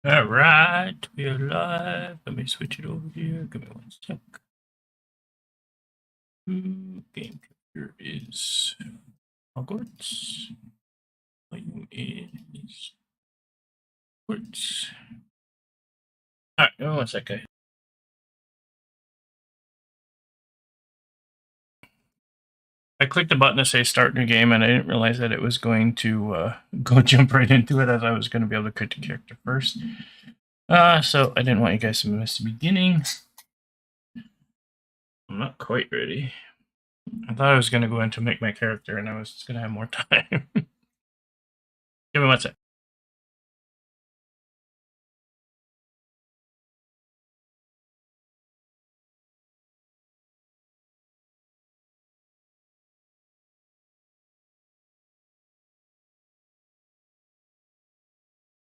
All right, we are live. Let me switch it over here. Give me one sec. Game computer is Hogwarts. Volume is Hogwarts. All right, give me one sec, guys. I clicked the button to say start new game, and I didn't realize that it was going to go jump right into it, as I was going to be able to create the character first. So I didn't want you guys to miss the beginning. I'm not quite ready. I thought I was going to go in to make my character, and I was just going to have more time. Give me one sec.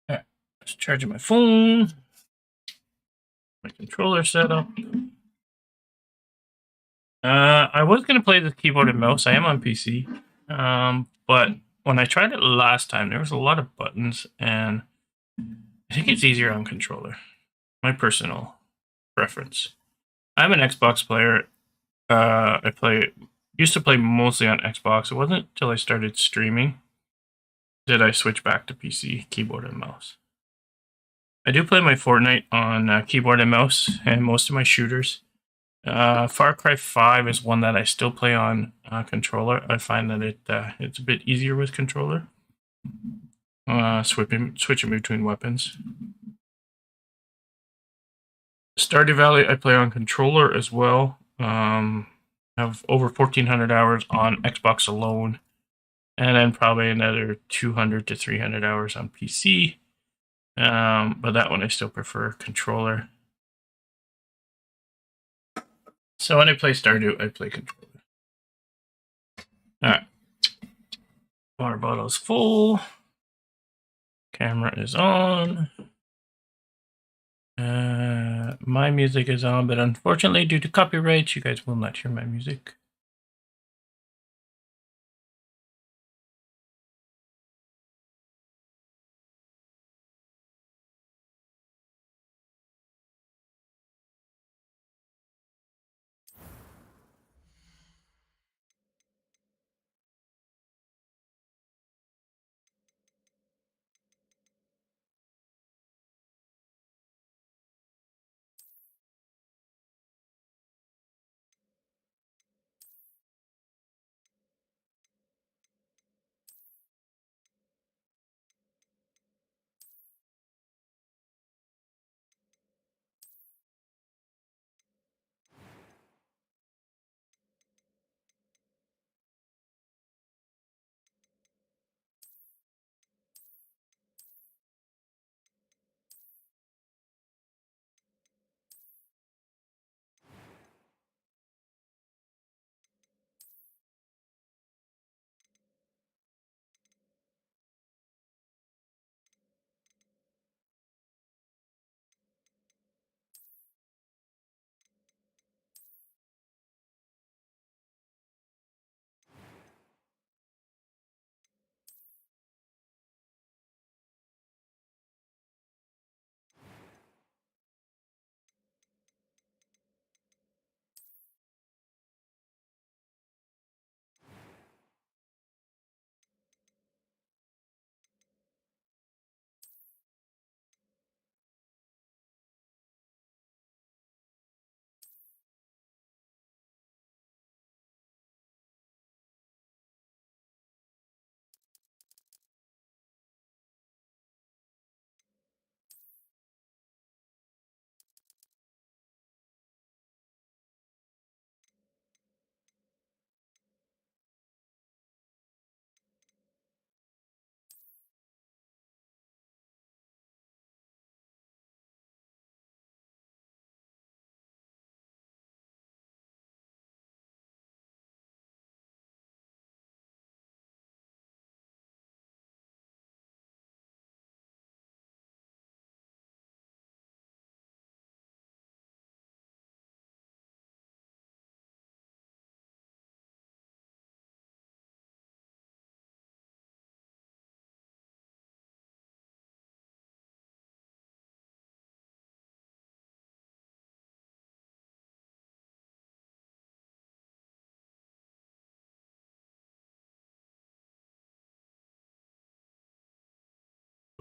All right, just charging my phone. My controller setup. I was gonna play the keyboard and mouse. I am on PC, but when I tried it last time, there was a lot of buttons, and I think it's easier on controller. My personal preference. I'm an Xbox player. Used to play mostly on Xbox. It wasn't until I started streaming did I switch back to PC keyboard and mouse. I do play my Fortnite on keyboard and mouse, and most of my shooters. Far Cry 5 is one that I still play on controller. I find that it's a bit easier with controller. Switching between weapons. Stardew Valley I play on controller as well. Have over 1,400 hours on Xbox alone, and then probably another 200 to 300 hours on PC. But that one I still prefer controller. So when I play Stardew, I play controller. All right. Water bottle's full. Camera is on. My music is on, but unfortunately, due to copyright, you guys will not hear my music.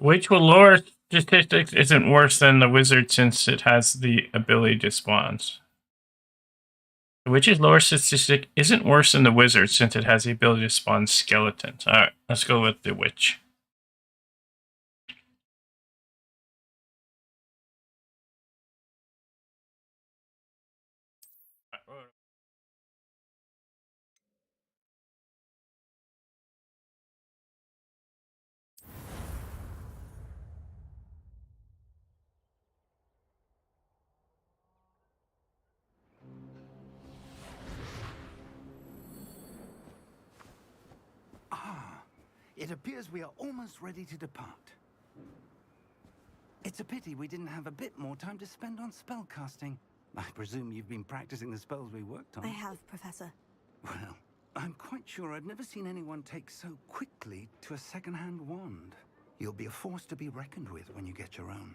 Witch with lore statistics isn't worse than the wizard since it has the ability to spawn. The witch's lore statistic isn't worse than the wizard since it has the ability to spawn skeletons. Alright, let's go with the witch. It appears we are almost ready to depart. It's a pity we didn't have a bit more time to spend on spellcasting. I presume you've been practicing the spells we worked on. I have, Professor. Well, I'm quite sure I've never seen anyone take so quickly to a second-hand wand. You'll be a force to be reckoned with when you get your own.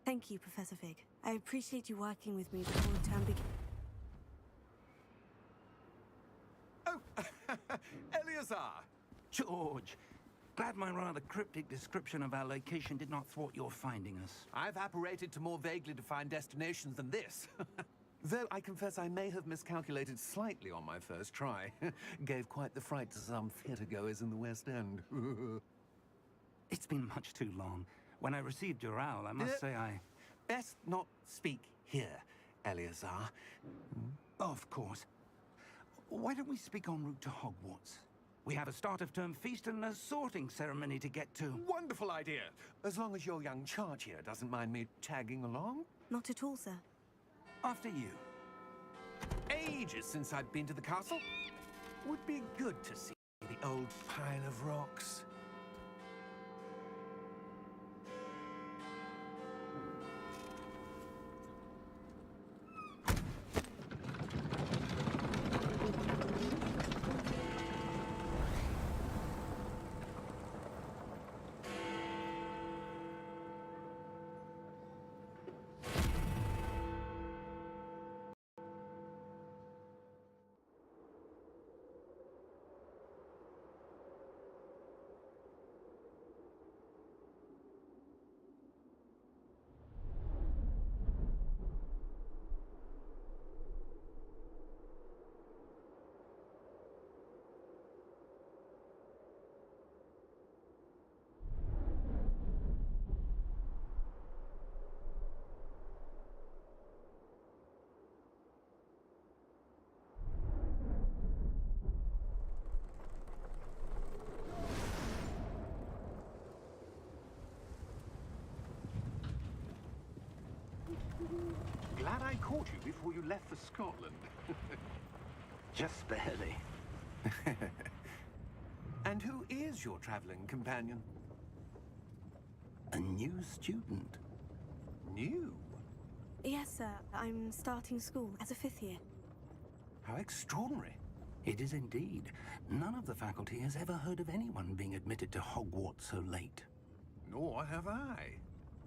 Thank you, Professor Fig. I appreciate you working with me before the term begins. Oh, Eleazar! George, glad my rather cryptic description of our location did not thwart your finding us. I've apparated to more vaguely defined destinations than this. Though I confess I may have miscalculated slightly on my first try. Gave quite the fright to some theatre-goers in the West End. It's been much too long. When I received your owl, I must say I... Best not speak here, Eleazar. Of course. Why don't we speak en route to Hogwarts? We have a start-of-term feast and a sorting ceremony to get to. Wonderful idea! As long as your young charge here doesn't mind me tagging along. Not at all, sir. After you. Ages since I've been to the castle. Would be good to see the old pile of rocks. Glad I caught you before you left for Scotland. Just barely. And who is your traveling companion? A new student. New? Yes, sir. I'm starting school as a 5th year. How extraordinary. It is indeed. None of the faculty has ever heard of anyone being admitted to Hogwarts so late. Nor have I.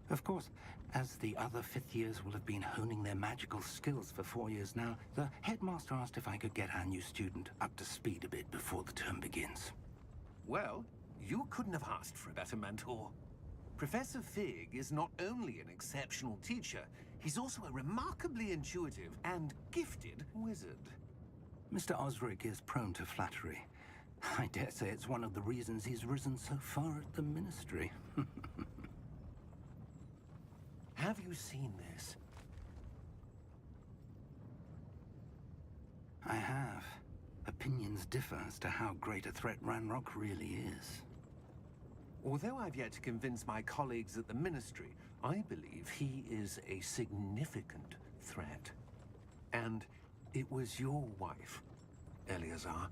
Of course, as the other 5th years will have been honing their magical skills for 4 years now, the headmaster asked if I could get our new student up to speed a bit before the term begins. Well, you couldn't have asked for a better mentor. Professor Fig is not only an exceptional teacher, he's also a remarkably intuitive and gifted wizard. Mr. Osric is prone to flattery. I dare say it's one of the reasons he's risen so far at the ministry. Have you seen this? I have. Opinions differ as to how great a threat Ranrock really is. Although I've yet to convince my colleagues at the Ministry, I believe he is a significant threat. And it was your wife, Eleazar,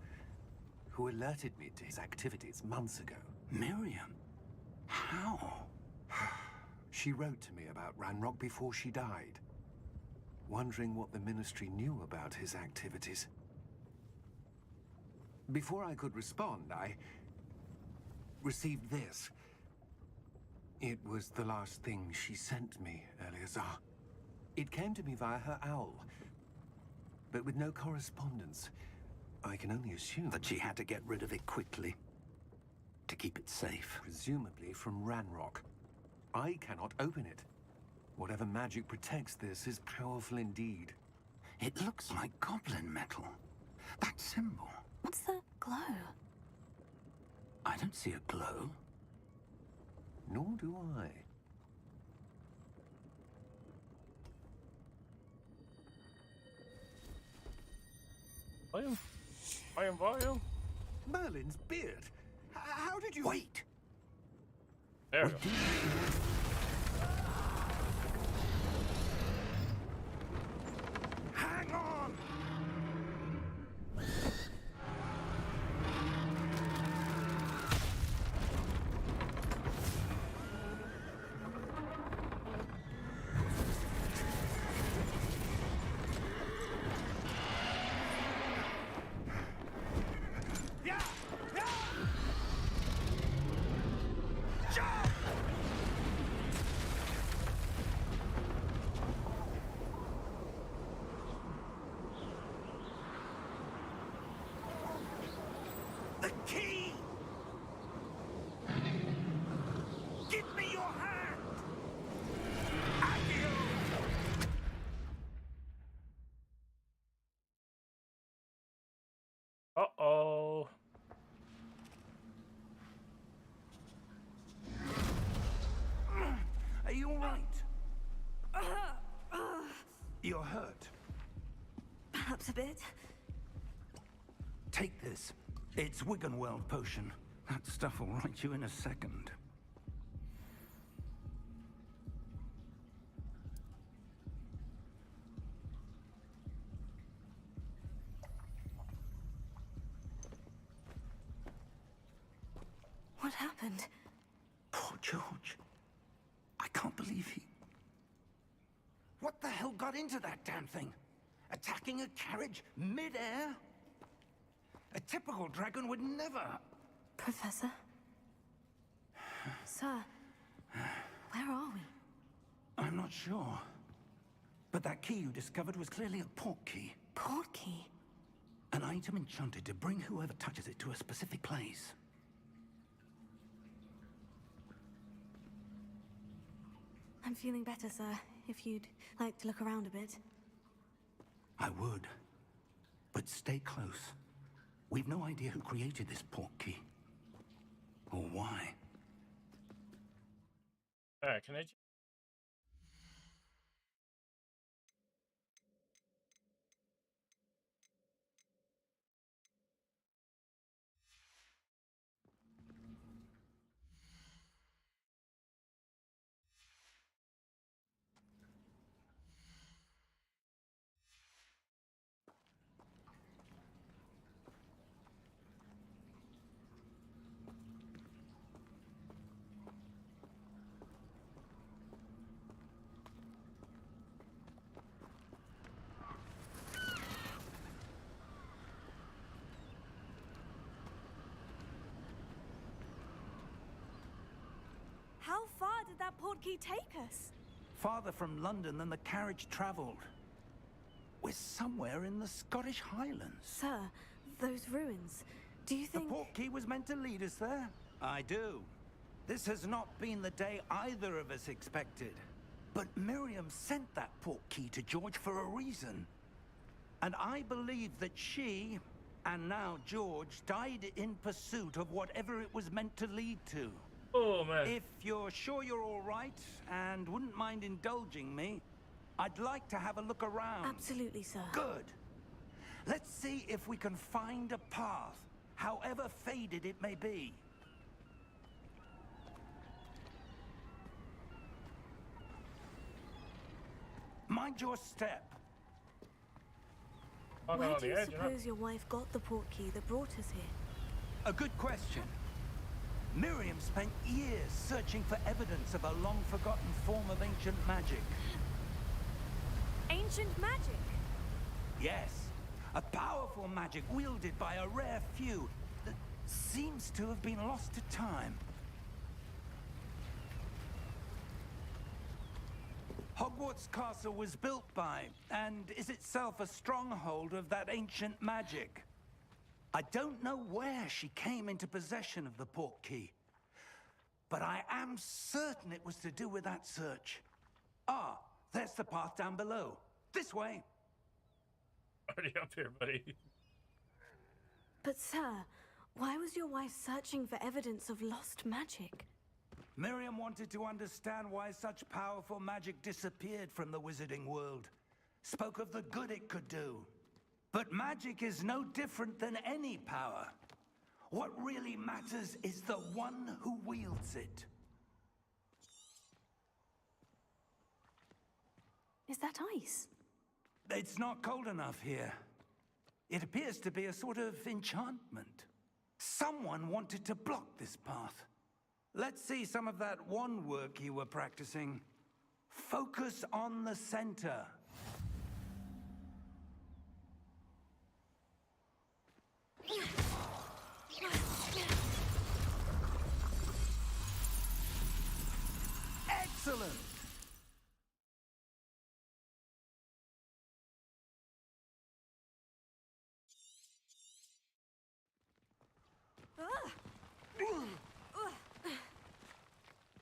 who alerted me to his activities months ago. Miriam? How? She wrote to me about Ranrock before she died, wondering what the Ministry knew about his activities. Before I could respond, I received this. It was the last thing she sent me, Eleazar. It came to me via her owl, but with no correspondence. I can only assume That she had to get rid of it quickly. to keep it safe. Presumably from Ranrock. I cannot open it. Whatever magic protects this is powerful indeed. It looks like goblin metal. That symbol. What's the glow? I don't see a glow. Nor do I. Volume. Merlin's beard. How did you... Wait! There we go. Hang on! The key! Give me your hand! Accio! Uh-oh. Are you all right? You're hurt. Perhaps a bit. Take this. It's Wiggenweld potion. That stuff will right you in a second. What happened? Poor George. I can't believe he... What the hell got into that damn thing? Attacking a carriage mid-air? A typical dragon would never... Professor? Sir, where are we? I'm not sure. But that key you discovered was clearly a port key. Port key? An item enchanted to bring whoever touches it to a specific place. I'm feeling better, sir. If you'd like to look around a bit. I would. But stay close. We've no idea who created this port key. Or why. Alright, can I... How far did that port key take us? Farther from London than the carriage traveled. We're somewhere in the Scottish Highlands. Sir, those ruins. Do you The think... port key was meant to lead us there? I do. This has not been the day either of us expected. But Miriam sent that port key to George for a reason. And I believe that she, and now George, died in pursuit of whatever it was meant to lead to. Oh, man. If you're sure you're all right, and wouldn't mind indulging me, I'd like to have a look around. Absolutely, sir. Good. Let's see if we can find a path, however faded it may be. Mind your step. Walking Where on do the you edge, you know? suppose your wife got the port key that brought us here? A good question. Miriam spent years searching for evidence of a long-forgotten form of ancient magic. Ancient magic? Yes, a powerful magic wielded by a rare few that seems to have been lost to time. Hogwarts Castle was built by, and is itself a stronghold of that ancient magic. I don't know where she came into possession of the portkey, but I am certain it was to do with that search. Ah, there's the path down below. This way. Already up here, buddy. But sir, why was your wife searching for evidence of lost magic? Miriam wanted to understand why such powerful magic disappeared from the wizarding world. Spoke of the good it could do. But magic is no different than any power. What really matters is the one who wields it. Is that ice? It's not cold enough here. It appears to be a sort of enchantment. Someone wanted to block this path. Let's see some of that wand work you were practicing. Focus on the center. Excellent!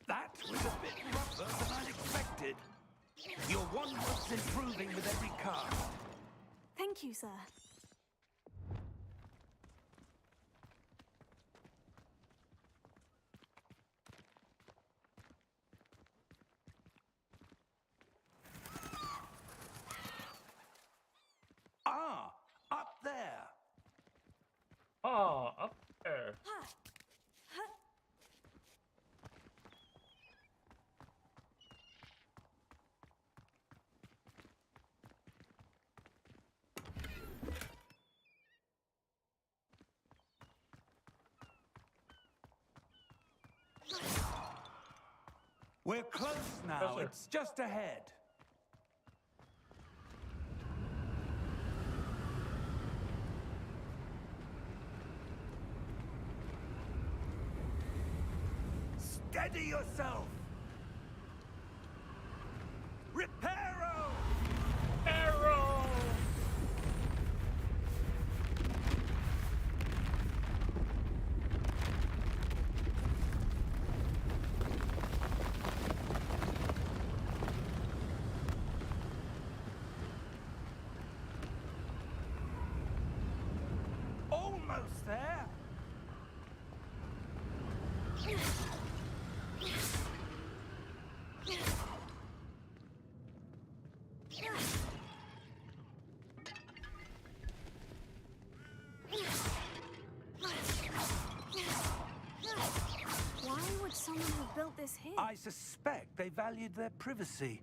That was a bit rougher than I'd expected. Your wand work's improving with every cast. Thank you, sir. Ah, up there. Oh, up there. We're close now. Professor. It's just ahead. Steady yourself. Reparo! Arrow! Almost there. Why would someone have built this here? I suspect they valued their privacy.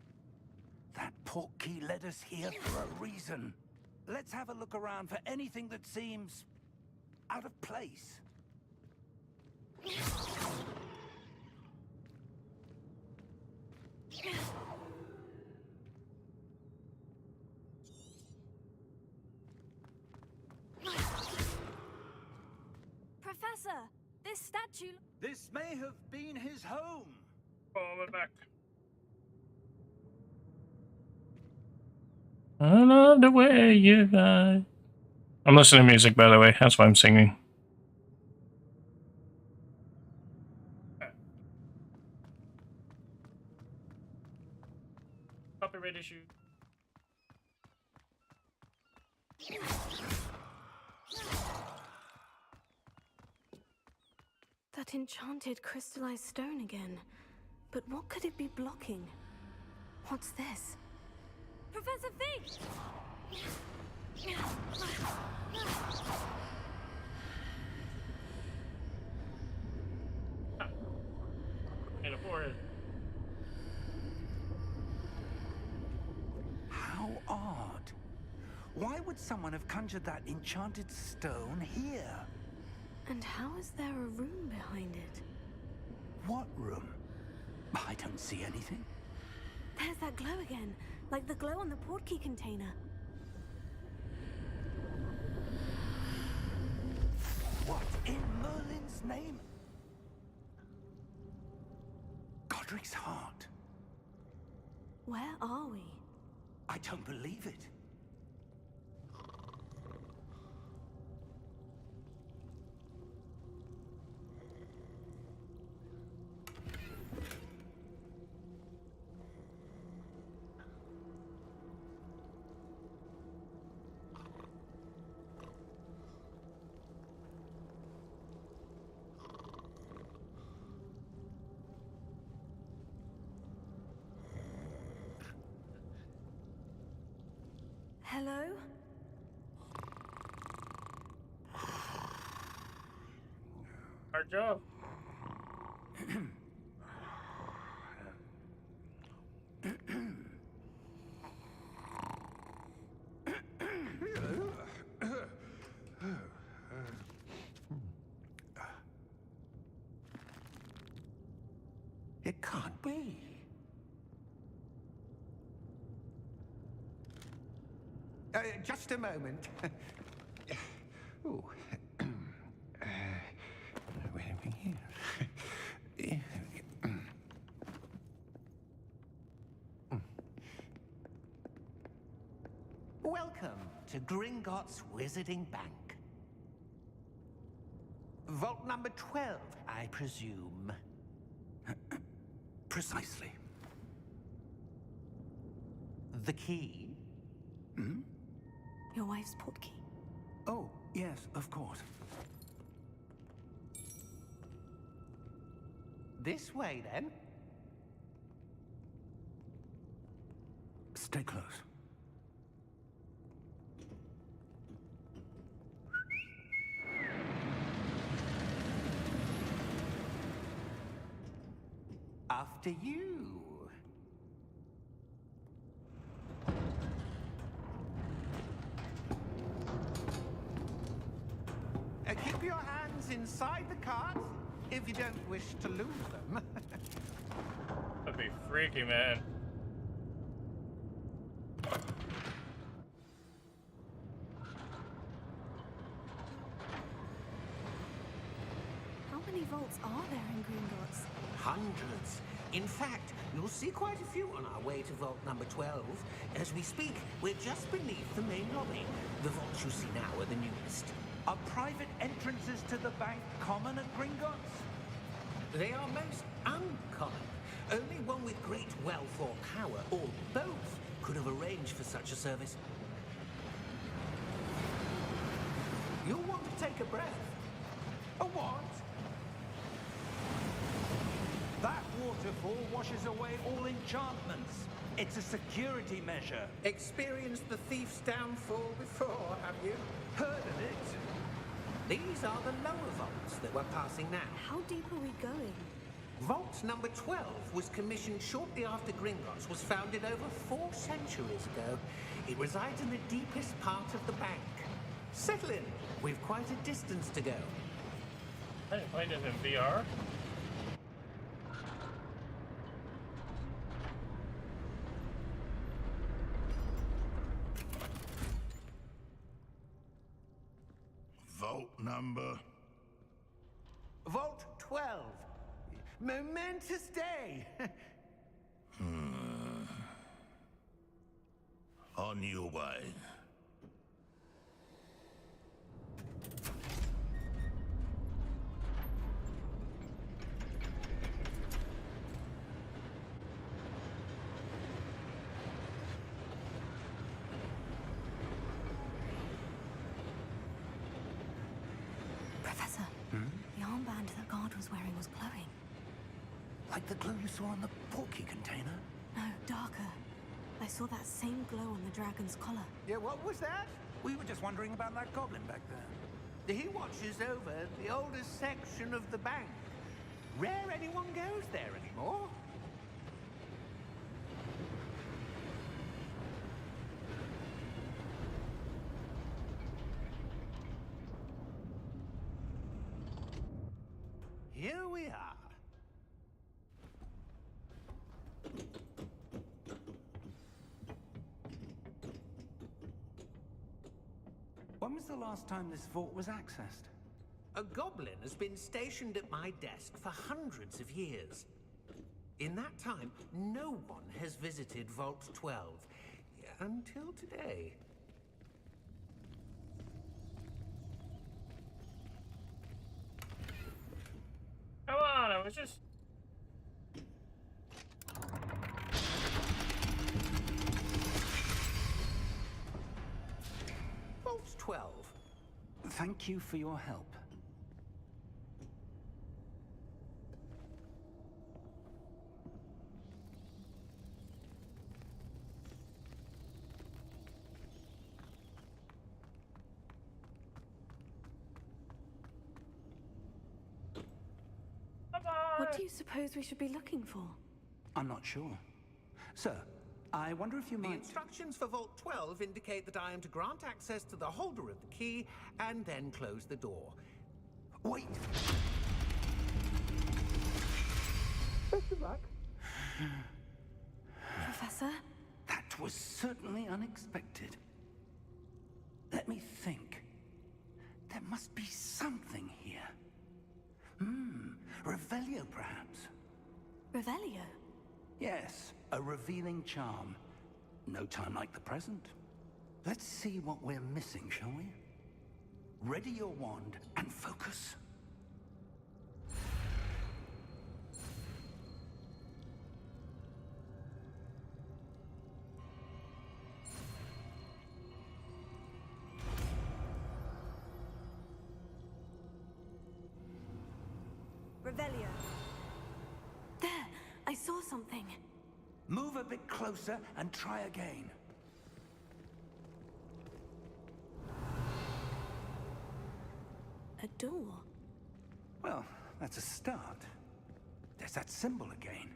That portkey led us here for a reason. Let's have a look around for anything that seems out of place. Professor, this statue... This may have been his home. Oh, we're back. I love the way you lie. I'm listening to music, by the way. That's why I'm singing. Copyright issue. That enchanted crystallized stone again. But what could it be blocking? What's this? Professor Fig! And a forehead. How odd. Why would someone have conjured that enchanted stone here? And how is there a room behind it? What room? I don't see anything. There's that glow again, like the glow on the portkey container. What in Merlin's name? Godric's heart. Where are we? I don't believe it. Hello? Our job. It can't be. Just a moment. Ooh. Wait a minute here. Welcome to Gringotts Wizarding Bank. Vault number 12, I presume. Precisely. The key? Your wife's portkey. Oh, yes, of course. This way, then. Stay close. After you. Keep your hands inside the cart if you don't wish to lose them. That'd be freaky, man. How many vaults are there in Gringotts? Hundreds. In fact, you'll see quite a few on our way to vault number 12. As we speak, we're just beneath the main lobby. The vaults you see now are the newest. Are private entrances to the bank common at Gringotts? They are most uncommon. Only one with great wealth or power, or both, could have arranged for such a service. You'll want to take a breath. A what? That waterfall washes away all enchantments. It's a security measure. Experienced the thief's downfall before, have you? Heard of it? These are the lower vaults that we're passing now. How deep are we going? Vault number 12 was commissioned shortly after Gringotts was founded over 4 centuries ago. It resides in the deepest part of the bank. Settle in. We've quite a distance to go. I didn't play this in VR. Vault number. Vault 12. Momentous day. On your way. Professor, the armband that guard was wearing was glowing. Like the glue you saw on the portkey container? No, darker. I saw that same glow on the dragon's collar. Yeah, what was that? We were just wondering about that goblin back there. He watches over the oldest section of the bank. Rare anyone goes there anymore. Here we are. When was the last time this vault was accessed? A goblin has been stationed at my desk for hundreds of years. In that time, no one has visited Vault 12 until today. Come on, I was just... Vault 12. Thank you for your help. What do you suppose we should be looking for? I'm not sure. Sir, I wonder if you The might... instructions for Vault 12 indicate that I am to grant access to the holder of the key and then close the door. Wait! Best of luck. Professor? That was certainly unexpected. Let me think. There must be something here. Revelio, perhaps? Revelio? Yes, a revealing charm. No time like the present. Let's see what we're missing, shall we? Ready your wand and focus. Revelio. There! I saw something. Move a bit closer and try again. A door. Well, that's a start. There's that symbol again.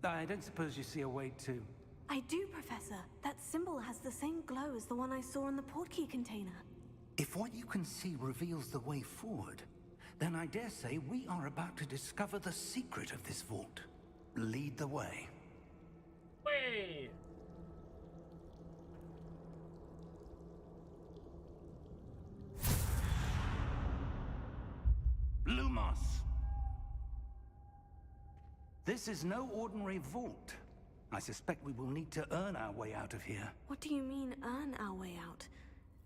I don't suppose you see a way to... I do, Professor. That symbol has the same glow as the one I saw in the portkey container. If what you can see reveals the way forward, then I dare say we are about to discover the secret of this vault. Lead the way. Whee! Lumos! This is no ordinary vault. I suspect we will need to earn our way out of here. What do you mean, earn our way out?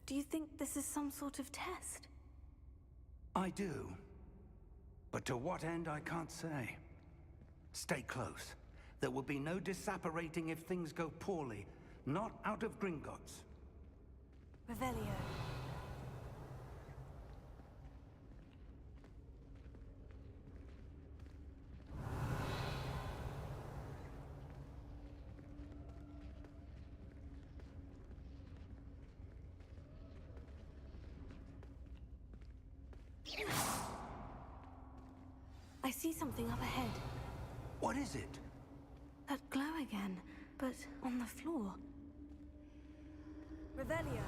Do you think this is some sort of test? I do. But to what end, I can't say. Stay close. There will be no disapparating if things go poorly. Not out of Gringotts. Revelio. I see something up ahead. What is it? That glow again, but on the floor. Revelio.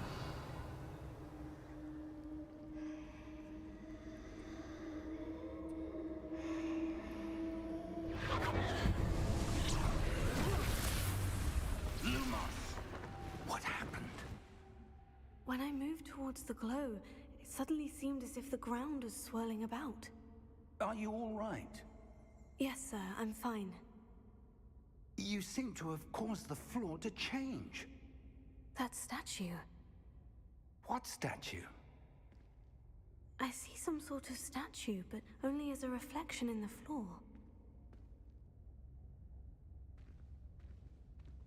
Lumos! What happened? When I moved towards the glow, it suddenly seemed as if the ground was swirling about. Are you all right? Yes, sir, I'm fine. You seem to have caused the floor to change. That statue. What statue? I see some sort of statue, but only as a reflection in the floor.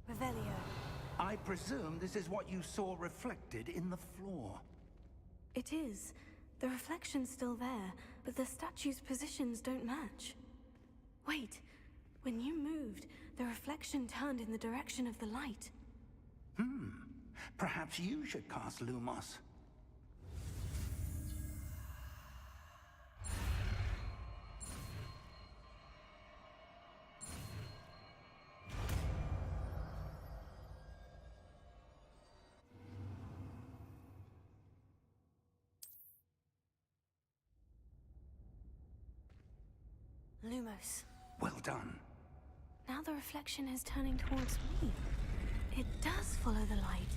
Revelio. I presume this is what you saw reflected in the floor. It is. The reflection's still there, but the statue's positions don't match. Wait. When you moved, the reflection turned in the direction of the light. Perhaps you should cast Lumos. Lumos. Well done. Now the reflection is turning towards me. It does follow the light.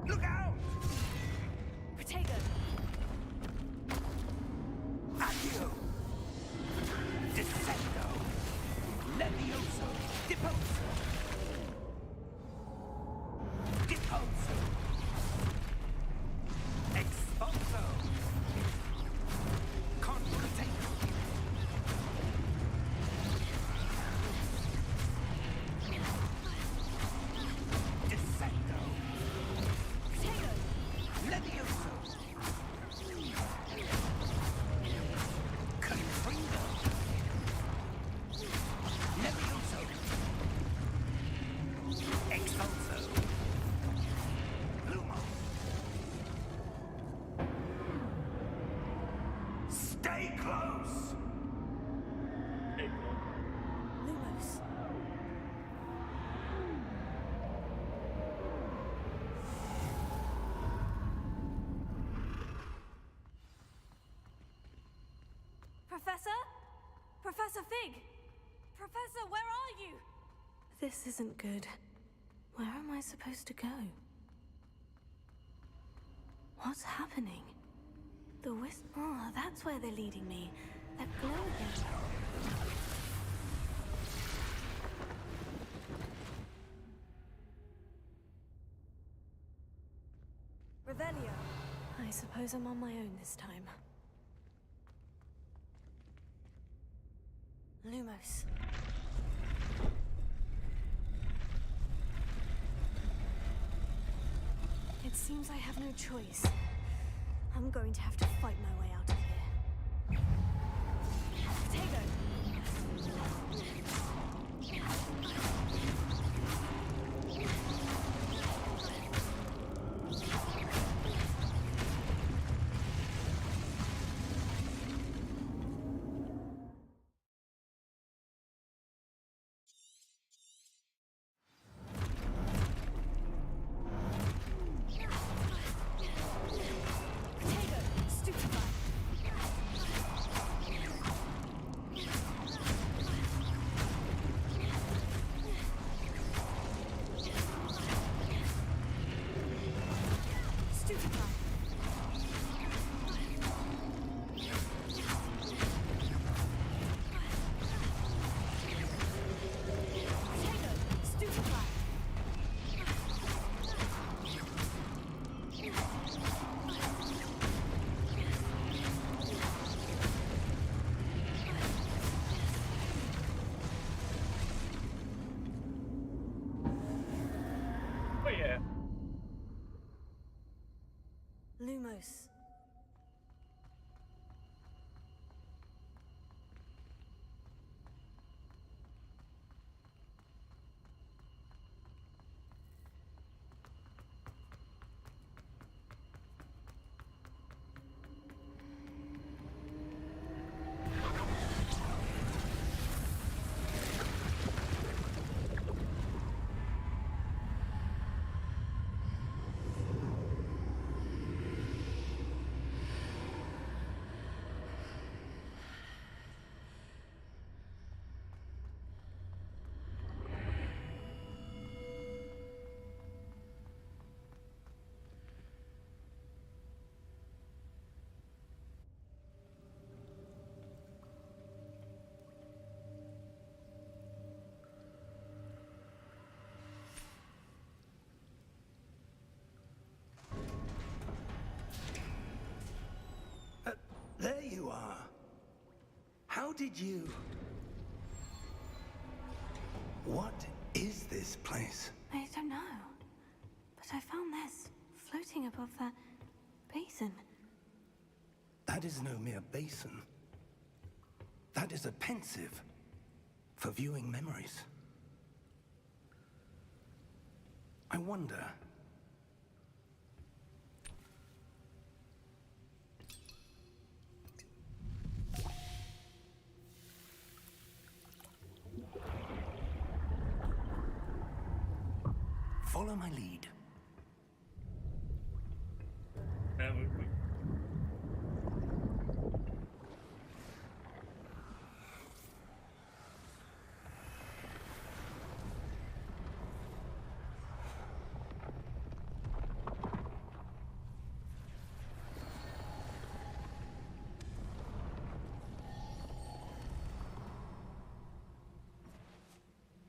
Look out! Protego! Accio! Descendo! Levioso! Deposo! Deposo! Professor? Professor Fig! Professor, where are you? This isn't good. Where am I supposed to go? What's happening? The wisp... Oh, that's where they're leading me. That glow again. Revelio. I suppose I'm on my own this time. Lumos. It seems I have no choice. I'm going to have to fight my way out of here. Tego! Oh yeah. Lumos. There you are. How did you... What is this place? I don't know. But I found this floating above that basin. That is no mere basin. That is a pensive for viewing memories. I wonder... Follow my lead.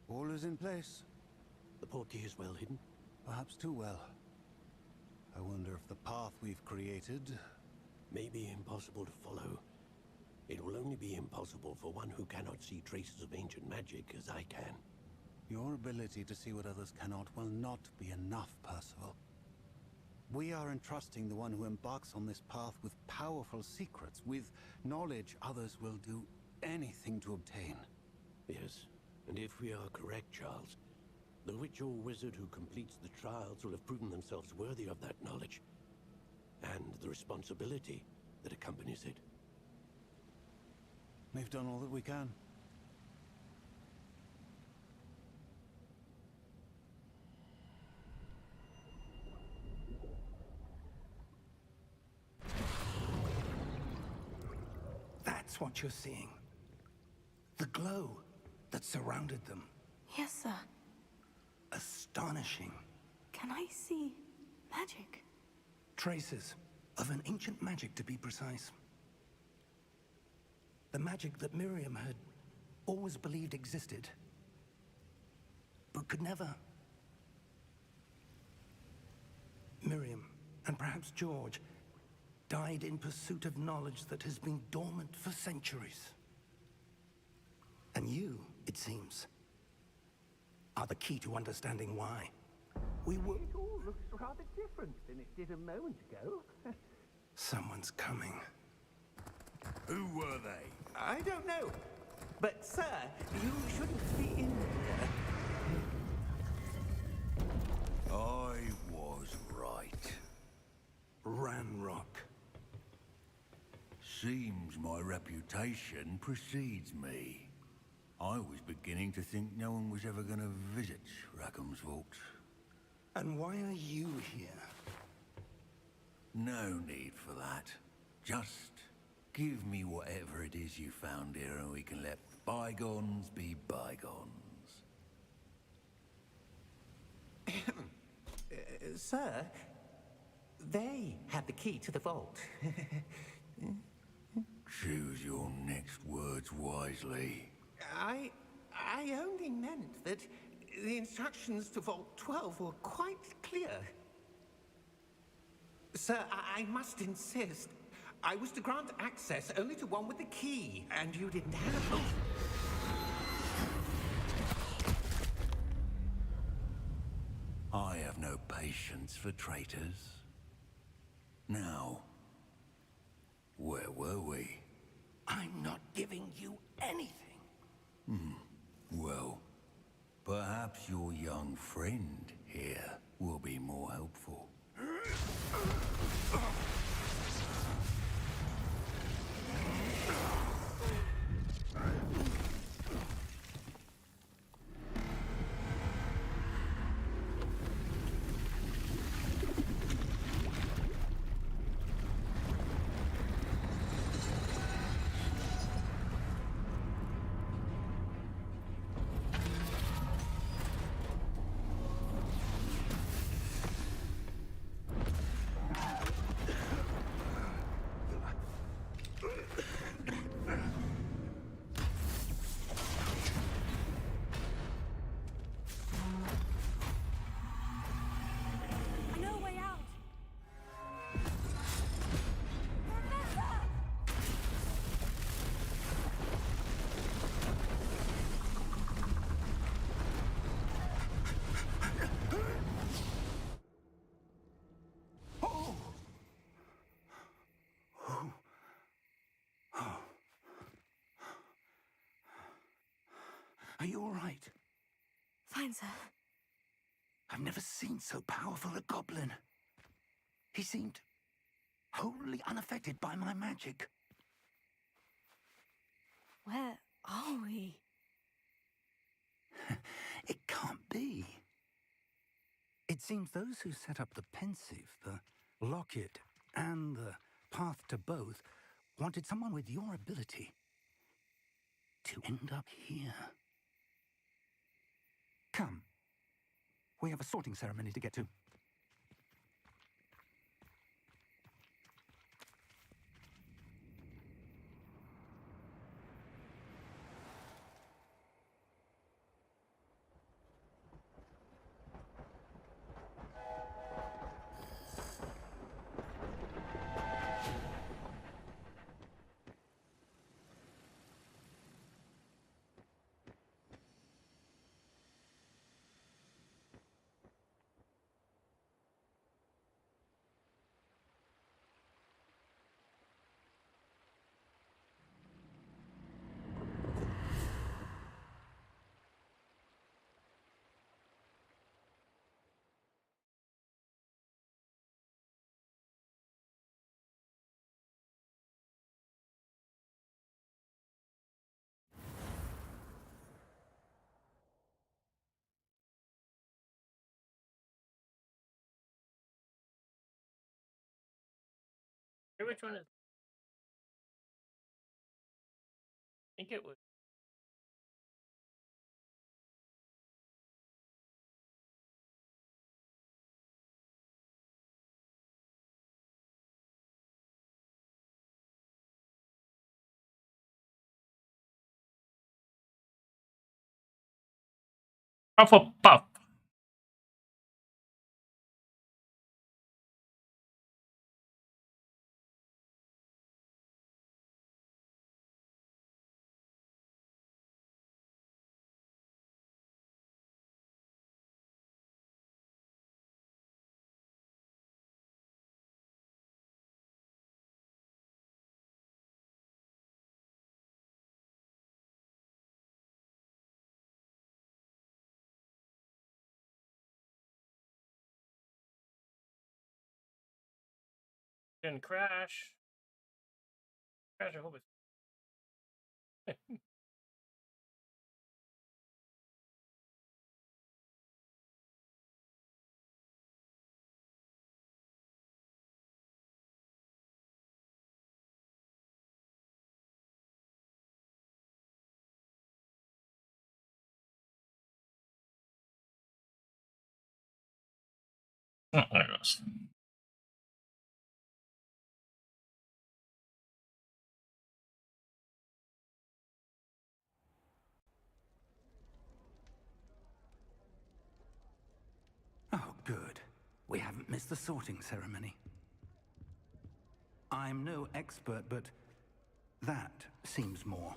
All is in place. The portkey is well hidden. Perhaps too well. I wonder if the path we've created... May be impossible to follow. It will only be impossible for one who cannot see traces of ancient magic as I can. Your ability to see what others cannot will not be enough, Percival. We are entrusting the one who embarks on this path with powerful secrets, with knowledge others will do anything to obtain. Yes, and if we are correct, Charles, the witch or wizard who completes the trials will have proven themselves worthy of that knowledge, and the responsibility that accompanies it. We've done all that we can. That's That's what you're seeing. The glow that surrounded them. Yes, sir. Astonishing. Can I see magic? Traces of an ancient magic, to be precise. The magic that Miriam had always believed existed, but could never. Miriam, and perhaps George, died in pursuit of knowledge that has been dormant for centuries. And you, it seems, are the key to understanding why. We were... It all looks rather different than it did a moment ago. Someone's coming. Who were they? I don't know. But, sir, you shouldn't be in here. I was right. Ranrock. Seems my reputation precedes me. I was beginning to think no one was ever going to visit Rackham's vault. And why are you here? No need for that. Just give me whatever it is you found here and we can let bygones be bygones. Sir, they had the key to the vault. Choose your next words wisely. I only meant that the instructions to Vault 12 were quite clear. Sir, I must insist. I was to grant access only to one with the key, and you didn't have... I have no patience for traitors. Now, where were we? I'm not giving you anything. Well, perhaps your young friend here will be more helpful. I know a way out. Professor! Are you all right? Fine, sir. I've never seen so powerful a goblin. He seemed wholly unaffected by my magic. Where are we? It can't be. It seems those who set up the pensive, the locket, and the path to both wanted someone with your ability to end up here. Come. We have a sorting ceremony to get to. Which one is think it was. Hufflepuff. Didn't crash. Crash, I hope it's. Oh, there it goes. Oh, good. We haven't missed the sorting ceremony. I'm no expert, but that seems more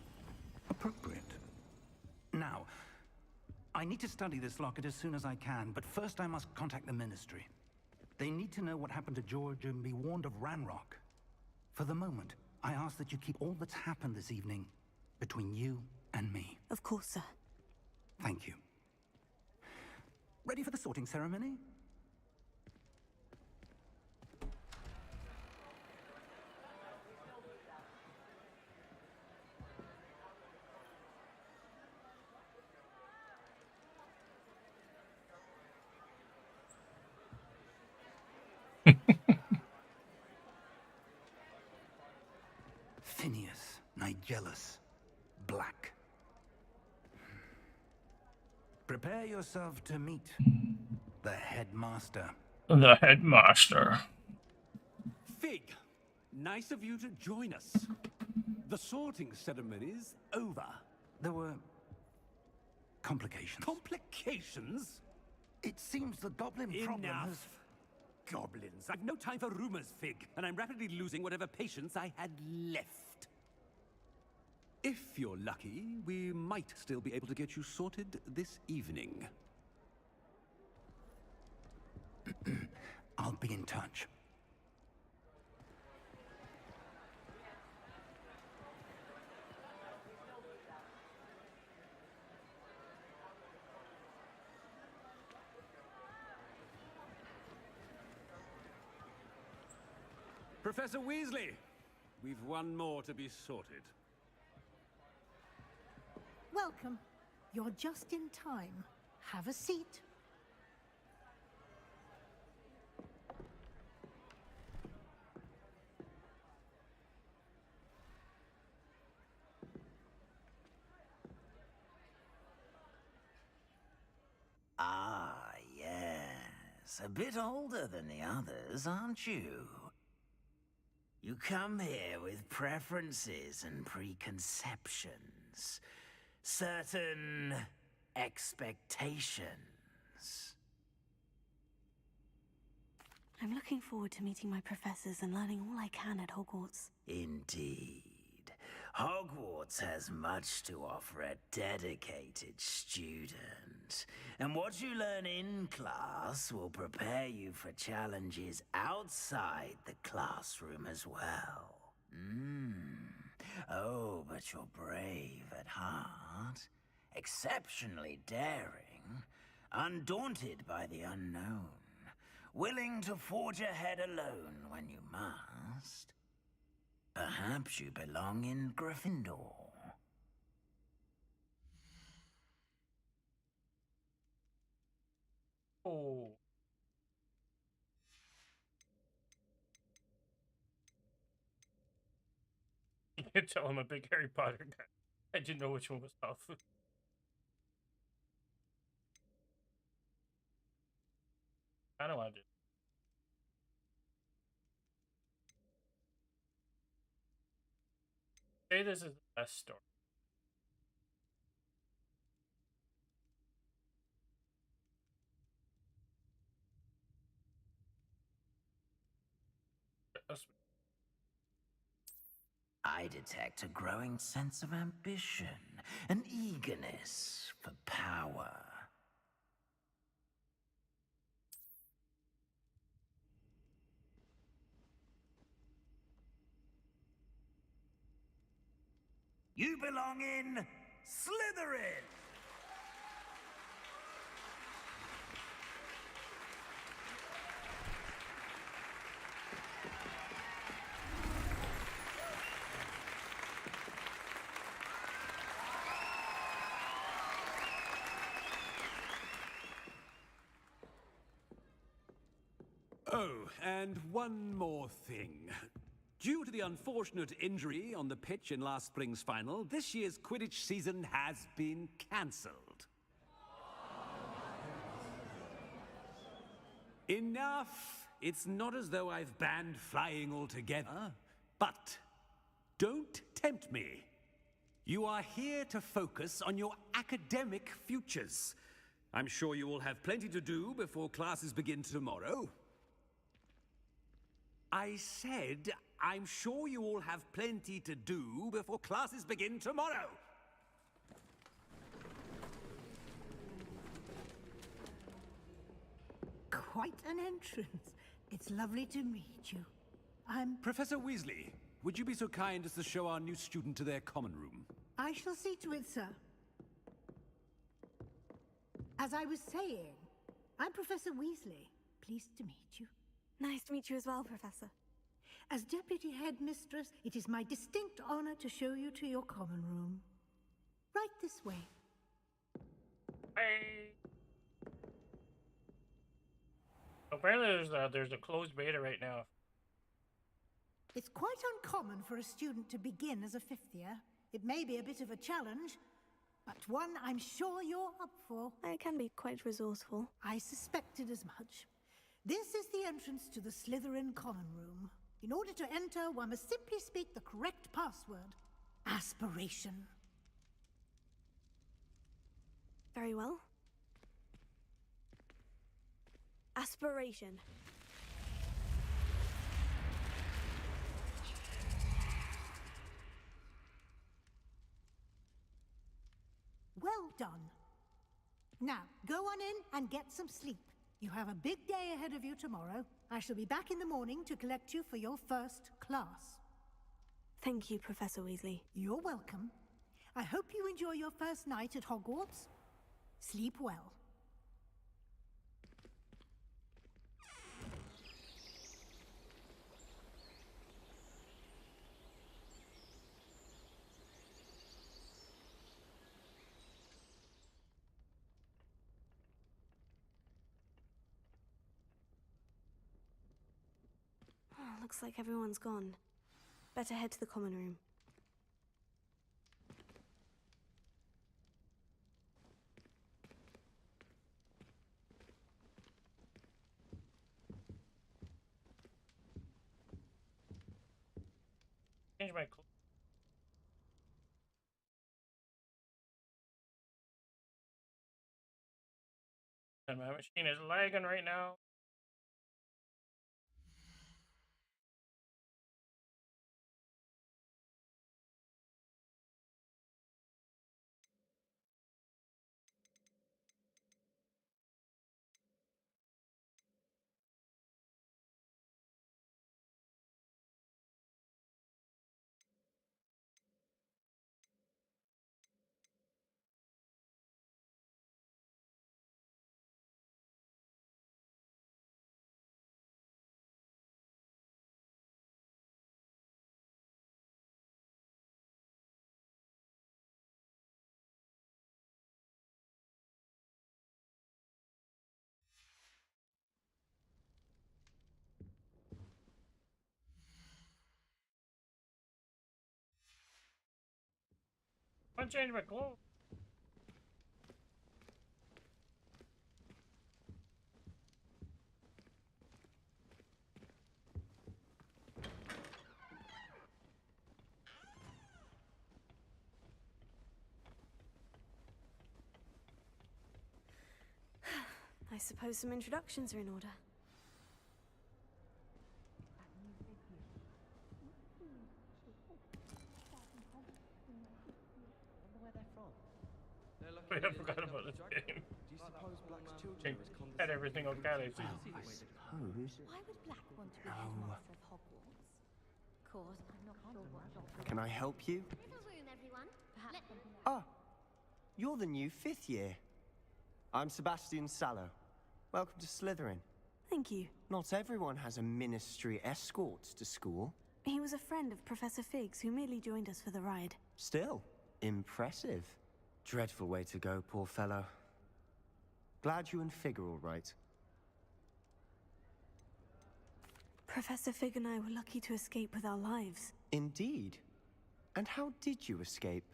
appropriate. Now, I need to study this locket as soon as I can, but first I must contact the Ministry. They need to know what happened to George and be warned of Ranrock. For the moment, I ask that you keep all that's happened this evening between you and me. Of course, sir. Thank you. Ready for the sorting ceremony? Phineas, Nigellus, Black. Prepare yourself to meet the headmaster. The headmaster. Fig, nice of you to join us. The sorting ceremony's over. There were complications. Complications? It seems the goblin problem Enough. has... Goblins. I've no time for rumors, Fig, and I'm rapidly losing whatever patience I had left. If you're lucky, we might still be able to get you sorted this evening. I'll be in touch. Professor Weasley, we've one more to be sorted. Welcome. You're just in time. Have a seat. Ah, yes. A bit older than the others, aren't you? You come here with preferences and preconceptions. Certain expectations. I'm looking forward to meeting my professors and learning all I can at Hogwarts. Indeed. Hogwarts has much to offer a dedicated student. And what you learn in class will prepare you for challenges outside the classroom as well. Oh, but you're brave at heart, exceptionally daring, undaunted by the unknown, willing to forge ahead alone when you must. Perhaps you belong in Gryffindor. Oh. You can tell I'm a big Harry Potter guy. I didn't know which one was health. I don't want to do. Say this is the best story. I detect a growing sense of ambition, an eagerness for power. You belong in Slytherin! Oh, and one more thing. Due to the unfortunate injury on the pitch in last spring's final, this year's Quidditch season has been cancelled. Enough! It's not as though I've banned flying altogether. But don't tempt me. You are here to focus on your academic futures. I'm sure you all have plenty to do before classes begin tomorrow. I said, I'm sure you all have plenty to do before classes begin tomorrow. Quite an entrance. It's lovely to meet you. I'm... Professor Weasley, would you be so kind as to show our new student to their common room? I shall see to it, sir. As I was saying, I'm Professor Weasley. Pleased to meet you. Nice to meet you as well, Professor. As Deputy Headmistress, it is my distinct honor to show you to your common room. Right this way. Hey. Apparently there's a closed beta right now. It's quite uncommon for a student to begin as a fifth year. It may be a bit of a challenge, but one I'm sure you're up for. I can be quite resourceful. I suspected as much. This is the entrance to the Slytherin common room. In order to enter, one must simply speak the correct password. Aspiration. Very well. Aspiration. Well done. Now, go on in and get some sleep. You have a big day ahead of you tomorrow. I shall be back in the morning to collect you for your first class. Thank you, Professor Weasley. You're welcome. I hope you enjoy your first night at Hogwarts. Sleep well. Looks like everyone's gone. Better head to the common room. Change my clothes. And my machine is lagging right now. I changed my clothes. I suppose some introductions are in order. Wait, I forgot about this game. Had everything okay. I suppose. Why would Black want to be headmaster of Hogwarts? Of course, I'm not sure what job. Can I help you? Little room, everyone. Perhaps something else. Ah, you're the new 5th year. I'm Sebastian Sallow. Welcome to Slytherin. Thank you. Not everyone has a ministry escort to school. He was a friend of Professor Fig's who merely joined us for the ride. Still, impressive. Dreadful way to go, poor fellow. Glad you and Fig are all right. Professor Fig and I were lucky to escape with our lives. Indeed. And how did you escape?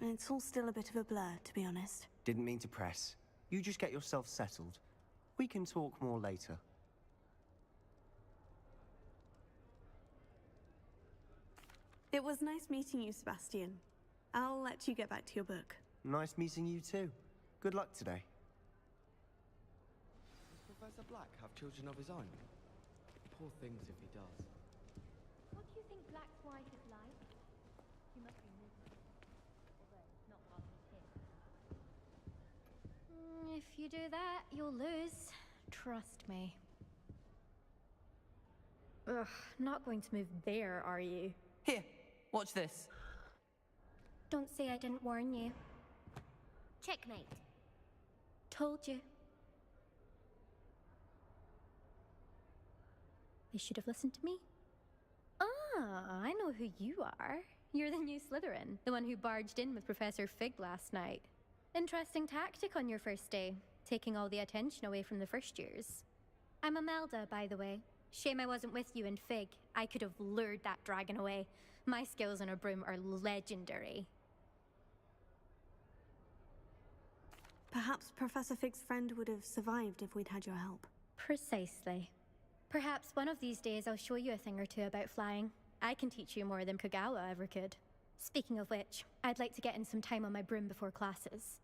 It's all still a bit of a blur, to be honest. Didn't mean to press. You just get yourself settled. We can talk more later. It was nice meeting you, Sebastian. I'll let you get back to your book. Nice meeting you too. Good luck today. Does Professor Black have children of his own? Poor things if he does. What do you think Black's wife is like? She must be miserable. Although, not while he's here. If you do that, you'll lose. Trust me. Ugh, not going to move there, are you? Here, watch this. Don't say I didn't warn you. Checkmate. Told you. You should have listened to me. Ah, I know who you are. You're the new Slytherin, the one who barged in with Professor Fig last night. Interesting tactic on your first day, taking all the attention away from the first years. I'm Imelda, by the way. Shame I wasn't with you in Fig. I could have lured that dragon away. My skills on a broom are legendary. Perhaps Professor Fig's friend would have survived if we'd had your help. Precisely. Perhaps one of these days I'll show you a thing or two about flying. I can teach you more than Kagawa ever could. Speaking of which, I'd like to get in some time on my broom before classes.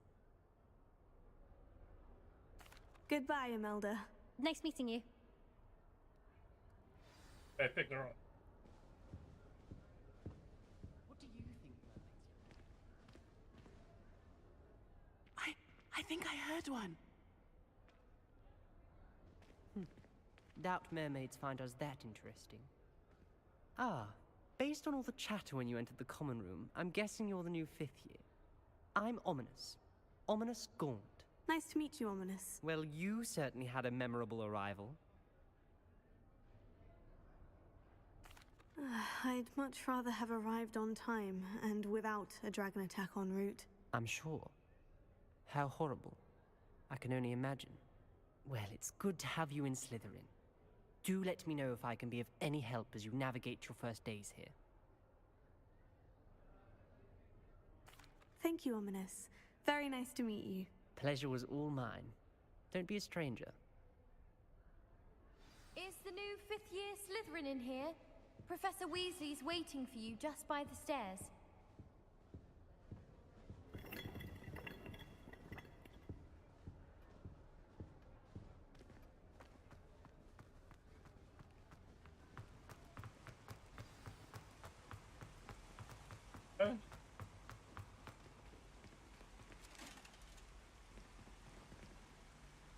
Goodbye, Imelda. Nice meeting you. I picked her up. What do you think, I think I heard one. Doubt mermaids find us that interesting. Ah, based on all the chatter when you entered the common room, I'm guessing you're the new 5th year. I'm Ominous. Ominous Gaunt. Nice to meet you, Ominous. Well, you certainly had a memorable arrival. I'd much rather have arrived on time and without a dragon attack en route. I'm sure. How horrible. I can only imagine. Well, it's good to have you in Slytherin. Do let me know if I can be of any help as you navigate your first days here. Thank you, Ominous. Very nice to meet you. Pleasure was all mine. Don't be a stranger. Is the new 5th year Slytherin in here? Professor Weasley's waiting for you just by the stairs.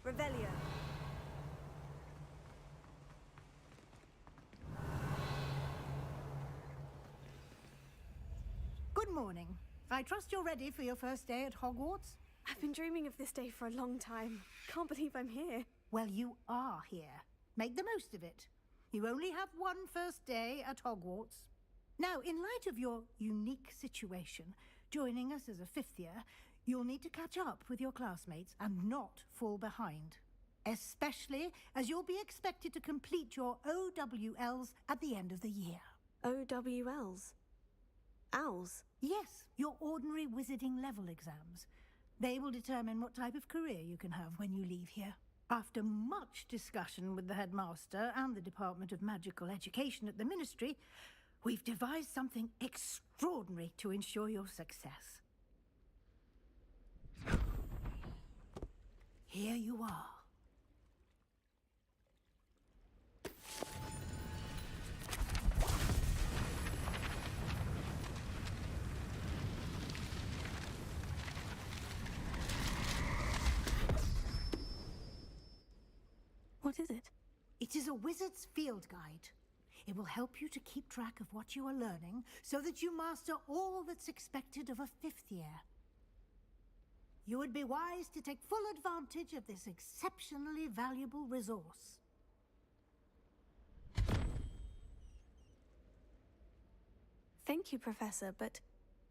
Revelio. Good morning. I trust you're ready for your first day at Hogwarts? I've been dreaming of this day for a long time. Can't believe I'm here. Well, you are here. Make the most of it. You only have one first day at Hogwarts. Now, in light of your unique situation, joining us as a 5th year, you'll need to catch up with your classmates and not fall behind. Especially as you'll be expected to complete your OWLs at the end of the year. OWLs? Owls? Yes, your ordinary wizarding level exams. They will determine what type of career you can have when you leave here. After much discussion with the headmaster and the Department of Magical Education at the Ministry, we've devised something extraordinary to ensure your success. Here you are. What is it? It is a wizard's field guide. It will help you to keep track of what you are learning so that you master all that's expected of a 5th year. You would be wise to take full advantage of this exceptionally valuable resource. Thank you, Professor, but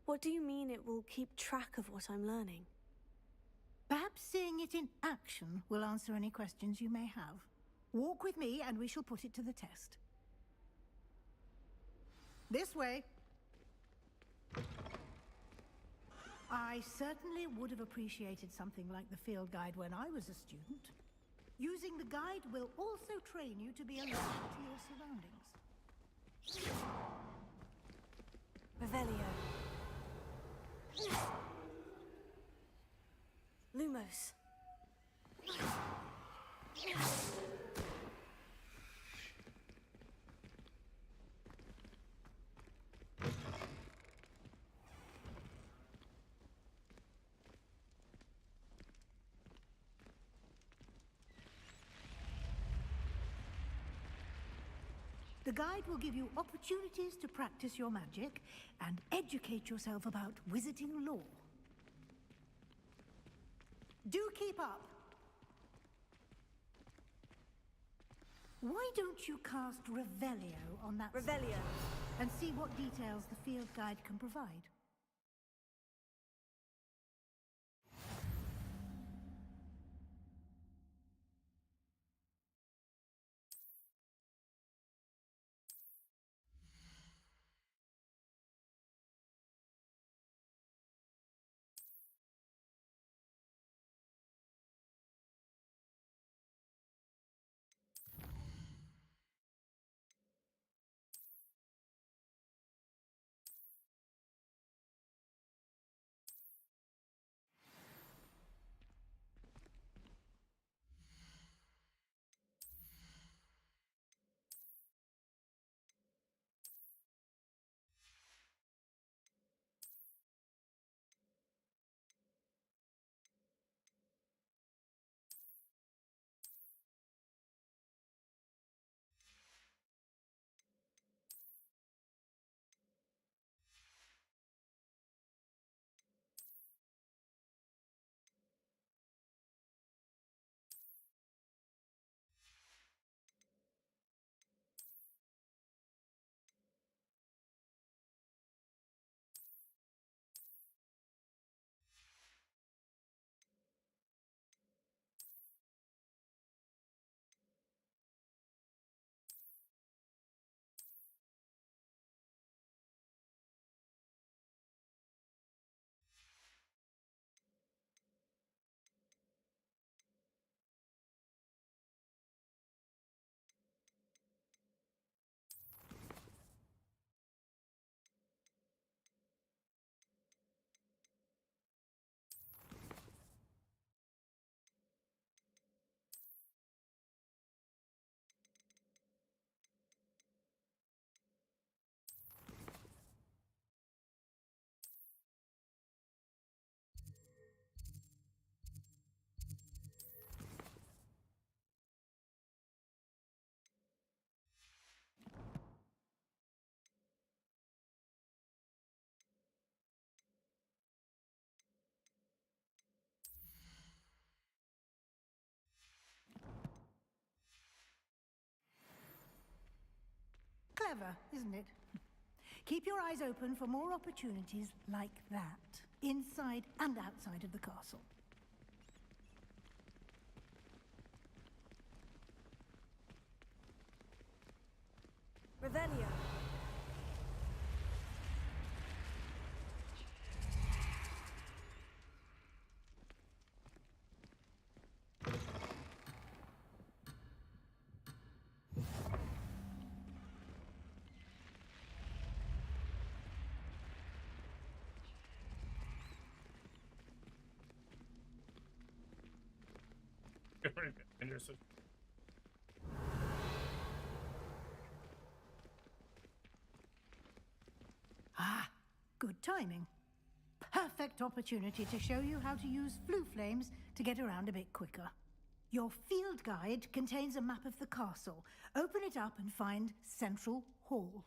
what do you mean it will keep track of what I'm learning? Perhaps seeing it in action will answer any questions you may have. Walk with me and we shall put it to the test. This way. I certainly would have appreciated something like the field guide when I was a student. Using the guide will also train you to be alert to your surroundings. Revelio. Lumos. The guide will give you opportunities to practice your magic and educate yourself about wizarding lore. Do keep up. Why don't you cast Revelio on that Revelio. And see what details the field guide can provide? Clever, isn't it? Keep your eyes open for more opportunities like that, inside and outside of the castle. Revelio. Ah, good timing. Perfect opportunity to show you how to use flue flames to get around a bit quicker. Your field guide contains a map of the castle. Open it up and find Central Hall.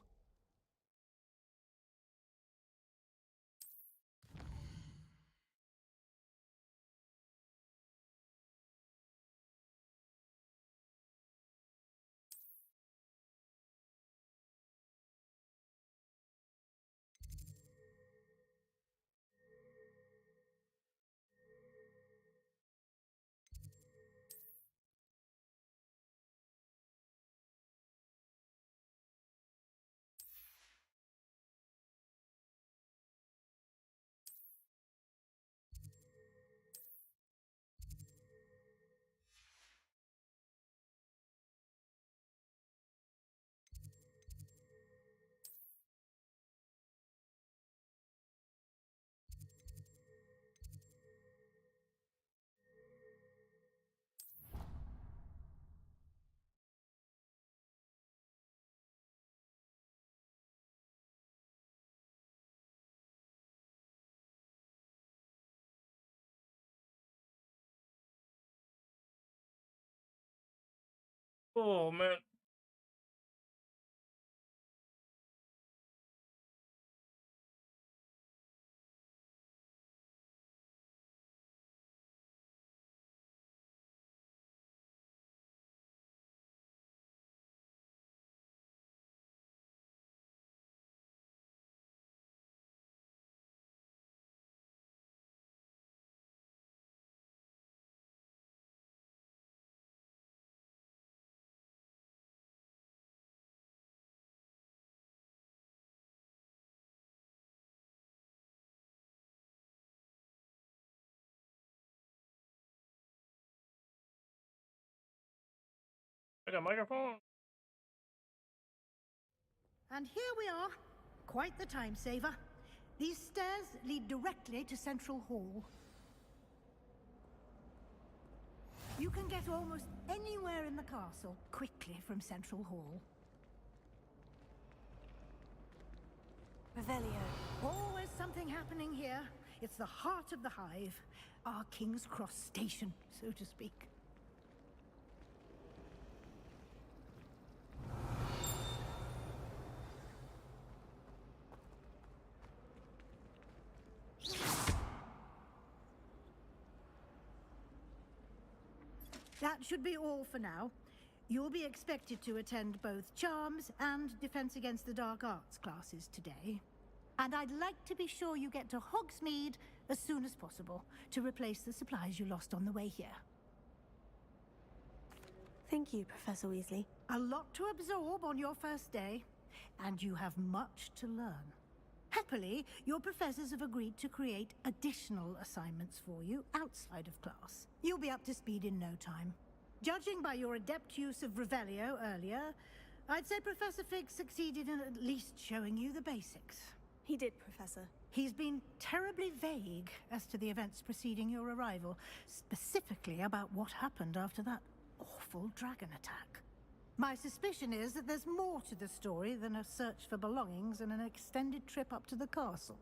Oh, man. I got a microphone. And here we are. Quite the time saver. These stairs lead directly to Central Hall. You can get almost anywhere in the castle quickly from Central Hall. Revelio. Always something happening here. It's the heart of the hive. Our King's Cross station, so to speak. That should be all for now. You'll be expected to attend both Charms and Defense Against the Dark Arts classes today. And I'd like to be sure you get to Hogsmeade as soon as possible to replace the supplies you lost on the way here. Thank you, Professor Weasley. A lot to absorb on your first day, and you have much to learn. Happily, your professors have agreed to create additional assignments for you outside of class. You'll be up to speed in no time. Judging by your adept use of Revelio earlier, I'd say Professor Fig succeeded in at least showing you the basics. He did, Professor. He's been terribly vague as to the events preceding your arrival, specifically about what happened after that awful dragon attack. My suspicion is that there's more to the story than a search for belongings and an extended trip up to the castle.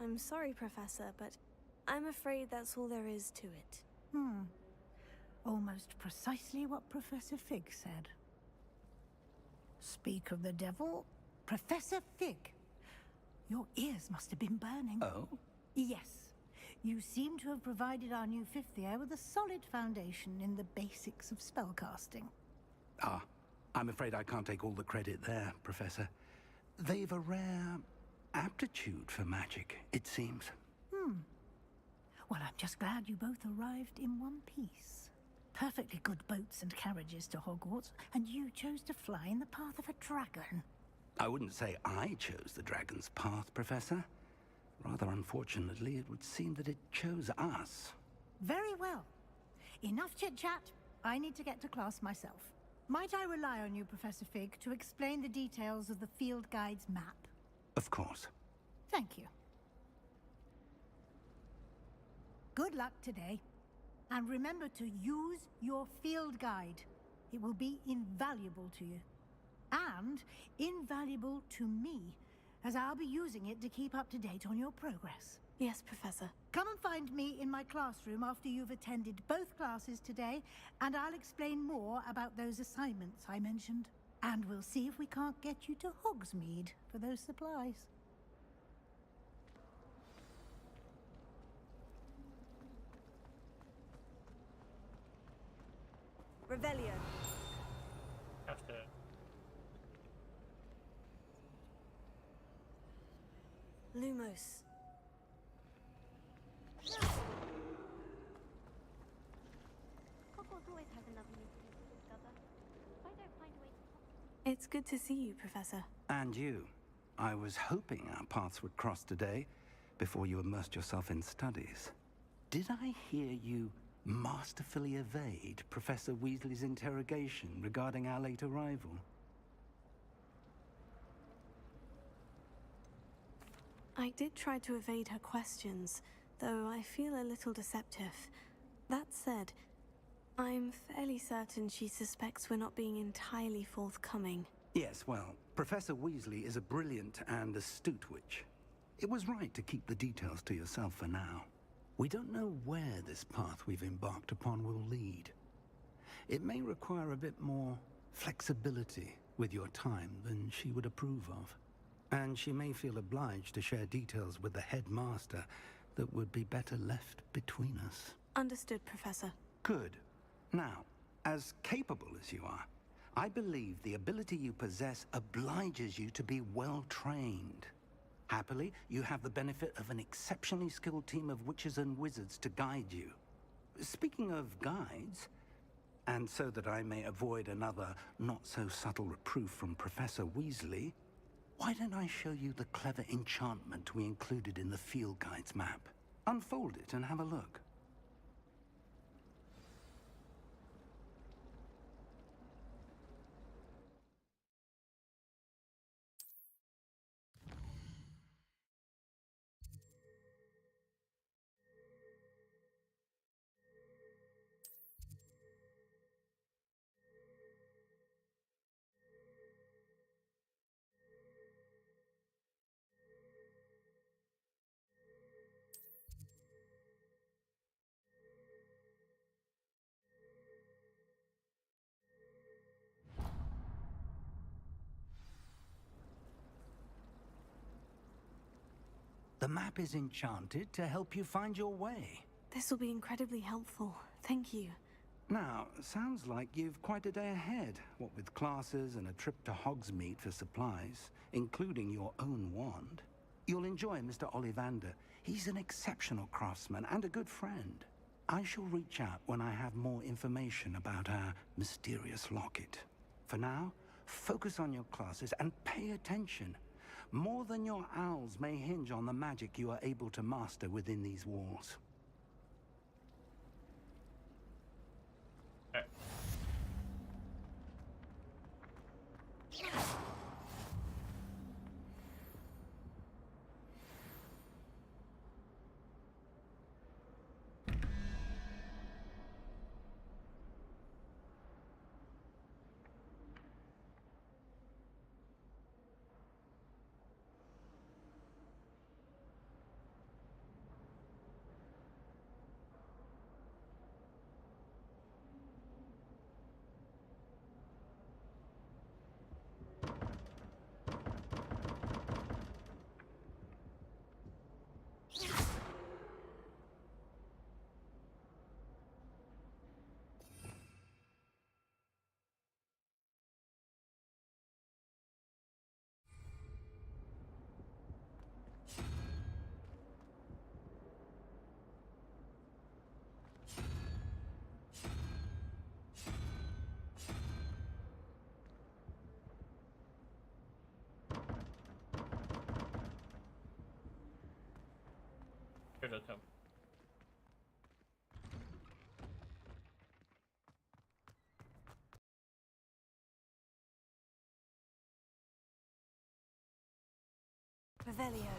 I'm sorry, Professor, but I'm afraid that's all there is to it. Almost precisely what Professor Fig said. Speak of the devil, Professor Fig. Your ears must have been burning. Oh? Yes. You seem to have provided our new fifth year with a solid foundation in the basics of spellcasting. Ah, I'm afraid I can't take all the credit there, Professor. They've a rare aptitude for magic, it seems. Well, I'm just glad you both arrived in one piece. Perfectly good boats and carriages to Hogwarts, and you chose to fly in the path of a dragon. I wouldn't say I chose the dragon's path, Professor. Rather unfortunately, it would seem that it chose us. Very well. Enough chit-chat. I need to get to class myself. Might I rely on you, Professor Fig, to explain the details of the field guide's map? Of course. Thank you. Good luck today. And remember to use your field guide. It will be invaluable to you. And invaluable to me, as I'll be using it to keep up to date on your progress. Yes, Professor. Come and find me in my classroom after you've attended both classes today, and I'll explain more about those assignments I mentioned. And we'll see if we can't get you to Hogsmeade for those supplies. Revelio. Have to. Lumos. Hogwarts always has enough new things to discover. Why don't find a way to... It's good to see you, Professor. And you. I was hoping our paths would cross today, before you immersed yourself in studies. Did I hear you masterfully evade Professor Weasley's interrogation regarding our late arrival? I did try to evade her questions, though I feel a little deceptive. That said, I'm fairly certain she suspects we're not being entirely forthcoming. Yes, well, Professor Weasley is a brilliant and astute witch. It was right to keep the details to yourself for now. We don't know where this path we've embarked upon will lead. It may require a bit more flexibility with your time than she would approve of. And she may feel obliged to share details with the headmaster that would be better left between us. Understood, Professor. Good. Now, as capable as you are, I believe the ability you possess obliges you to be well trained. Happily, you have the benefit of an exceptionally skilled team of witches and wizards to guide you. Speaking of guides, and so that I may avoid another not-so-subtle reproof from Professor Weasley, why don't I show you the clever enchantment we included in the field guide's map? Unfold it and have a look. The map is enchanted to help you find your way. This will be incredibly helpful. Thank you. Now, sounds like you've quite a day ahead, what with classes and a trip to Hogsmeade for supplies, including your own wand. You'll enjoy Mr. Ollivander. He's an exceptional craftsman and a good friend. I shall reach out when I have more information about our mysterious locket. For now, focus on your classes and pay attention. More than your owls may hinge on the magic you are able to master within these walls. Here they'll come. Revelio.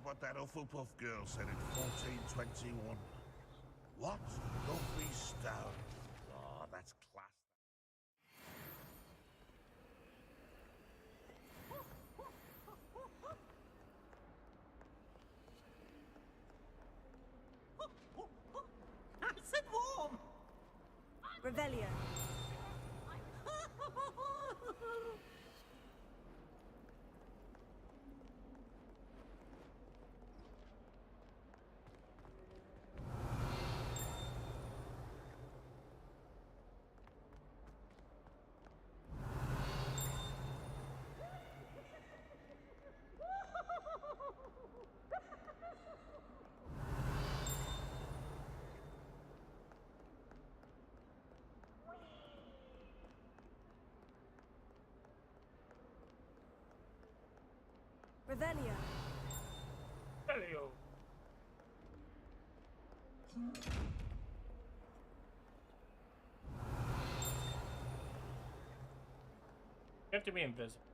what that Hufflepuff girl said in 1421. What? Lovely stone. Oh, that's class. Nice and warm! Revelio. Revelio. Revelio. You have to be invisible.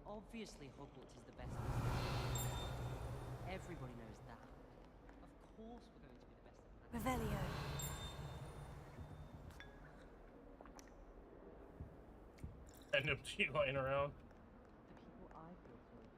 Obviously, Hogwarts is the best. Everybody knows that. Of course we're going to be the best. Revelio. End up lying around. The people I feel sorry for.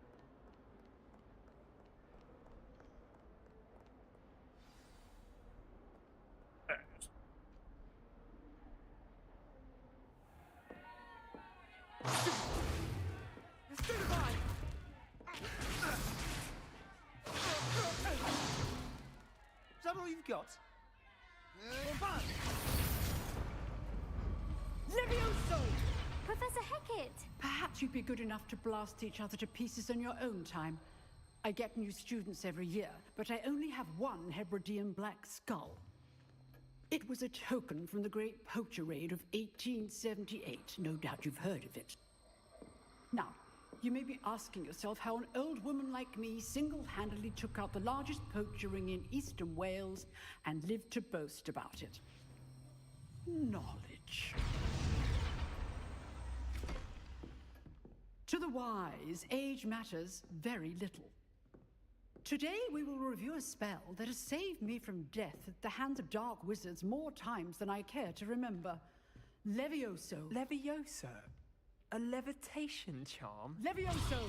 Is that all you've got? Levioso! Professor Hecat! Perhaps you'd be good enough to blast each other to pieces in your own time. I get new students every year, but I only have one Hebridean black skull. It was a token from the Great Poacher Raid of 1878. No doubt you've heard of it. Now, you may be asking yourself how an old woman like me single-handedly took out the largest poacher ring in eastern Wales and lived to boast about it. Knowledge. To the wise, age matters very little. Today we will review a spell that has saved me from death at the hands of dark wizards more times than I care to remember. Levioso. Levioso? A levitation charm? Levioso!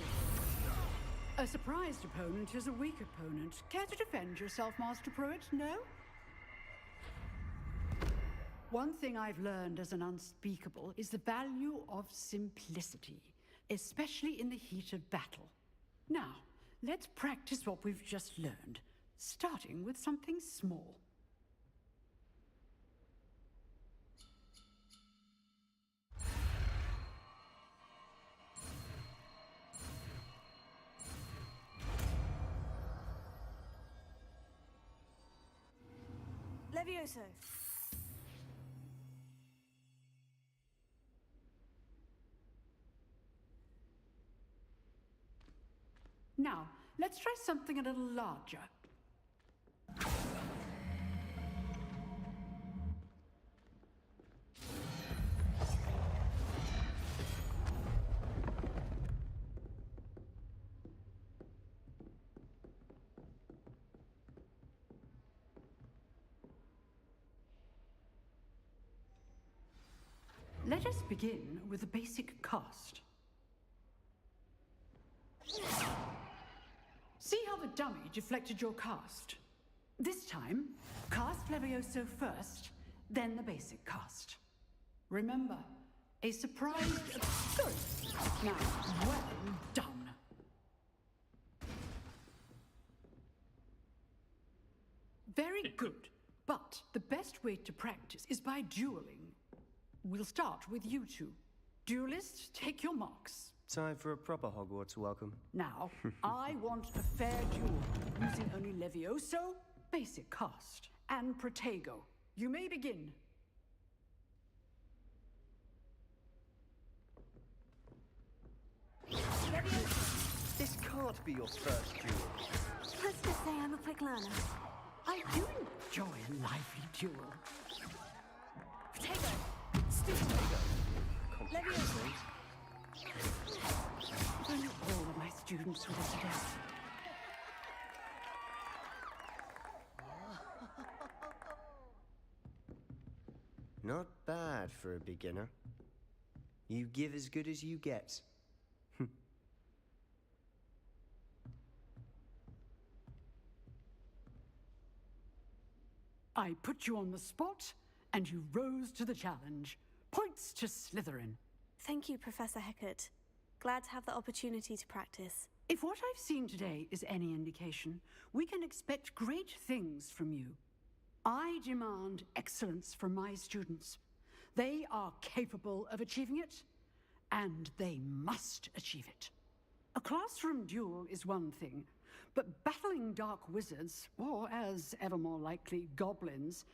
A surprised opponent is a weak opponent. Care to defend yourself, Master Pruitt? No? One thing I've learned as an unspeakable is the value of simplicity, especially in the heat of battle. Now, let's practice what we've just learned, starting with something small. Levioso. Now, let's try something a little larger. Let us begin with a basic cast. See how the dummy deflected your cast? This time, cast Levioso first, then the basic cast. Remember, a surprise... Good. Now, well done. Very good. But the best way to practice is by dueling. We'll start with you two. Duelists, take your marks. Time for a proper Hogwarts welcome. Now, I want a fair duel, using only Levioso, basic cast, and Protego. You may begin. This can't be your first duel. Let's just say I'm a quick learner. I do enjoy a lively duel. Potato! Stick! Leviosa! If only all of my students were this today. Not bad for a beginner. You give as good as you get. I put you on the spot, and you rose to the challenge. Points to Slytherin. Thank you, Professor Hecat. Glad to have the opportunity to practice. If what I've seen today is any indication, we can expect great things from you. I demand excellence from my students. They are capable of achieving it, and they must achieve it. A classroom duel is one thing, but battling dark wizards, or as ever more likely, goblins,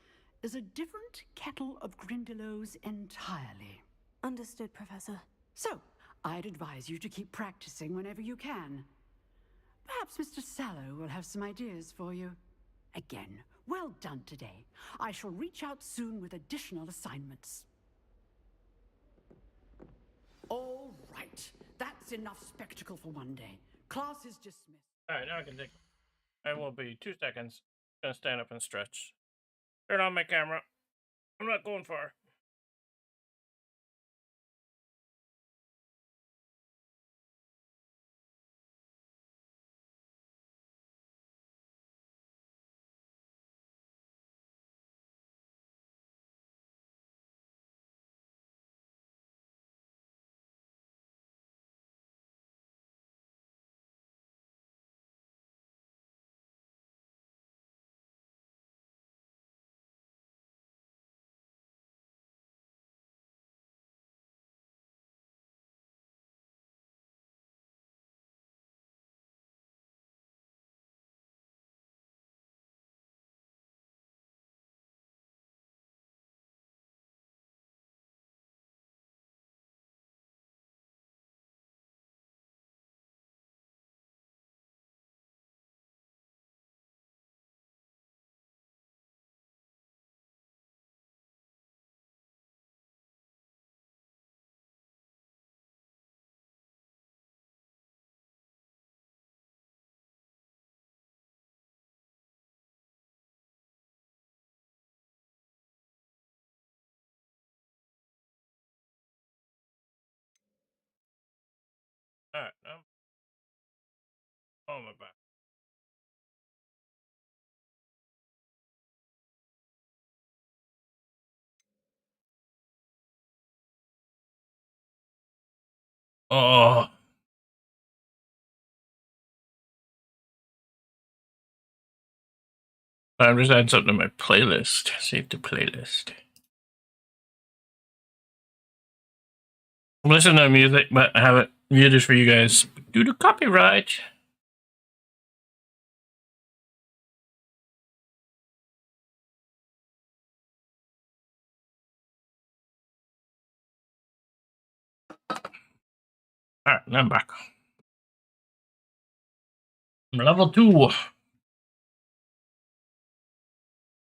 is a different kettle of Grindylows entirely. Understood, Professor. So, I'd advise you to keep practicing whenever you can. Perhaps Mr. Sallow will have some ideas for you. Again, well done today. I shall reach out soon with additional assignments. All right, that's enough spectacle for one day. Class is dismissed. Alright, now I can take it. I will be 2 seconds. Gonna stand up and stretch. Turn on my camera. I'm not going far. Alright, oh my back. Oh. I'm just adding something to my playlist. Save the playlist. I'm listening to music, but I have it muted for you guys due to copyright. Alright, I'm back. Level 2.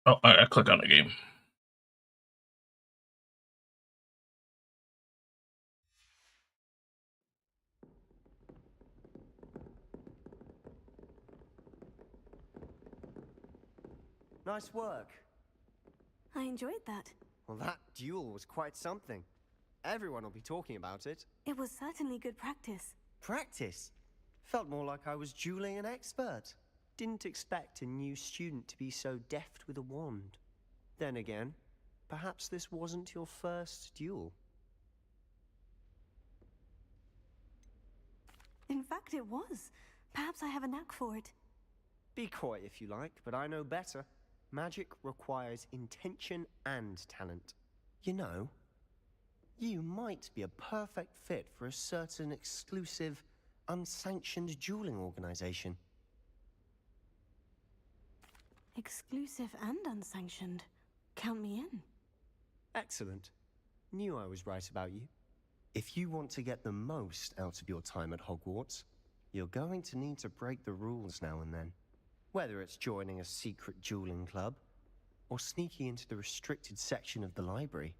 Oh, I click on the game. Nice work. I enjoyed that. Well, that duel was quite something. Everyone will be talking about it. It was certainly good practice. Practice? Felt more like I was dueling an expert. Didn't expect a new student to be so deft with a wand. Then again, perhaps this wasn't your first duel. In fact, it was. Perhaps I have a knack for it. Be coy if you like, but I know better. Magic requires intention and talent. You know, you might be a perfect fit for a certain exclusive, unsanctioned dueling organization. Exclusive and unsanctioned. Count me in. Excellent. Knew I was right about you. If you want to get the most out of your time at Hogwarts, you're going to need to break the rules now and then. Whether it's joining a secret dueling club or sneaking into the restricted section of the library,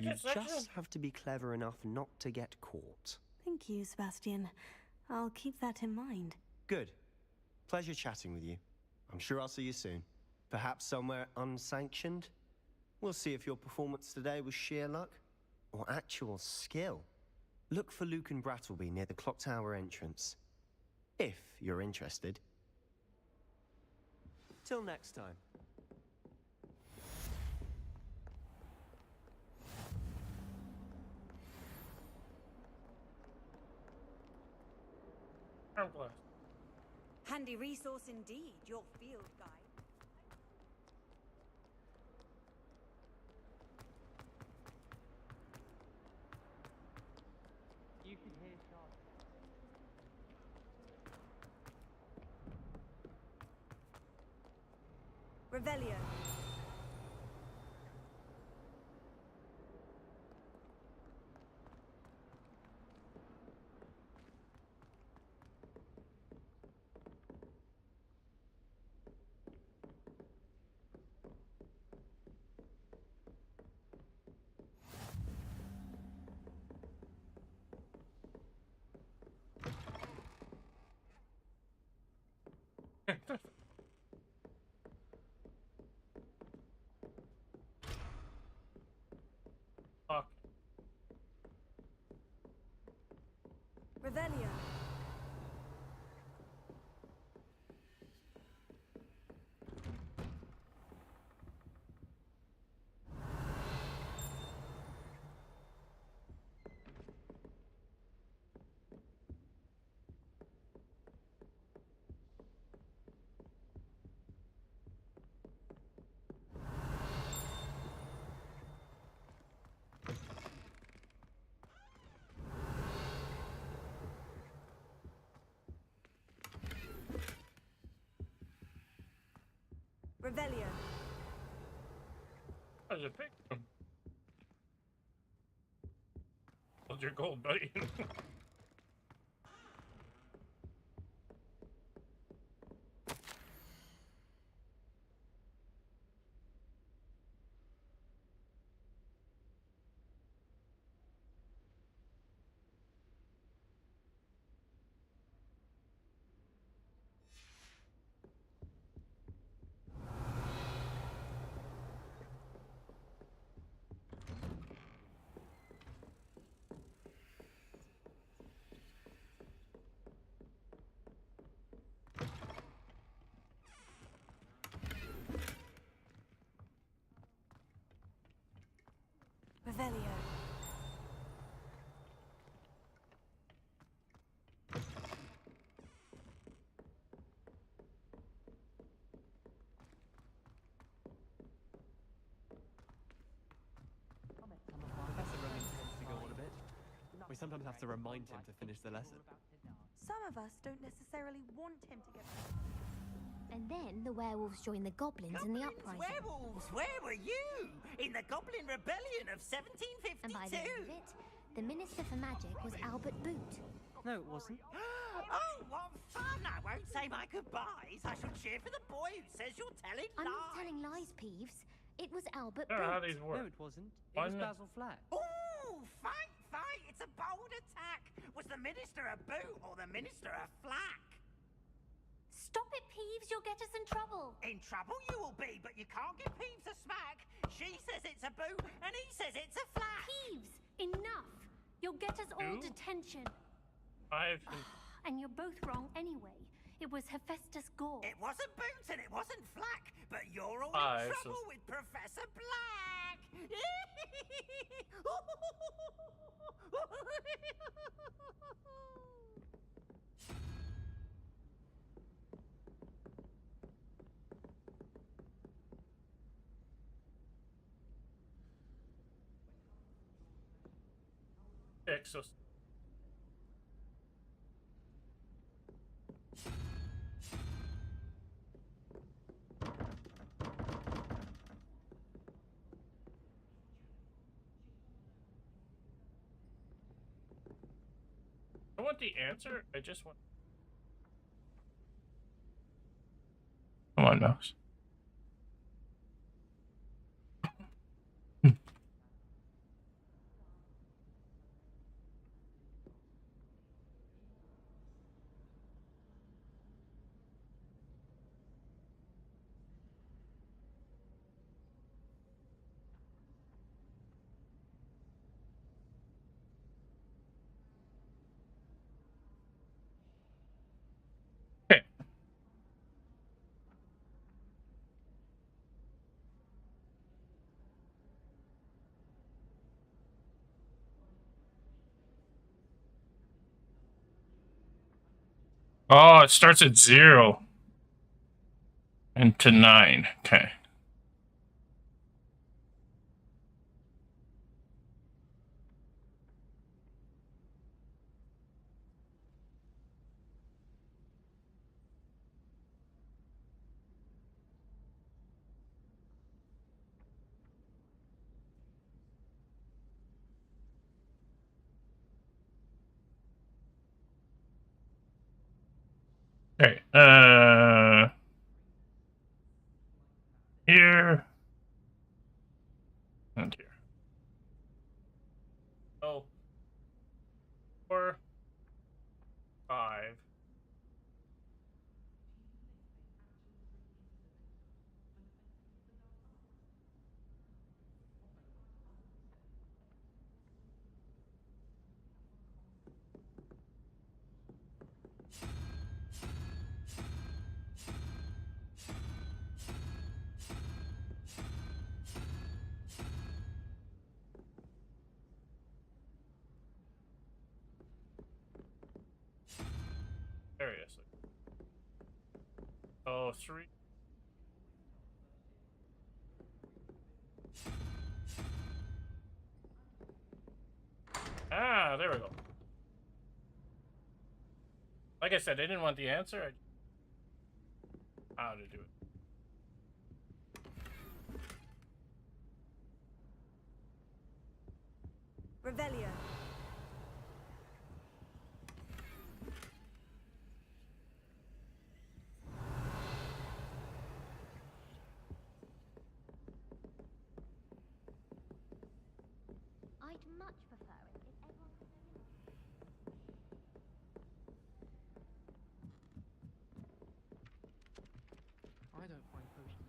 you just have to be clever enough not to get caught. Thank you, Sebastian. I'll keep that in mind. Good. Pleasure chatting with you. I'm sure I'll see you soon. Perhaps somewhere unsanctioned? We'll see if your performance today was sheer luck or actual skill. Look for Luke and Brattleby near the clock tower entrance. If you're interested. Till next time. Handy resource indeed, your field guide. You can hear Charlotte. Revelio. Fuck. Revelio. Revelio. How's it pick? Hold your gold, buddy. Revelio. Professor Rowan tends to go on a bit. We sometimes have to remind him to finish the lesson. Some of us don't necessarily want him to get... And then the werewolves joined the goblins in the uprising. Werewolves, where were you? In the Goblin Rebellion of 1752? And by the end of it, the Minister for Magic was Albert Boot. No, it wasn't. Oh, what fun! I won't say my goodbyes. I shall cheer for the boy who says you're telling I'm lies. not telling lies, Peeves. It was Albert I don't know how Boot. these work. No, it wasn't. It was Basil Flack. Ooh, fight, fight! It's a bold attack. Was the Minister a boot or the Minister a flack? Stop it, Peeves. You'll get us in trouble. In trouble you will be, but you can't give Peeves a smack. She says it's a boot, and he says it's a flack. Peeves, enough. You'll get us all Who? detention. I've... And you're both wrong anyway. It was Hephaestus Gore. It wasn't boot and it wasn't flack, but you're all Five, in so- trouble with Professor Black. Exos. I want the answer. I just want. on, mouse. Okay. Oh, it starts at 0 and to 9. Okay. Okay. Here and here. Oh. 4, 5. Seriously. Oh, 3. Ah, there we go. Like I said, I didn't want the answer. How to do it. Revelio. I'd much prefer it if everyone was I don't find potions.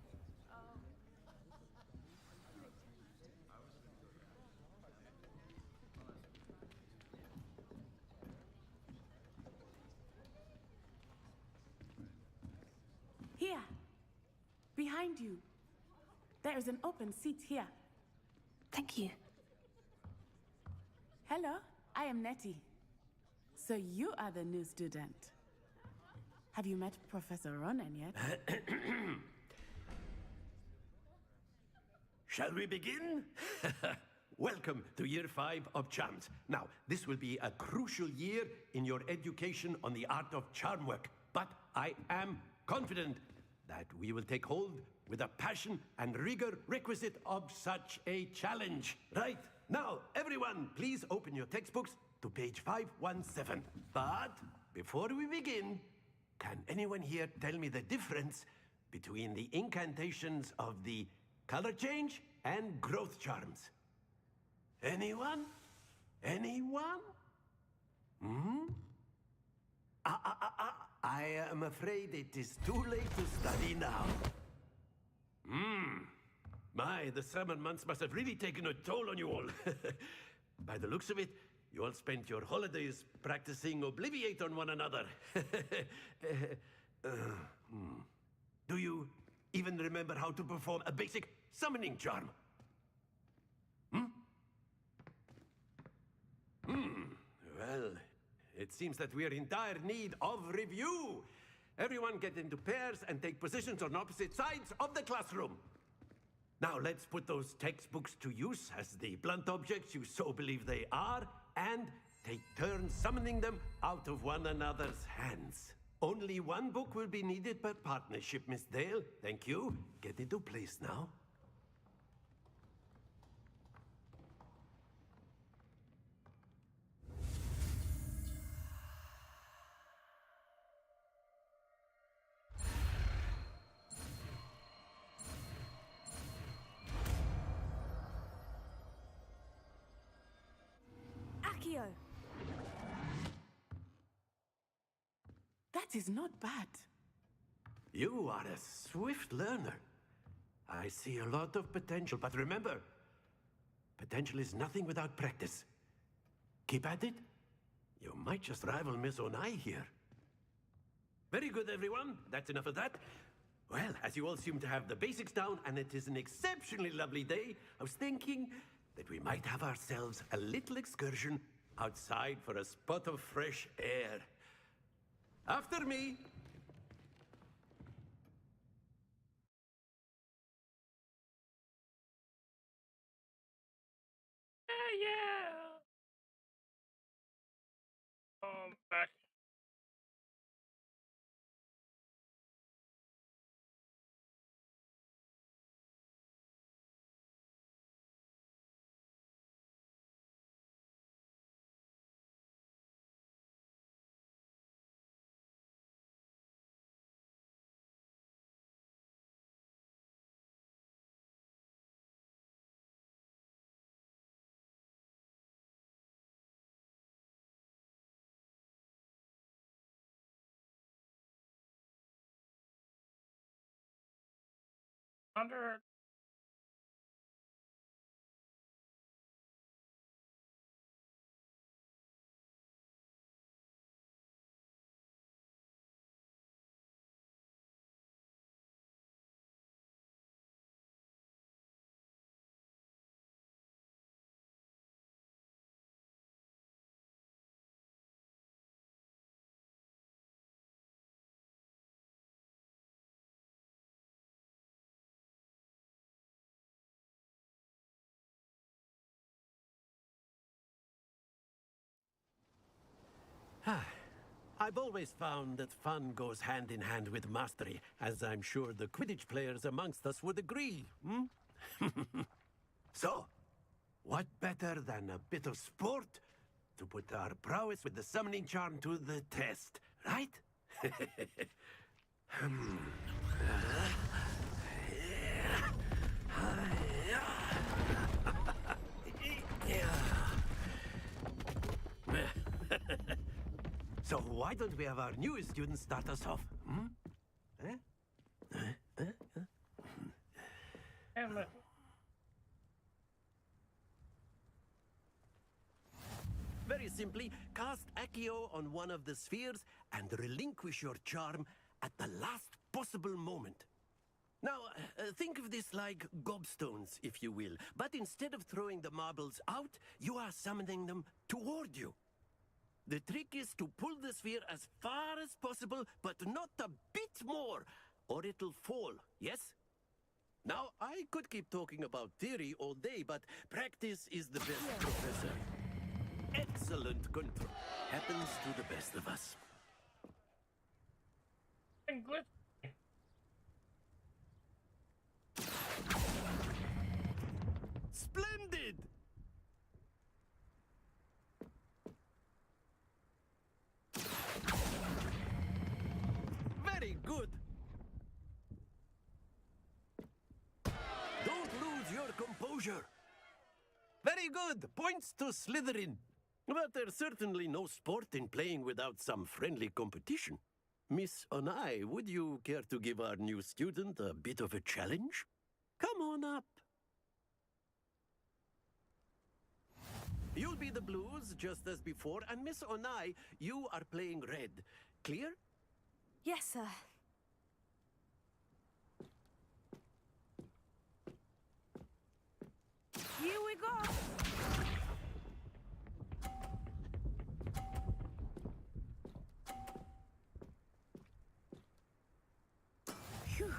Here. Behind you. There is an open seat here. Thank you. Hello, I am Nettie. So you are the new student. Have you met Professor Ronan yet? Shall we begin? Welcome to year 5 of charms. Now, this will be a crucial year in your education on the art of charm work, but I am confident that we will take hold with a passion and rigor requisite of such a challenge. Right, now, everyone, please open your textbooks to page 517. But before we begin, can anyone here tell me the difference between the incantations of the color change and growth charms? Anyone? Anyone? Hmm? I am afraid it is too late to study now. My, the summer months must have really taken a toll on you all. By the looks of it, you all spent your holidays practicing Obliviate on one another. Do you even remember how to perform a basic summoning charm? Well, it seems that we are in dire need of review. Everyone get into pairs and take positions on opposite sides of the classroom. Now let's put those textbooks to use as the blunt objects you so believe they are, and take turns summoning them out of one another's hands. Only one book will be needed per partnership, Miss Dale. Thank you. Get into place now. Accio! That is not bad. You are a swift learner. I see a lot of potential, but remember, potential is nothing without practice. Keep at it. You might just rival Miss Onai here. Very good, everyone. That's enough of that. Well, as you all seem to have the basics down, and it is an exceptionally lovely day, I was thinking that we might have ourselves a little excursion outside for a spot of fresh air. After me. Yeah. Back. Under. I've always found that fun goes hand in hand with mastery, as I'm sure the Quidditch players amongst us would agree. So, what better than a bit of sport to put our prowess with the summoning charm to the test, right? So why don't we have our newest student start us off? Very simply, cast Accio on one of the spheres and relinquish your charm at the last possible moment. Now, think of this like gobstones, if you will. But instead of throwing the marbles out, you are summoning them toward you. The trick is to pull the sphere as far as possible, but not a bit more, or it'll fall, yes? Now, I could keep talking about theory all day, but practice is the best professor. Excellent control. Happens to the best of us. Splendid! Very good. Don't lose your composure. Very good. Points to Slytherin. But there's certainly no sport in playing without some friendly competition. Miss Onai, would you care to give our new student a bit of a challenge? Come on up. You'll be the blues, just as before, and Miss Onai, you are playing red. Clear? Yes, sir. Here we go! Phew.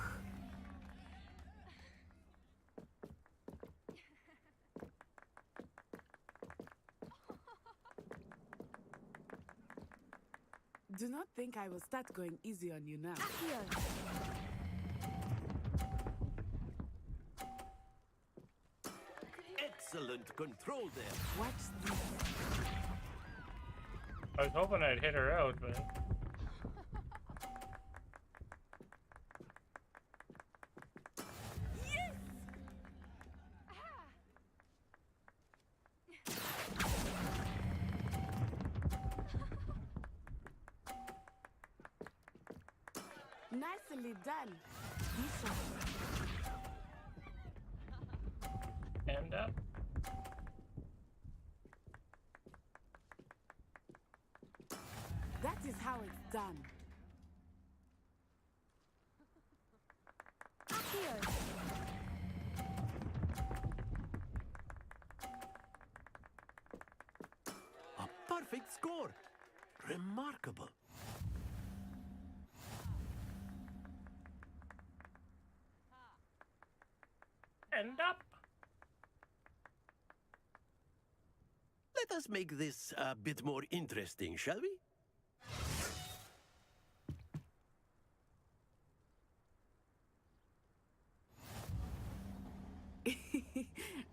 Do not think I will start going easy on you now. Excellent control there. Watch this. I was hoping I'd hit her out, but. Nicely done. Be sharp. And up. That is how it's done. A perfect score. Remarkable. And up. Let us make this a bit more interesting, shall we?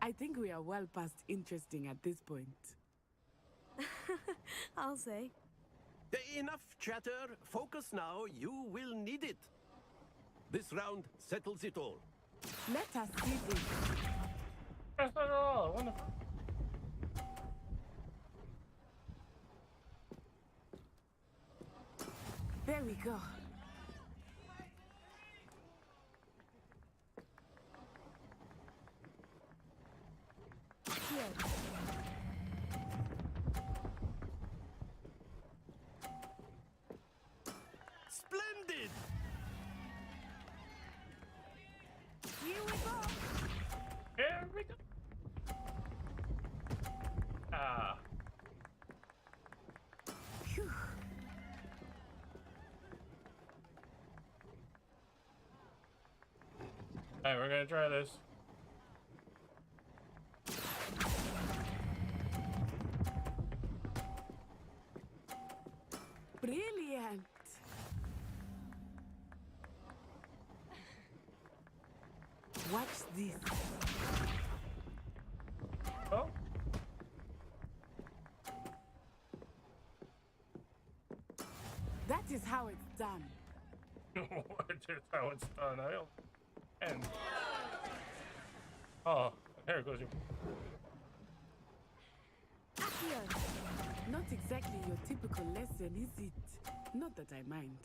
I think we are well past interesting at this point. I'll say. Enough chatter. Focus now. You will need it. This round settles it all. Let us see this. That's not all. Wonderful. There we go. Splendid! Here we go. Here we go. Ah. Phew. Alright, we're gonna try this. Brilliant. Watch this. Oh. That is how it's done. What is how it's done? I don't. And. Oh, there goes your. Not exactly your typical lesson, is it? Not that I mind.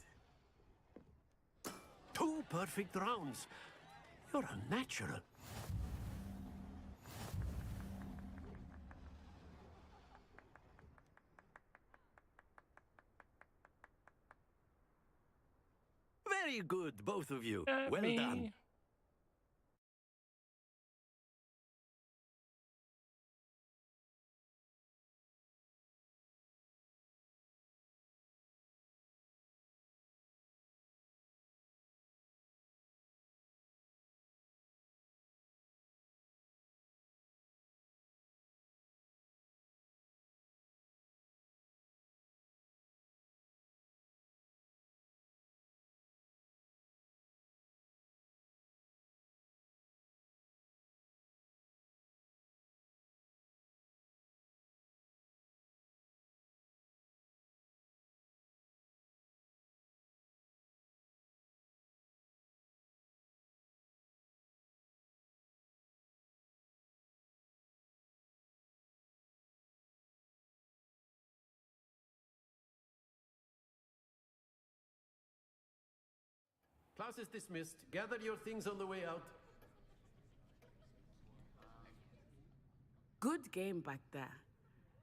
2 perfect rounds. You're a natural. Very good, both of you. Well done. Class is dismissed. Gather your things on the way out. Good game back there.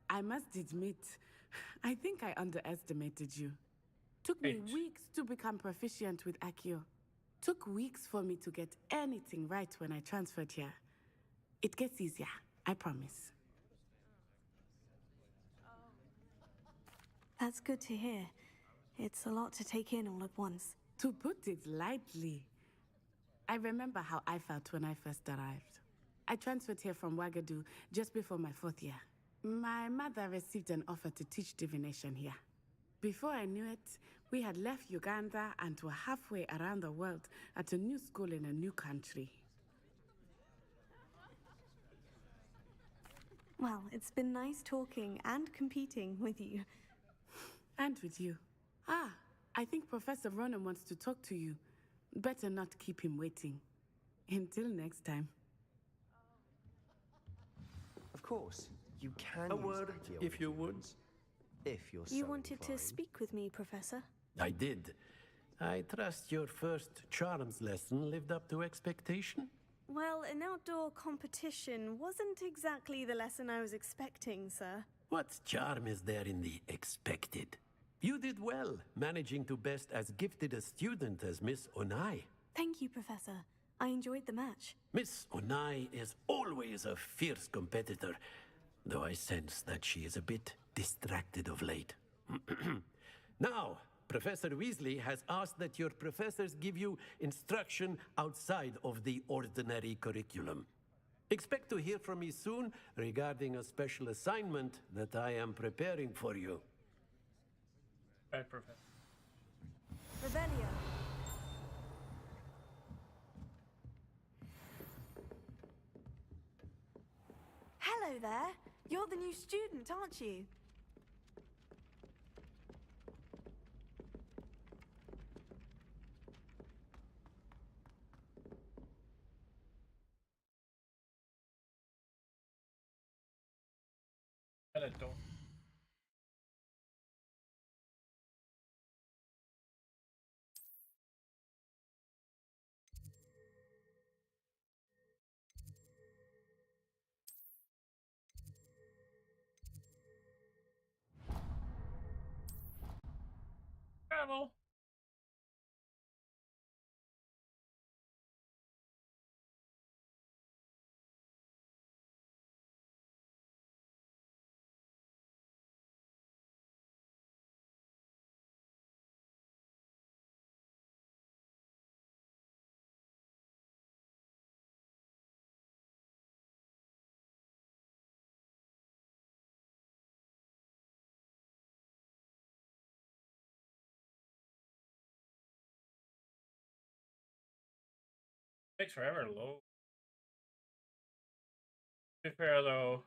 I must admit, I think I underestimated you. Took me weeks to become proficient with Accio. Took weeks for me to get anything right when I transferred here. It gets easier, I promise. That's good to hear. It's a lot to take in all at once. To put it lightly, I remember how I felt when I first arrived. I transferred here from Ouagadougou just before my 4th year. My mother received an offer to teach divination here. Before I knew it, we had left Uganda and were halfway around the world at a new school in a new country. Well, it's been nice talking and competing with you. And with you. Ah, I think Professor Ronan wants to talk to you. Better not keep him waiting. Until next time. Of course, you can A use word, Accio if you would. if you're You so wanted to inclined. speak with me, Professor? I did. I trust your first charms lesson lived up to expectation? Well, an outdoor competition wasn't exactly the lesson I was expecting, sir. What charm is there in the expected? You did well, managing to best as gifted a student as Miss Onai. Thank you, Professor. I enjoyed the match. Miss Onai is always a fierce competitor, though I sense that she is a bit distracted of late. Now, Professor Weasley has asked that your professors give you instruction outside of the ordinary curriculum. Expect to hear from me soon regarding a special assignment that I am preparing for you. Bye, Professor. Revelio. Hello there. You're the new student, aren't you? Hello. Travel. Takes forever to load. To be fair though,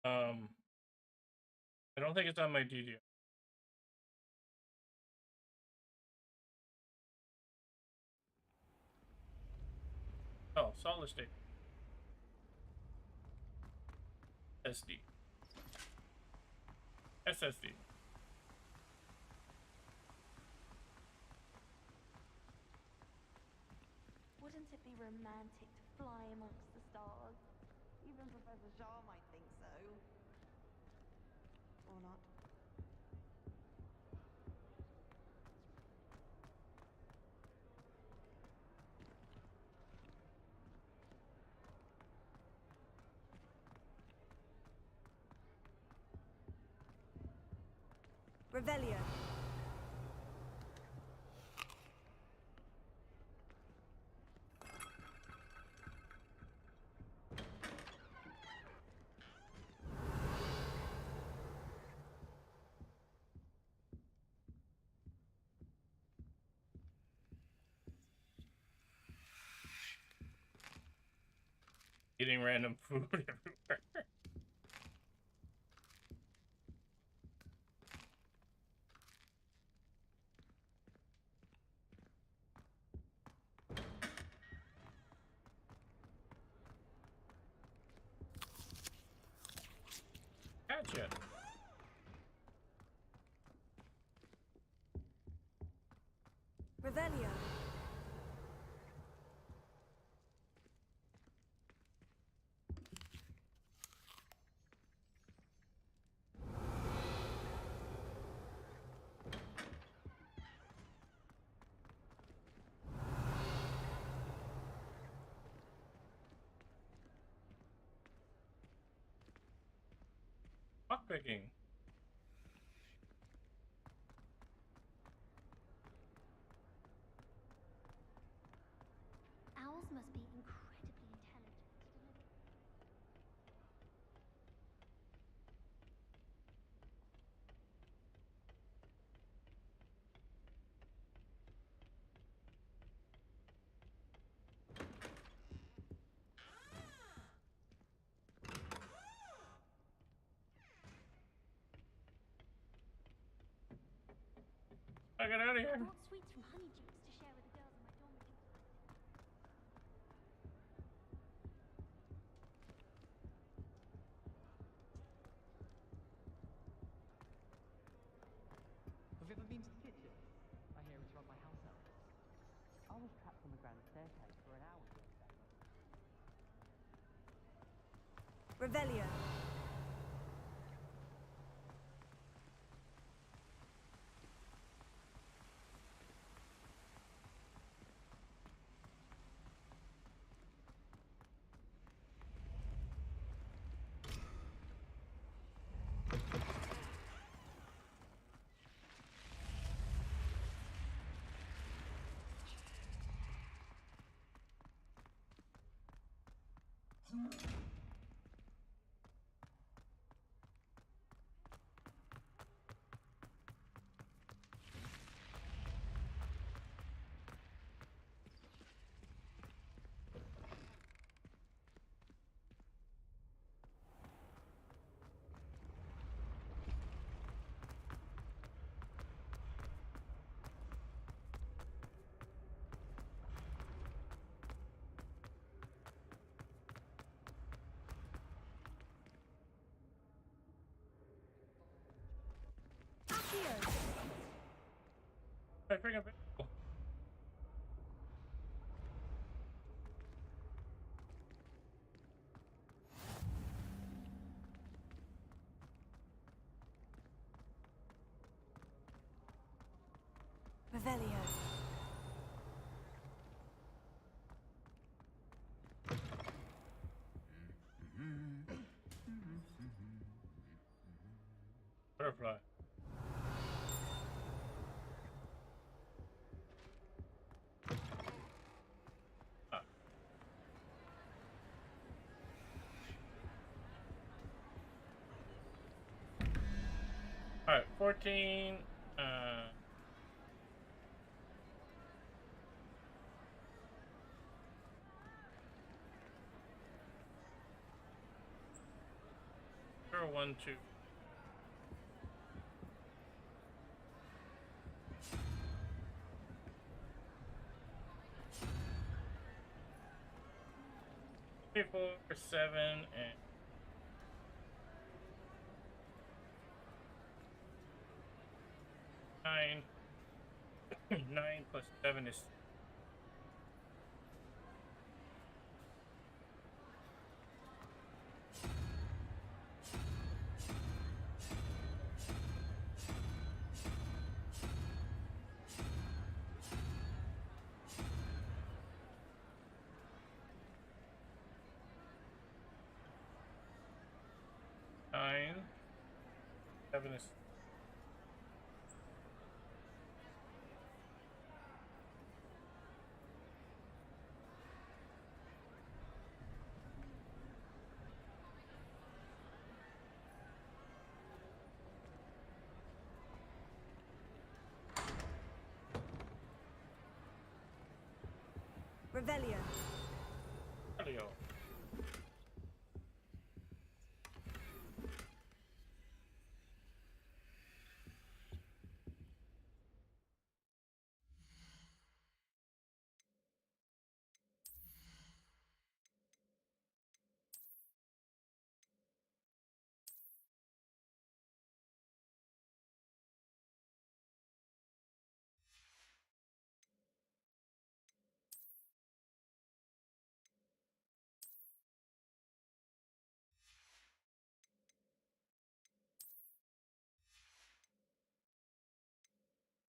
I don't think it's on my DDR. Oh, solid state. SD. SSD. Wouldn't it be romantic to fly amongst the stars? Even Professor Shaw might think so. Or not. Revelio. Eating random food everywhere. Gotcha. Revelio. Lockpicking. Owls must be incredibly intelligent. I get out of here. I brought sweets from Honeydukes to share with the girls in my dormitory. on the grand staircase for an hour the other day. Revelio. I bring up. Revelio. Butterfly. Alright, 14, 1, 2. Three, 4, 7, and 9. 9 plus 7 is 9. 7 is Revelio. Revelio.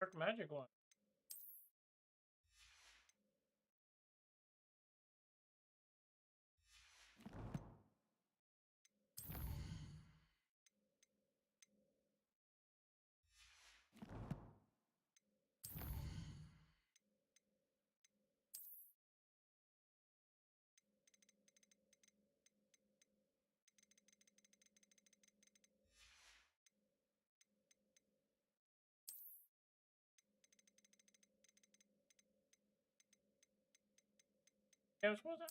Dark magic one. Yeah, I was supposed to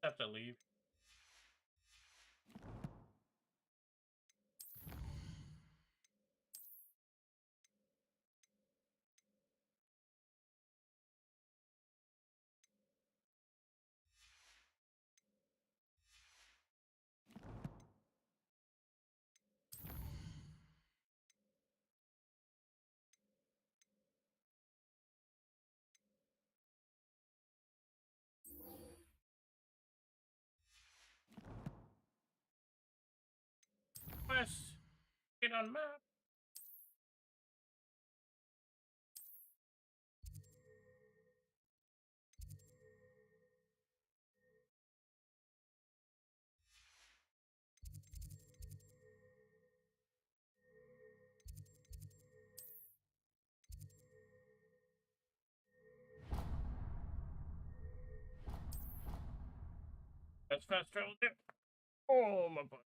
have to leave. quest. Get on map. That's fast travel there. Oh my butt.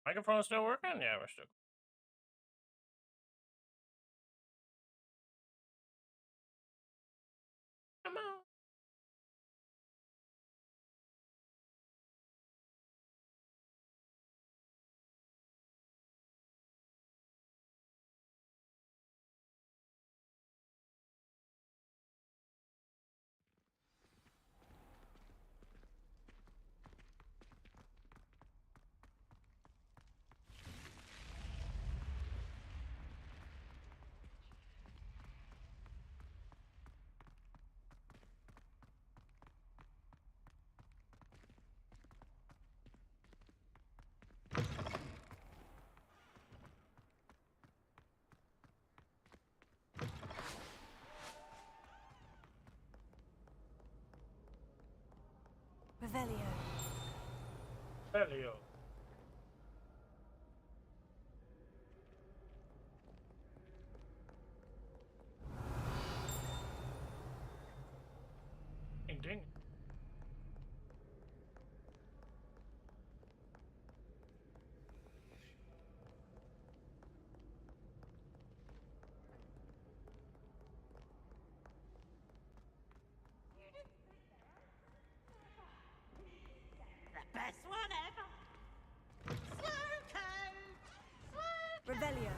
Microphone still working? Yeah, we're still. Come on. Revelio. Revelio. Ding ding. The best one ever. Slow code. Revelio.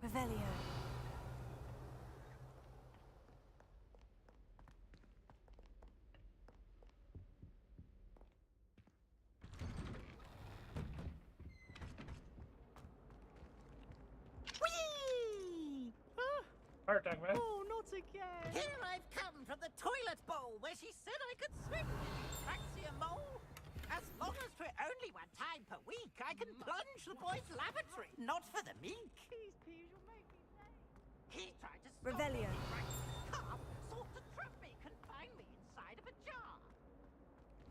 Revelio. Whee! Heart attack, man. Oh, not again. Here I've come from the toilet bowl where she said I could swim. Praxia mole. As long as for only one time per week, I can plunge the boy's lavatory. Not for the meek. These peas will make me late. He tried to stop Revelio. me. Calm, sought to trap me, confine me inside of a jar.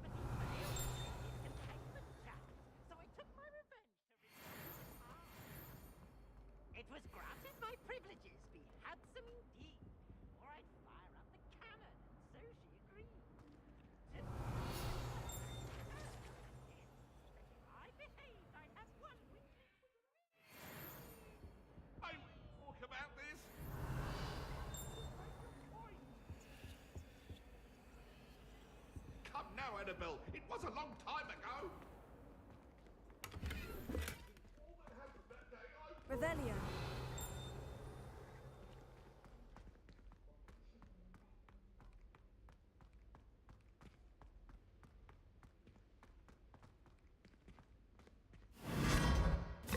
But he failed to take his containment jars, so I took my revenge to return the car. It was granted my privileges be handsome indeed, or I'd fire up the cannon, and so she agreed. I behaved, I'd have one witness. I talk about this. Come now, Annabelle. It was a long time ago. Revelio.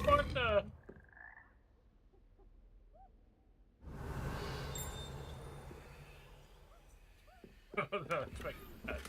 What the? not expecting that.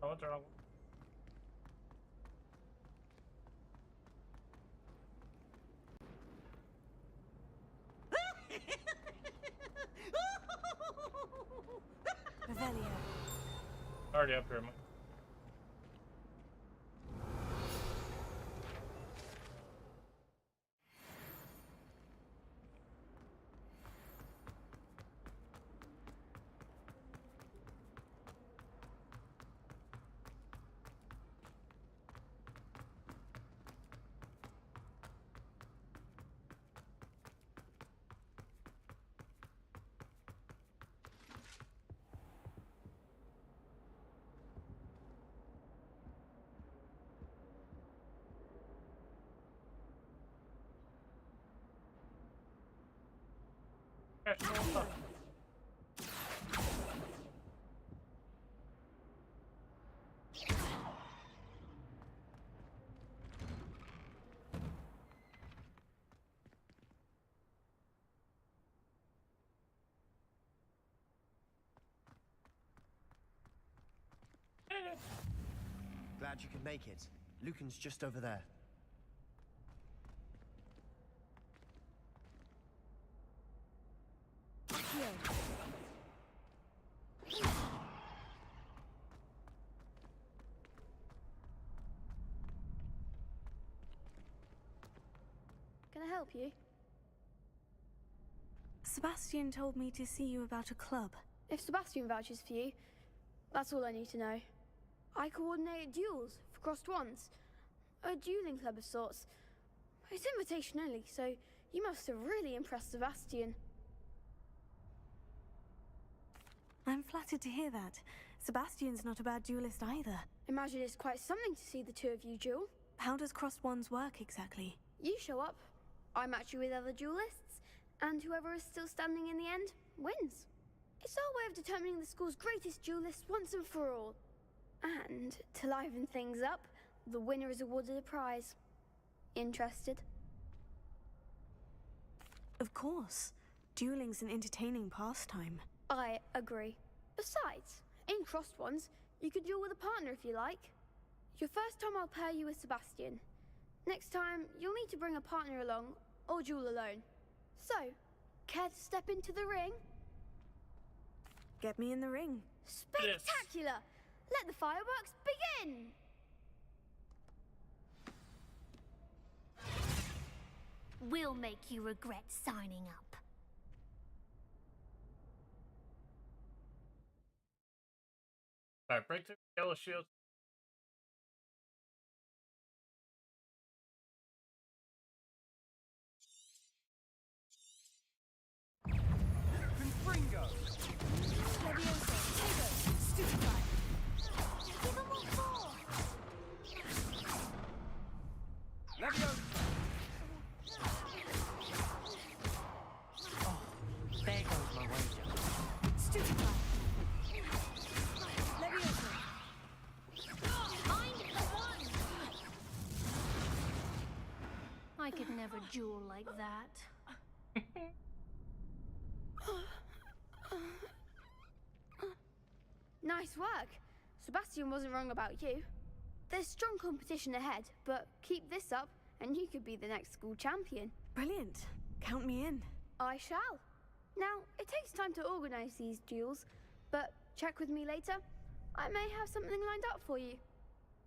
Oh, what's wrong? Revelio. Already up here, Mike. Glad you could make it. Lucan's just over there. Can I help you? Sebastian told me to see you about a club. If Sebastian vouches for you, that's all I need to know. I coordinate duels for crossed wands. A dueling club of sorts. It's invitation only, so you must have really impressed Sebastian. I'm flattered to hear that. Sebastian's not a bad duelist either. Imagine it's quite something to see the two of you duel. How does crossed wands work exactly? You show up, I match you with other duelists, and whoever is still standing in the end wins. It's our way of determining the school's greatest duelist once and for all. And to liven things up, the winner is awarded a prize. Interested? Of course. Dueling's an entertaining pastime. I agree. Besides, in crossed ones, you could duel with a partner if you like. Your first time I'll pair you with Sebastian. Next time, you'll need to bring a partner along, or duel alone. So, care to step into the ring? Get me in the ring. Spectacular! Let the fireworks begin! We'll make you regret signing up. Alright, break the yellow shield. Confringo! Leviosa, Tego, Stupefy. Give them what for! Leviosa! Oh, there goes my wager. Stupefy. Leviosa. Mind the one! I could never duel like that. Nice work. Sebastian wasn't wrong about you. There's strong competition ahead, but keep this up and you could be the next school champion. Brilliant. Count me in. I shall. Now, it takes time to organize these duels, but check with me later. I may have something lined up for you.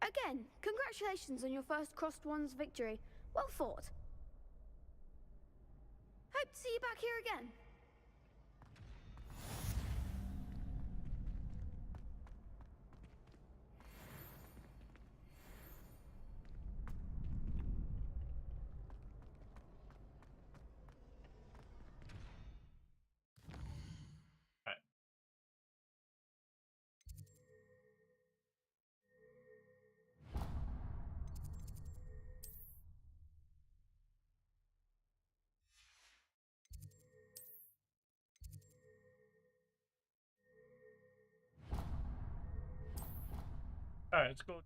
Again, congratulations on your first crossed wands victory. Well fought. Hope to see you back here again. All right, let's go.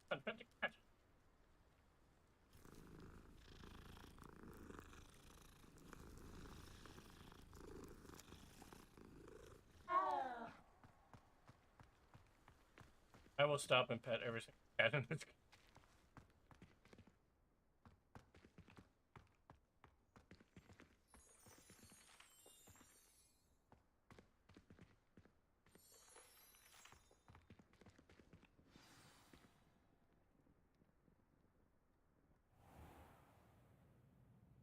Pet the cat. I will stop and pet every single cat in this game.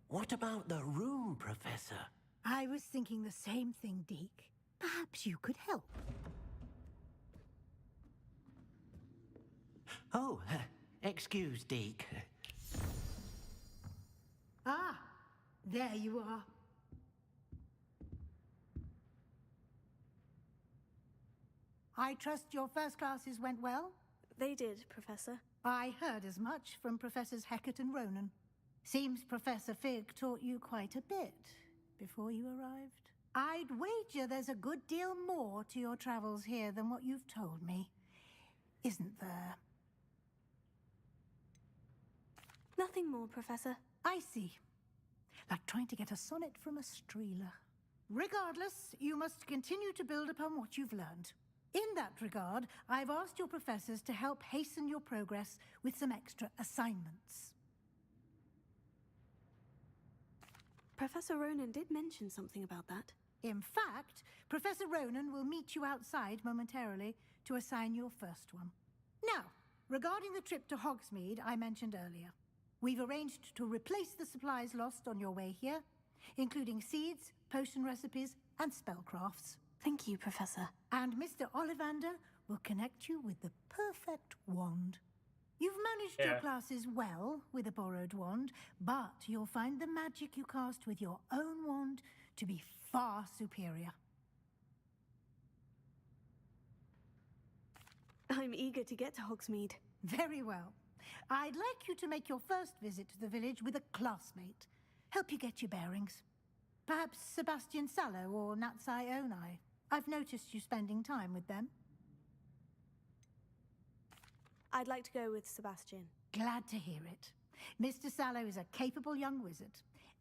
What about the room, Professor? I was thinking the same thing, Deke. Perhaps you could help. Oh, excuse, Deke. Ah, there you are. I trust your first classes went well? They did, Professor. I heard as much from Professors Hecat and Ronan. Seems Professor Fig taught you quite a bit before you arrived. I'd wager there's a good deal more to your travels here than what you've told me. Isn't there? Nothing more, Professor. I see. Like trying to get a sonnet from a streeler. Regardless, you must continue to build upon what you've learned. In that regard, I've asked your professors to help hasten your progress with some extra assignments. Professor Ronan did mention something about that. In fact, Professor Ronan will meet you outside momentarily to assign your first one. Now, regarding the trip to Hogsmeade I mentioned earlier, we've arranged to replace the supplies lost on your way here, including seeds, potion recipes, and spellcrafts. Thank you, Professor. And Mr. Ollivander will connect you with the perfect wand. You've managed your classes well with a borrowed wand, but you'll find the magic you cast with your own wand to be far superior. I'm eager to get to Hogsmeade. Very well. I'd like you to make your first visit to the village with a classmate. Help you get your bearings. Perhaps Sebastian Sallow or Natsai Onai. I've noticed you spending time with them. I'd like to go with Sebastian. Glad to hear it. Mr. Sallow is a capable young wizard,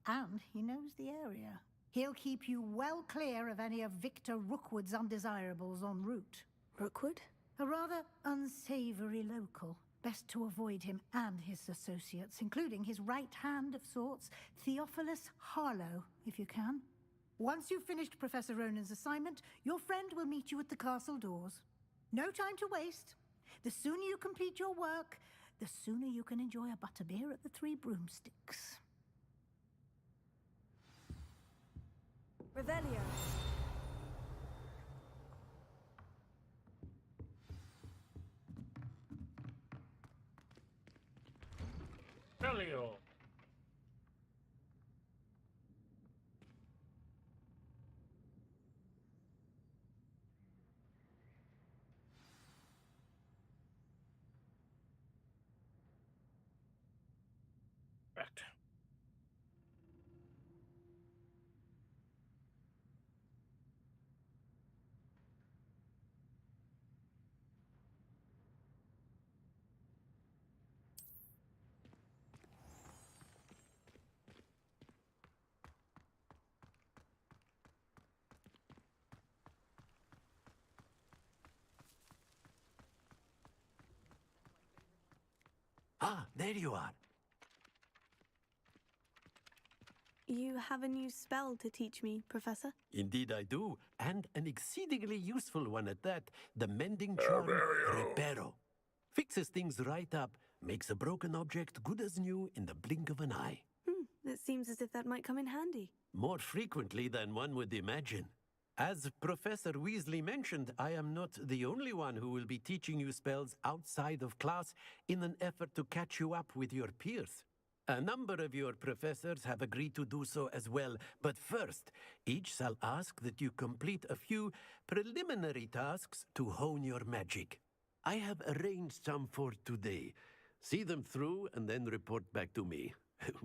and he knows the area. He'll keep you well clear of any of Victor Rookwood's undesirables en route. Rookwood? A rather unsavory local. Best to avoid him and his associates, including his right hand of sorts, Theophilus Harlow, if you can. Once you've finished Professor Ronan's assignment, your friend will meet you at the castle doors. No time to waste. The sooner you complete your work, the sooner you can enjoy a butterbeer at the Three Broomsticks. Revelio. Revelio. Correct. Ah, there you are. You have a new spell to teach me, Professor? Indeed I do, and an exceedingly useful one at that. The mending charm, Reparo. Fixes things right up, makes a broken object good as new in the blink of an eye. It seems as if that might come in handy. More frequently than one would imagine. As Professor Weasley mentioned, I am not the only one who will be teaching you spells outside of class in an effort to catch you up with your peers. A number of your professors have agreed to do so as well, but first, each shall ask that you complete a few preliminary tasks to hone your magic. I have arranged some for today. See them through and then report back to me.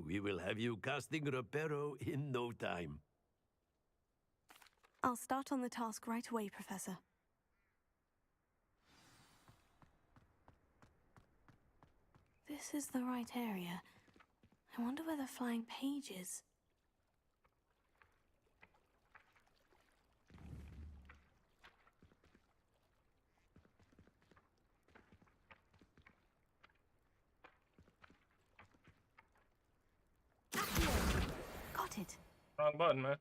We will have you casting Reparo in no time. I'll start on the task right away, Professor. This is the right area. I wonder where the flying page is. Got it. Wrong button, man.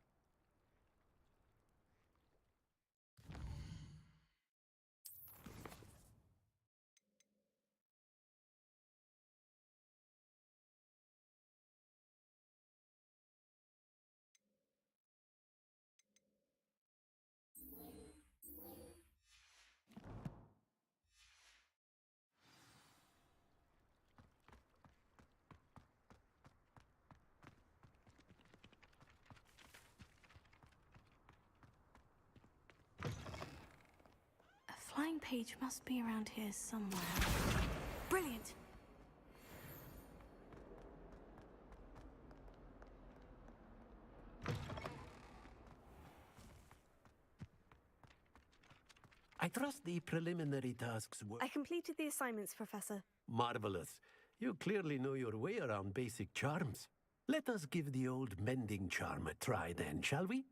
A flying page must be around here somewhere. Brilliant! I trust the preliminary tasks were I completed the assignments, Professor. marvelous. You clearly know your way around basic charms. Let us give the old mending charm a try then, shall we?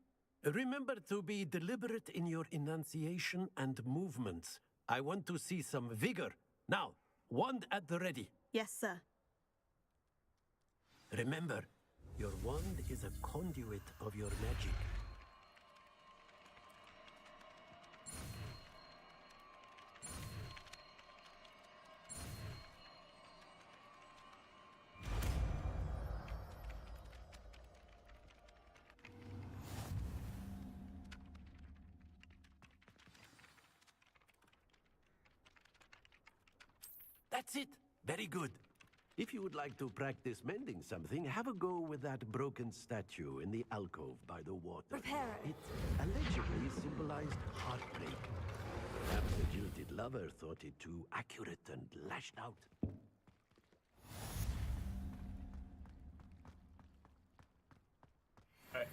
Remember to be deliberate in your enunciation and movements. I want to see some vigor. Now, wand at the ready. Yes, sir. Remember, your wand is a conduit of your magic. That's it. Very good. If you would like to practice mending something, have a go with that broken statue in the alcove by the water. Repair it. It allegedly symbolized heartbreak. Perhaps the jilted lover thought it too accurate and lashed out. Right.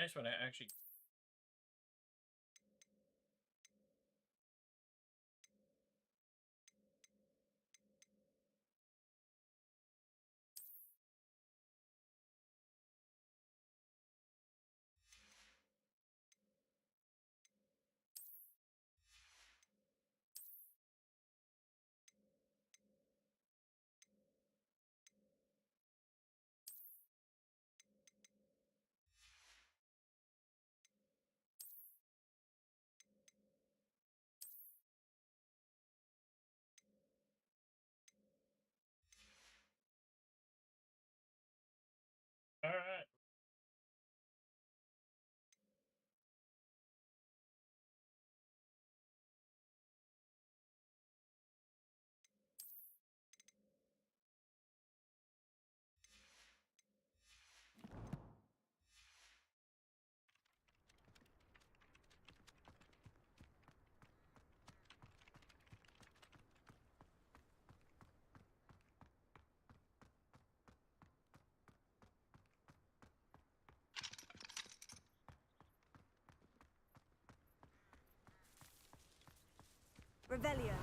I just want to actually. All right. Revelio.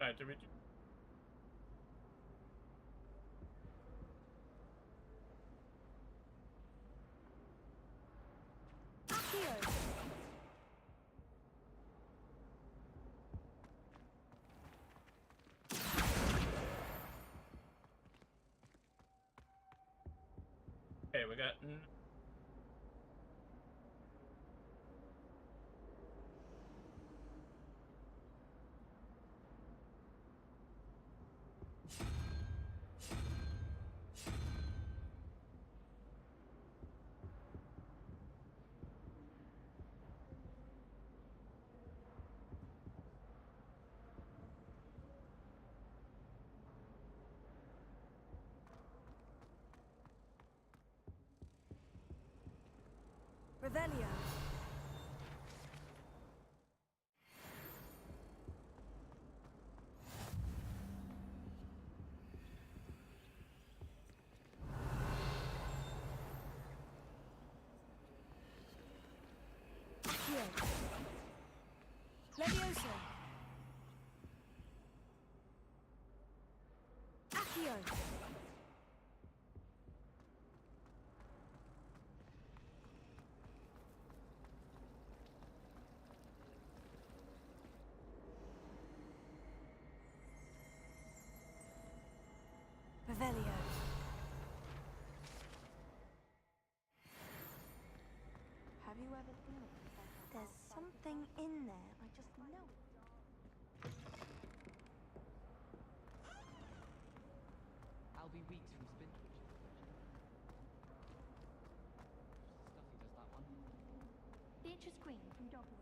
Alright, did we do? Okay, we got. Revelio. Levioso. Accio. Revelio. Have you ever seen it? There's something in there, I just know. I'll be weeks from spinach. Stuffy does that one. Beatrice Green from Dogwood.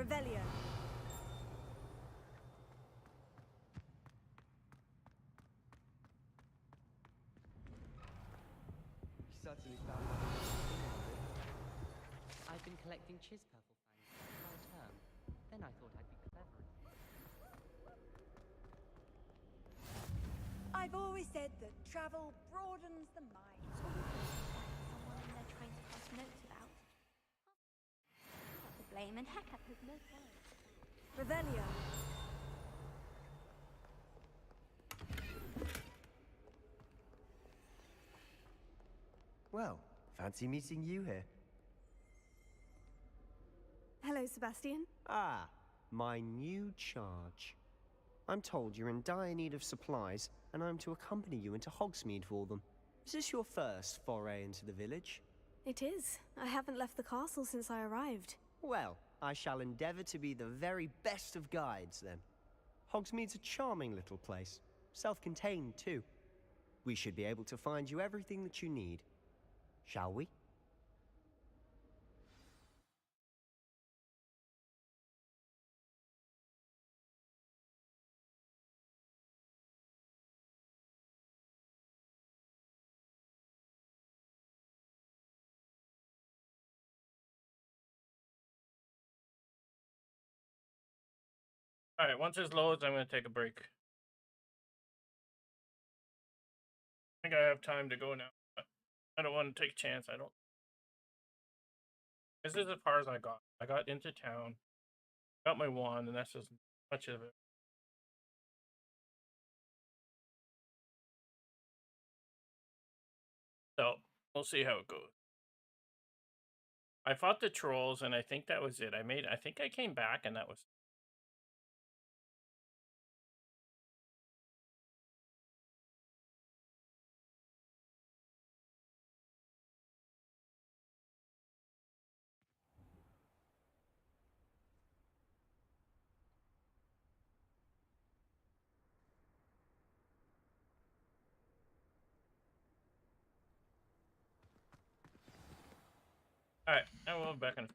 Revelio. You certainly found one interesting, Henry. I've been collecting Chispurple fangs for the whole term. Then I thought I'd be clever. I've always said that travel broadens the mind. Someone in there trying to pass notes about. Not to blame, and heck, there's no point. Revelio. Well, fancy meeting you here. Hello, Sebastian. Ah, my new charge. I'm told you're in dire need of supplies, and I'm to accompany you into Hogsmeade for them. Is this your first foray into the village? It is. I haven't left the castle since I arrived. Well, I shall endeavor to be the very best of guides, then. Hogsmeade's a charming little place. Self-contained, too. We should be able to find you everything that you need. Shall we? All right, once this loads, I'm going to take a break. I think I have time to go now. But I don't want to take a chance. I don't. This is as far as I got. I got into town, got my wand, and that's just much of it. So we'll see how it goes. I fought the trolls, and I think that was it. I think I came back, and that was. All right, I will be back in.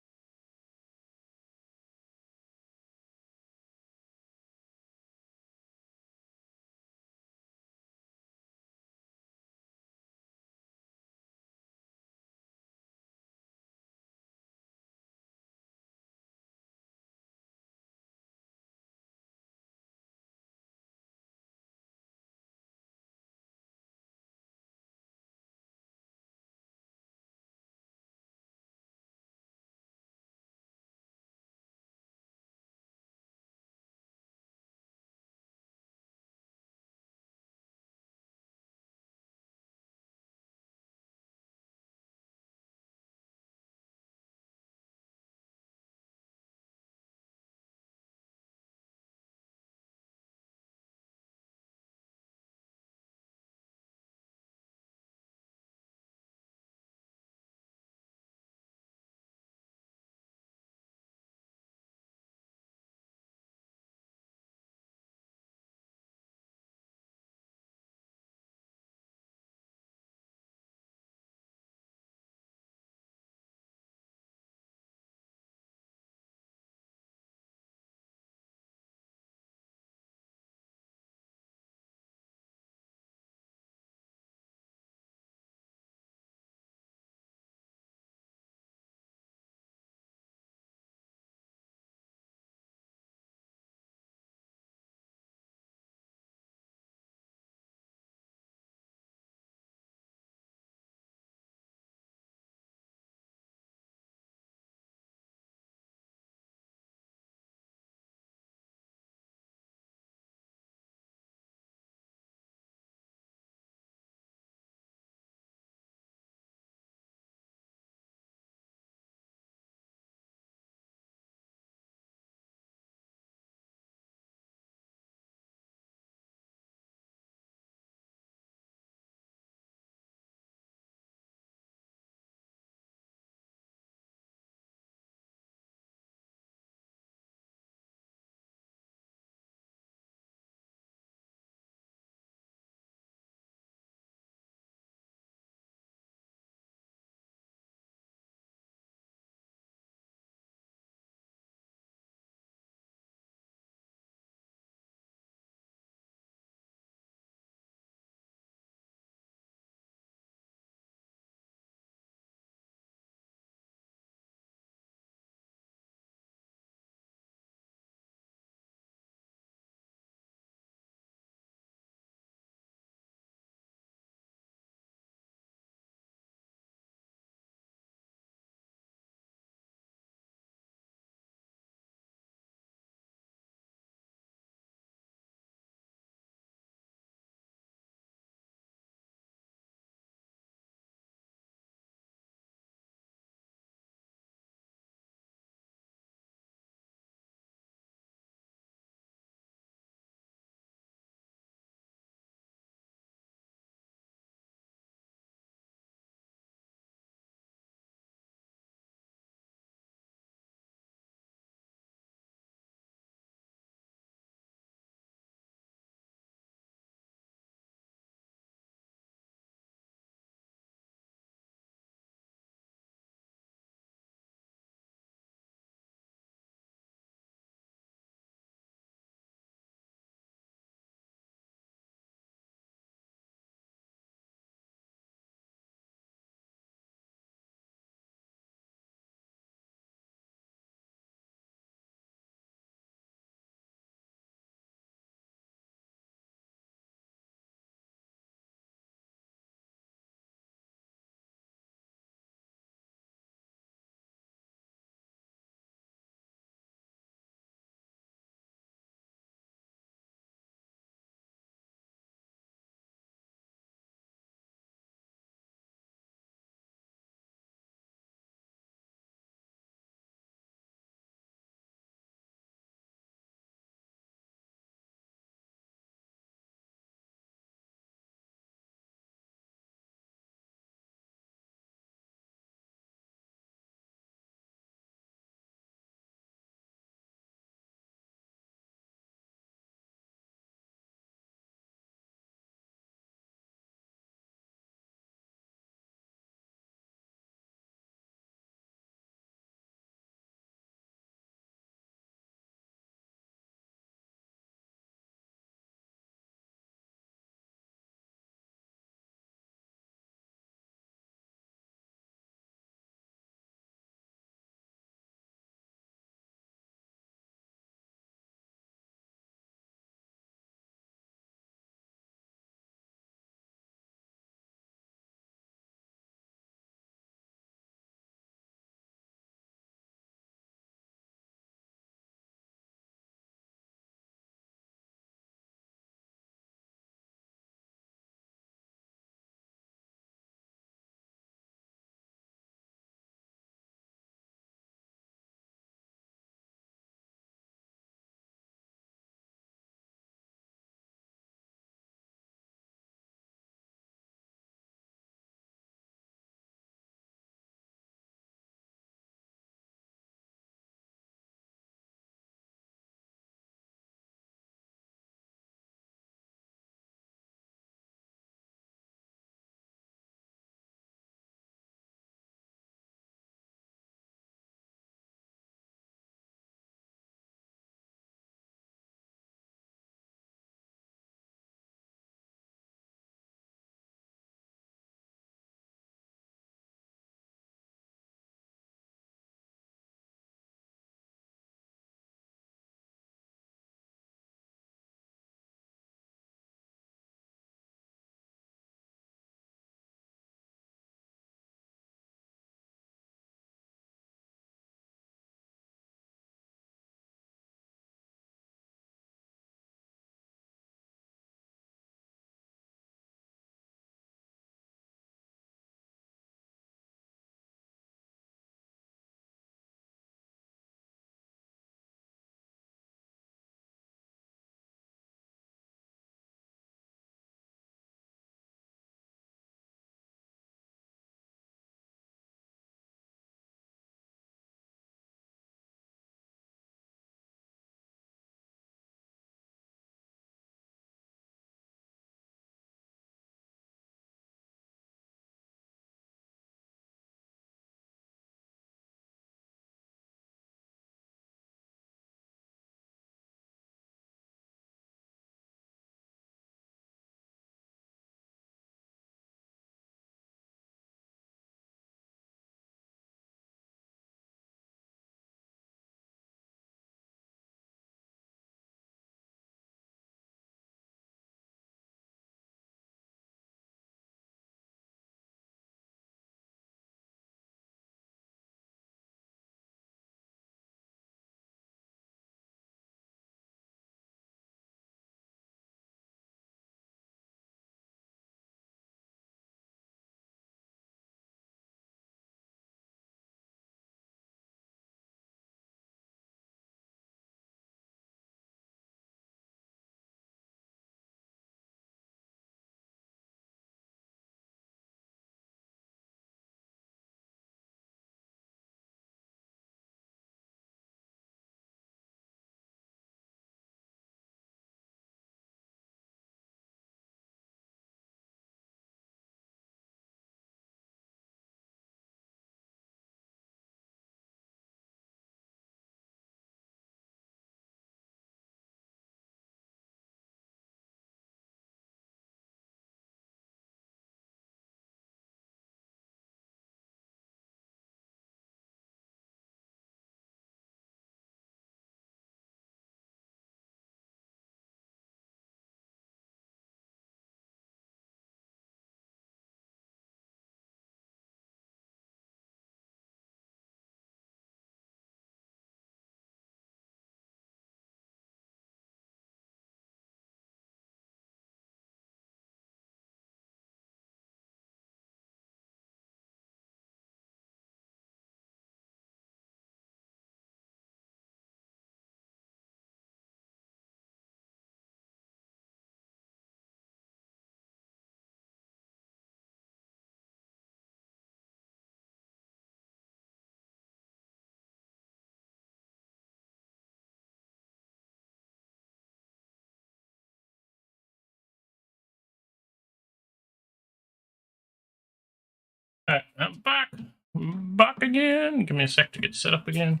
Alright, I'm back. Back again. Give me a sec to get set up again.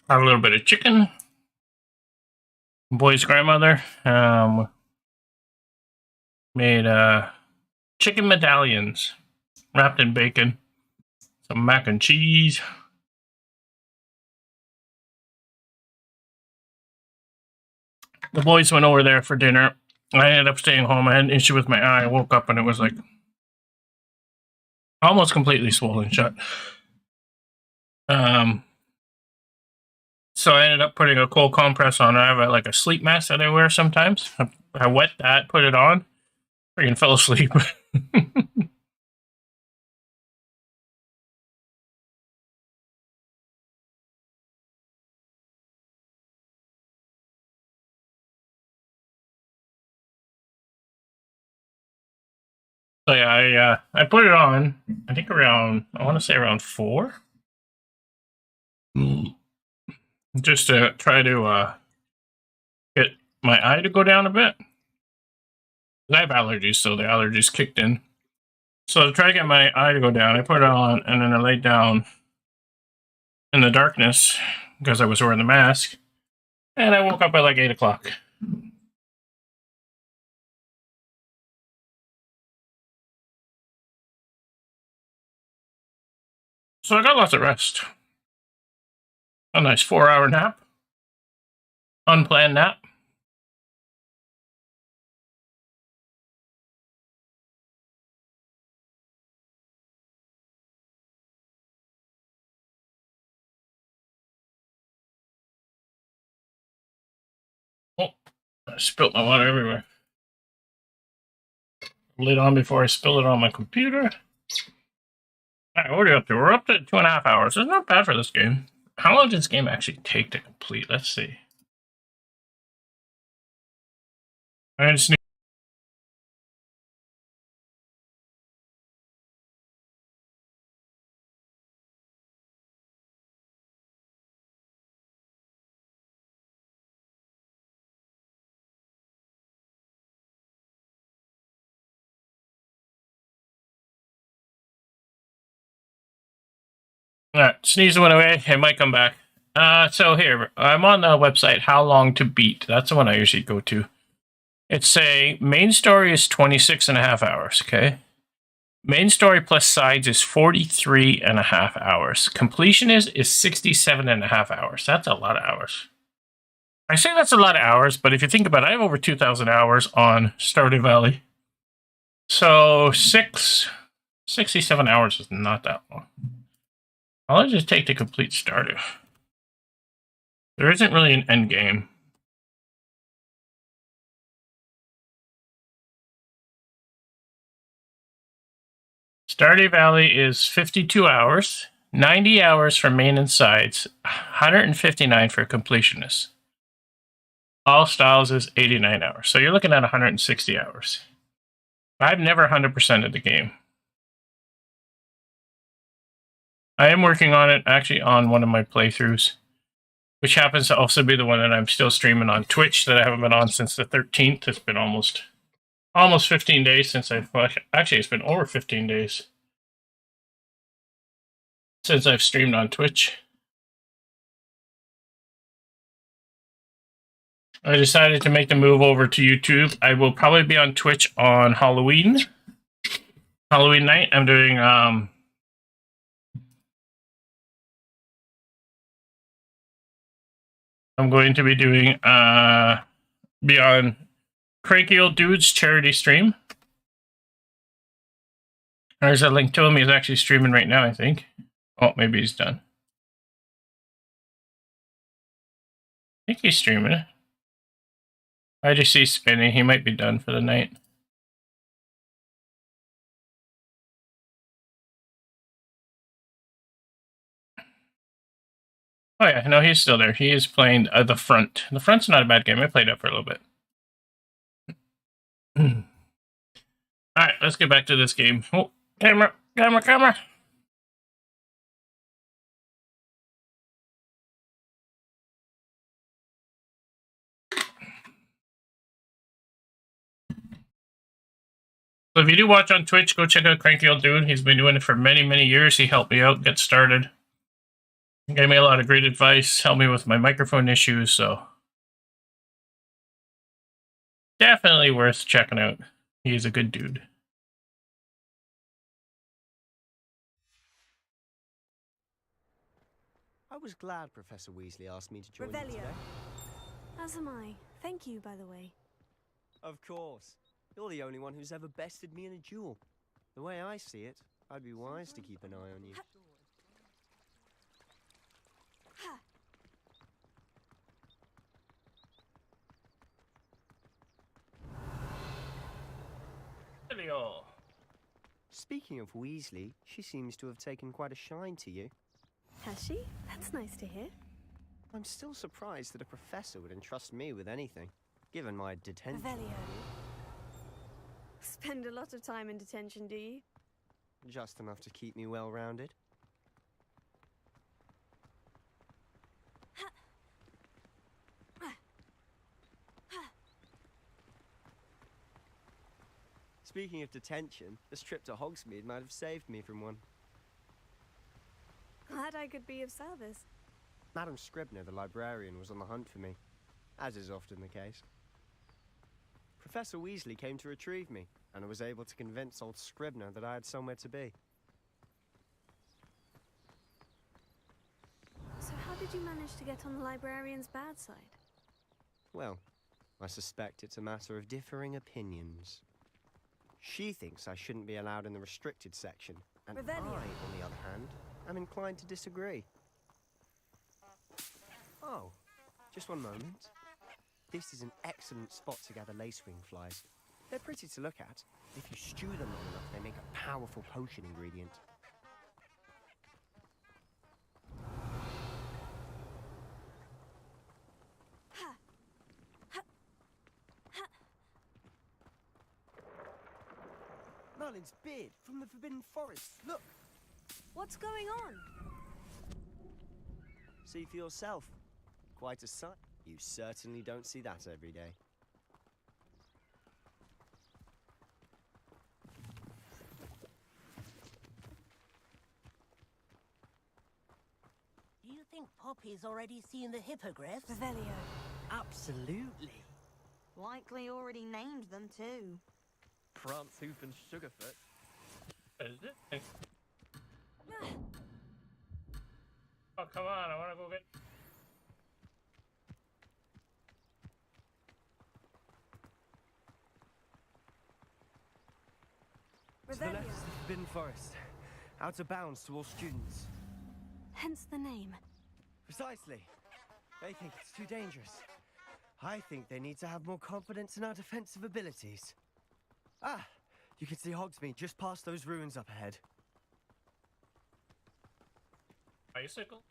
Have a little bit of chicken. Boy's grandmother made chicken medallions wrapped in bacon. Some mac and cheese. The boys went over there for dinner. I ended up staying home. I had an issue with my eye. I woke up and it was like almost completely swollen shut. So I ended up putting a cold compress on. I have like a sleep mask that I wear sometimes. I wet that, put it on, freaking fell asleep. So yeah, I put it on. I think around, I want to say around 4, just to try to get my eye to go down a bit. I have allergies, so the allergies kicked in. So to try to get my eye to go down, I put it on, and then I laid down in the darkness because I was wearing the mask, and I woke up at like 8 o'clock. So I got lots of rest. A nice 4-hour nap. Unplanned nap. Oh, I spilled my water everywhere. Lid on before I spill it on my computer. Alright, what are we up to? We're up to 2.5 hours. It's not bad for this game. How long does this game actually take to complete? Let's see. I just need. Alright, sneeze went away. It might come back. So here, I'm on the website How Long to Beat. That's the one I usually go to. It's a main story is 26.5 hours, okay? Main story plus sides is 43.5 hours. Completion is 67.5 hours. That's a lot of hours. I say that's a lot of hours, but if you think about it, I have over 2,000 hours on Stardew Valley. So 67 hours is not that long. How long does it take to complete Stardew? There isn't really an end game. Stardew Valley is 52 hours, 90 hours for main and sides, 159 for completionists. All styles is 89 hours. So you're looking at 160 hours. I've never 100%ed the game. I am working on it actually on one of my playthroughs, which happens to also be the one that I'm still streaming on Twitch that I haven't been on since the 13th. It's been almost 15 days since actually it's been over 15 days since I've streamed on Twitch. I decided to make the move over to YouTube. I will probably be on Twitch on Halloween night. I'm doing I'm going to be doing Beyond Cranky Old Dude's charity stream. There's a link to him. He's actually streaming right now, I think. Oh, maybe he's done. I think he's streaming it. I just see spinning. He might be done for the night. Oh yeah, no, he's still there. He is playing The Front. The Front's not a bad game. I played it for a little bit. Alright, let's get back to this game. Oh, camera. So if you do watch on Twitch, go check out Cranky Old Dude. He's been doing it for many, many years. He helped me out get started. He gave me a lot of great advice, helped me with my microphone issues, so definitely worth checking out. He's a good dude. I was glad Professor Weasley asked me to join you Revelio. today. As am I. Thank you, by the way. Of course. You're the only one who's ever bested me in a duel. The way I see it, I'd be wise to keep an eye on you. Revelio. Speaking of Weasley, she seems to have taken quite a shine to you. Has she? That's nice to hear. I'm still surprised that a professor would entrust me with anything, given my detention. Revelio. Spend a lot of time in detention, do you? Just enough to keep me well-rounded. Speaking of detention, this trip to Hogsmeade might have saved me from one. Glad I could be of service. Madam Scribner, the librarian, was on the hunt for me, as is often the case. Professor Weasley came to retrieve me, and I was able to convince old Scribner that I had somewhere to be. So how did you manage to get on the librarian's bad side? Well, I suspect it's a matter of differing opinions. She thinks I shouldn't be allowed in the restricted section, and I, Revelio. on the other hand, am inclined to disagree. Oh, just one moment. This is an excellent spot to gather lacewing flies. They're pretty to look at. If you stew them long enough, they make a powerful potion ingredient. Merlin's beard from the Forbidden Forest. Look! What's going on? See for yourself. Quite a sight. You certainly don't see that every day. Do you think Poppy's already seen the hippogriffs? Revelio. Absolutely. Likely already named them too. Prance, Hoof, and Sugarfoot. Is it? Oh, come on, I want to go get... To the left is the Forbidden Forest. Out of bounds to all students. Hence the name. Precisely. They think it's too dangerous. I think they need to have more confidence in our defensive abilities. Ah! You can see Hogsmeade just past those ruins up ahead. Bicycle?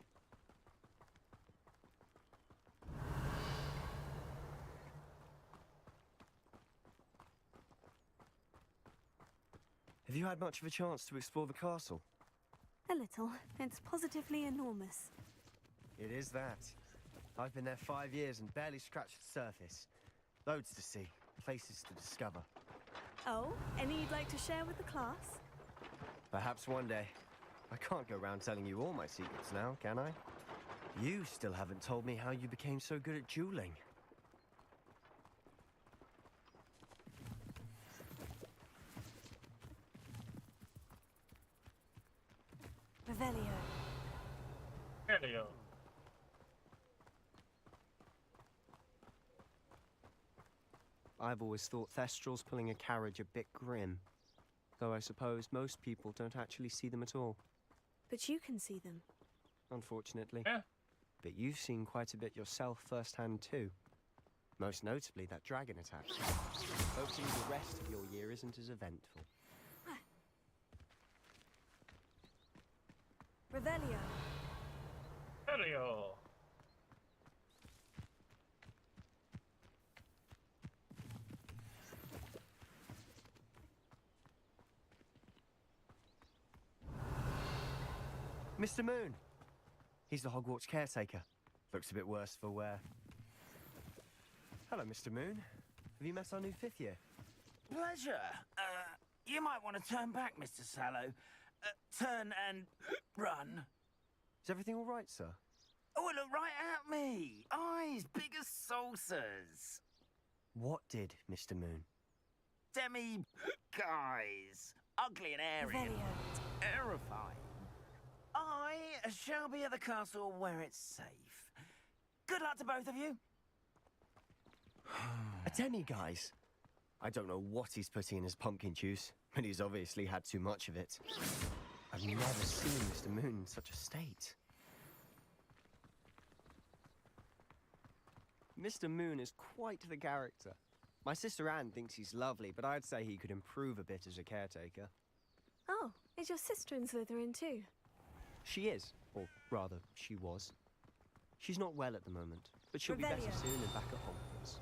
Have you had much of a chance to explore the castle? A little. It's positively enormous. It is that. I've been there 5 years and barely scratched the surface. Loads to see, places to discover. Oh, any you'd like to share with the class? Perhaps one day. I can't go around telling you all my secrets now, can I? You still haven't told me how you became so good at dueling. Revelio. Revelio. I've always thought Thestrals pulling a carriage a bit grim. Though I suppose most people don't actually see them at all. But you can see them. Unfortunately. Yeah. But you've seen quite a bit yourself firsthand too. Most notably that dragon attack. Hopefully the rest of your year isn't as eventful. Revelio. Revelio. Mr. Moon! He's the Hogwarts caretaker. Looks a bit worse for wear. Hello, Mr. Moon. Have you met our new 5th year? Pleasure. You might want to turn back, Mr. Sallow. Turn and run. Is everything all right, sir? Oh, look right at me. Eyes big as saucers. What did, Mr. Moon? Demi guys. Ugly and airy. And terrifying. I shall be at the castle where it's safe. Good luck to both of you. A demi-guise? I don't know what he's putting in his pumpkin juice, but he's obviously had too much of it. I've never seen Mr. Moon in such a state. Mr. Moon is quite the character. My sister Anne thinks he's lovely, but I'd say he could improve a bit as a caretaker. Oh, is your sister in Slytherin too? She is, or rather, she was. She's not well at the moment, but she'll be better soon and back at Hogwarts.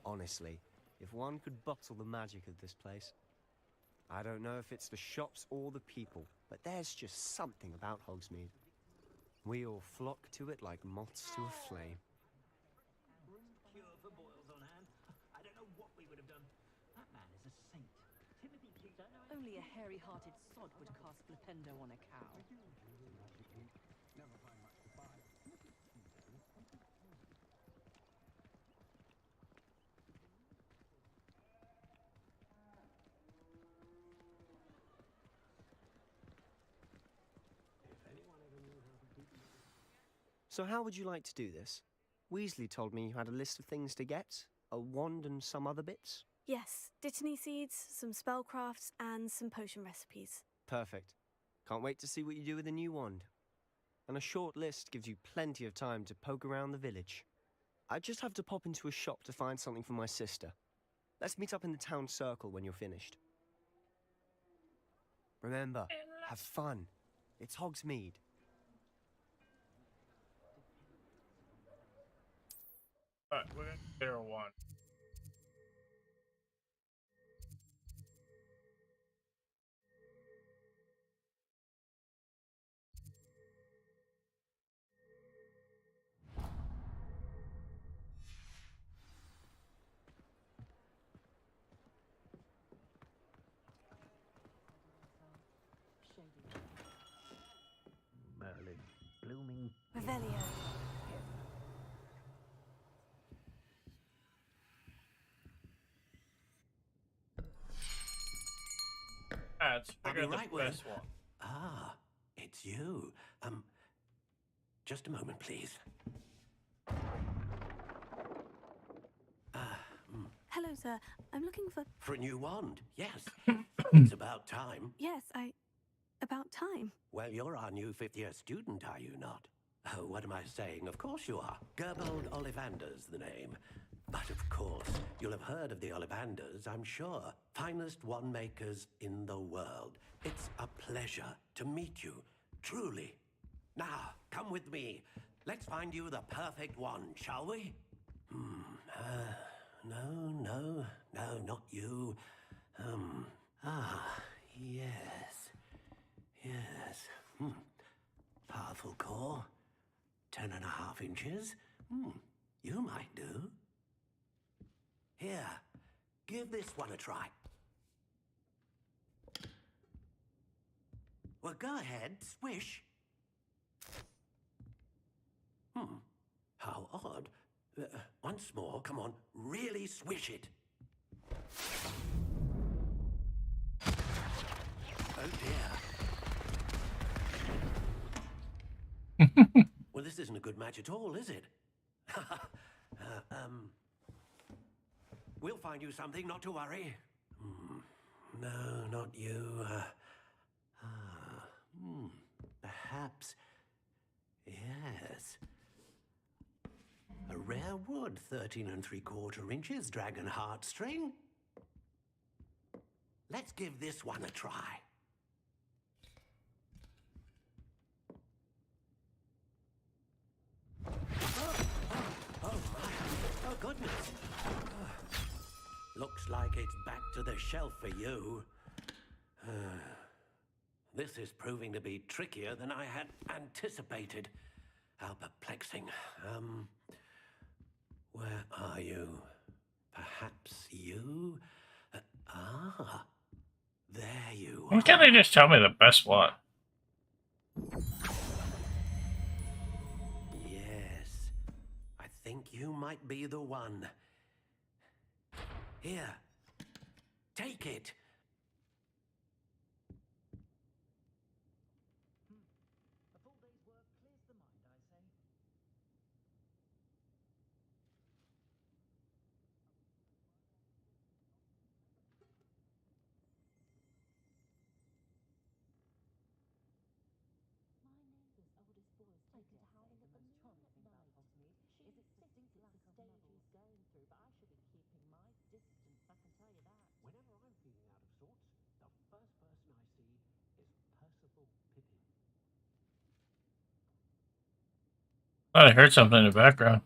Honestly, if one could bottle the magic of this place. I don't know if it's the shops or the people, but there's just something about Hogsmeade. We all flock to it like moths to a flame. Cure for boils on hand. I don't know what we would have done. That man is a saint. Timothy Keith. Only a hairy-hearted sod would cast Flipendo on a cow. So how would you like to do this? Weasley told me you had a list of things to get, a wand and some other bits. Yes, Dittany seeds, some spellcrafts, and some potion recipes. Perfect. Can't wait to see what you do with the new wand. And a short list gives you plenty of time to poke around the village. I just have to pop into a shop to find something for my sister. Let's meet up in the town circle when you're finished. Remember, have fun. It's Hogsmeade. Alright, we're gonna get our wand. Merlin, blooming. Revelio. Let's figure I'll out be the right best one. Ah, it's you. Just a moment, please. Hello, sir. I'm looking for... For a new wand, yes. It's about time. Yes, about time. Well, you're our new fifth-year student, are you not? Oh, what am I saying? Of course you are. Gerbold Ollivander's the name. But of course, you'll have heard of the Ollivanders, I'm sure. Finest wand makers in the world. It's a pleasure to meet you, truly. Now, come with me. Let's find you the perfect wand, shall we? No, not you. Yes. Powerful core. 10.5 inches. You might do. Here, give this one a try. Well, go ahead, swish. How odd. Once more, come on, really swish it. Oh dear. Well, this isn't a good match at all, is it? We'll find you something, not to worry. No, not you. Perhaps. Yes. A rare wood, 13 3/4 inches, dragon heartstring. Let's give this one a try. goodness. Looks like it's back to the shelf for you. This is proving to be trickier than I had anticipated. How perplexing. Where are you? Perhaps you? There you Why are. can't they just tell me the best one? Yes, I think you might be the one. Here, take it. Whenever I'm feeling out of sorts, the first person I see is Percival Pippin. Thought I heard something in the background.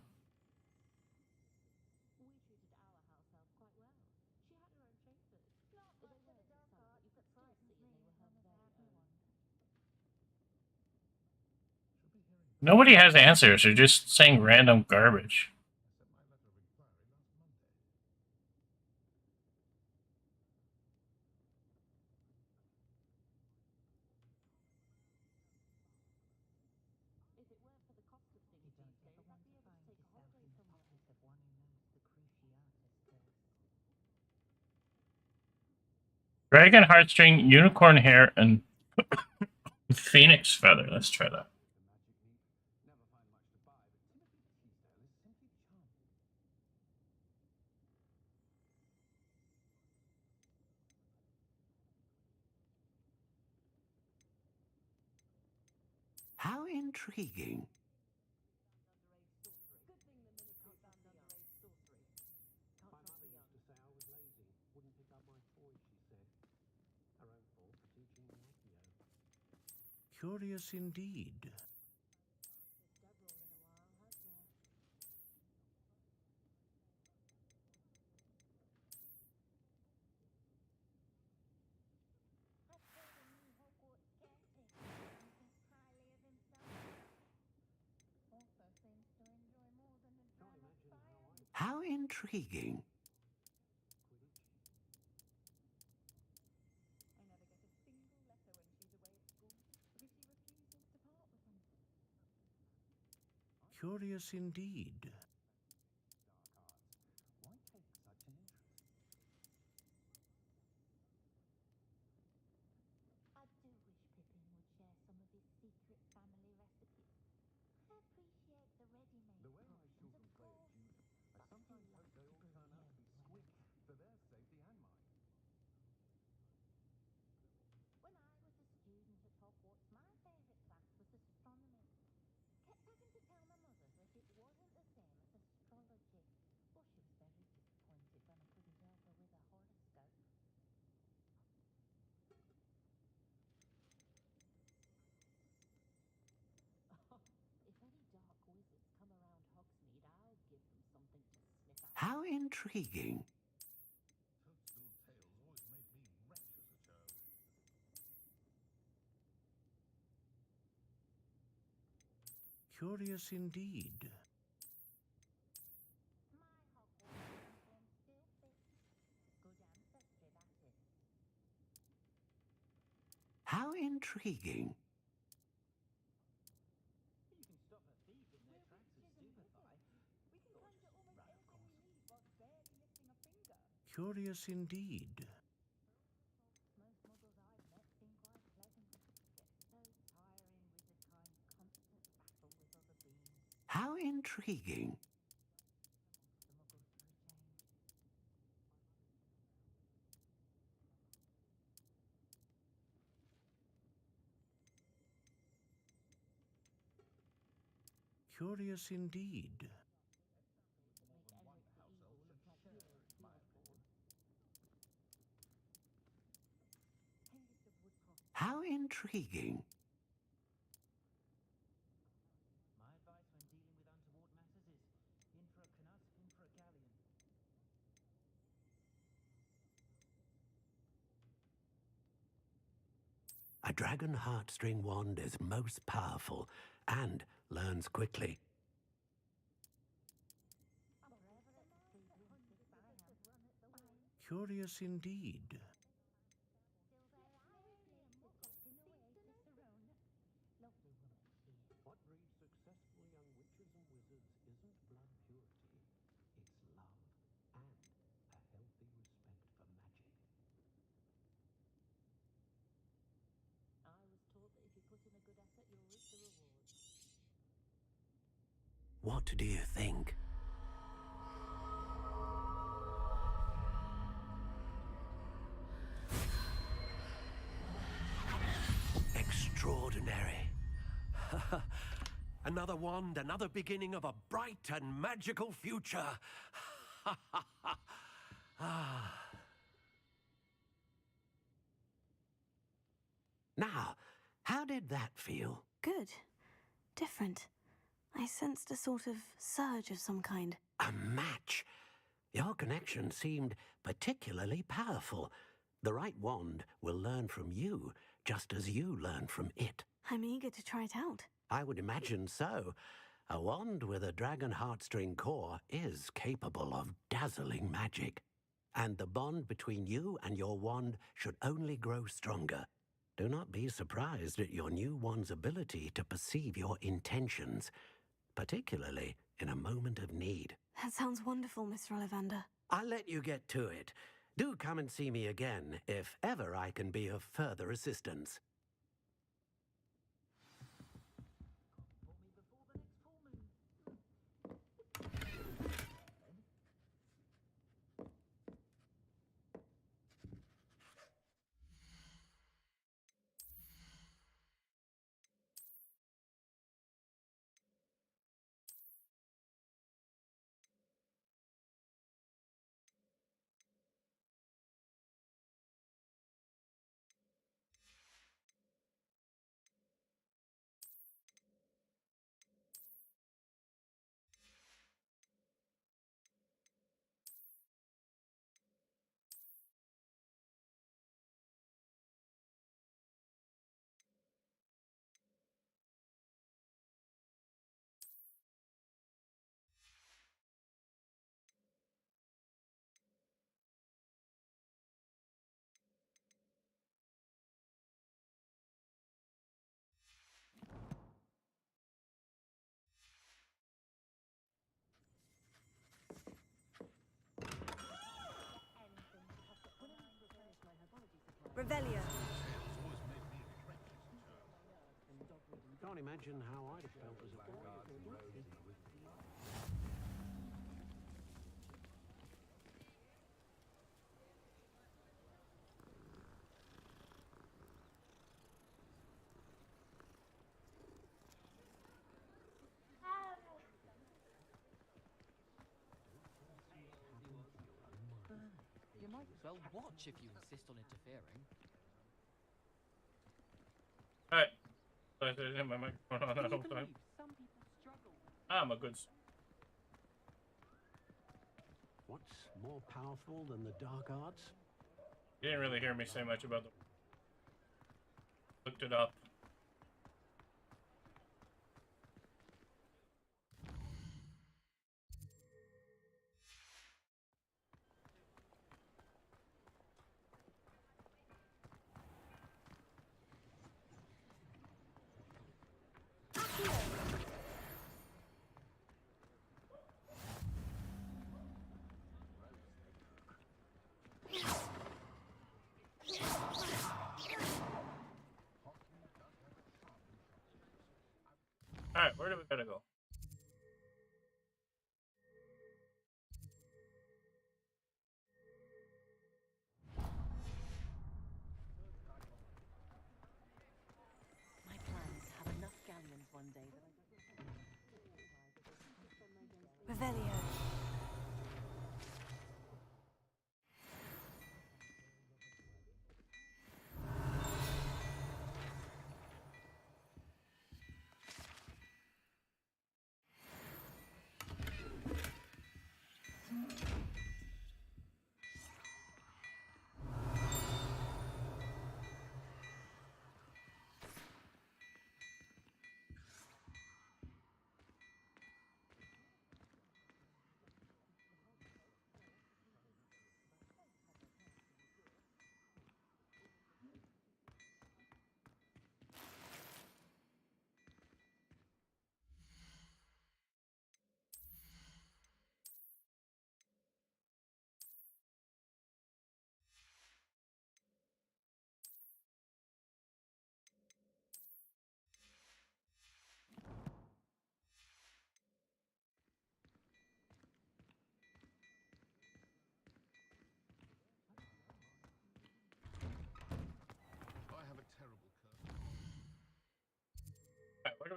Nobody has answers. They're just saying random garbage. Dragon heartstring, unicorn hair, and phoenix feather. Let's try that. How intriguing. My mother used to say I was lazy, wouldn't pick up my toys, she said. Her own fault for teaching me Accio. Curious indeed. How intriguing. Curious indeed. Why take such an interest? I do wish Pippin would share some of his secret family recipes. I appreciate the ready-made The way my children play at judo, I sometimes hope they all turn out to be squid for their safety and mine. When I was a student at Hogwarts, my favourite class was astronomy. Kept having to tell my mother that it wasn't the same as astrology. Well, she was very disappointed when I couldn't help her with a horoscope. If any dark wizards come around Hogsmeade, I'll give them something to sniff at. How intriguing. Toadstool tales always made me wretch as a child. Curious indeed. My Hogwarts uniform still fits. Good ancestry, that is. How intriguing. You can stop a thief in their tracks and stupefy. We can conjure almost anything we need while barely lifting a finger. Curious indeed. Most muggles I've met seem quite pleasant. Get so tiring with the constant battle with other beings. How intriguing. The muggles for a change. Curious indeed. How intriguing. My advice when dealing with untoward matters is in for a knut, in for a A dragon heartstring wand is most powerful and learns quickly. Curious indeed. What breeds successful young witches and wizards isn't blood purity, it's love and a healthy respect for magic. I was taught that if you put in a good effort, you'll reap the rewards. What do you think? Extraordinary. Another wand, another beginning of a bright and magical future. Now, how did that feel? Good. Different. I sensed a sort of surge of some kind. A match. Your connection seemed particularly powerful. The right wand will learn from you, just as you learn from it. I'm eager to try it out. I would imagine so. A wand with a dragon heartstring core is capable of dazzling magic. And the bond between you and your wand should only grow stronger. Do not be surprised at your new wand's ability to perceive your intentions, particularly in a moment of need. That sounds wonderful, Mr. Ollivander. I'll let you get to it. Do come and see me again if ever I can be of further assistance. Revelio. Can't imagine how I'd have felt as a boy. You might as well watch if you insist on interfering. Alright. So I didn't have my microphone on that whole time. Some people struggle. I'm a good... What's more powerful than the dark arts? You didn't really hear me say much about them. Looked it up. Alright, where do we gotta go? My plan is to have enough galleons one day that I Revelio.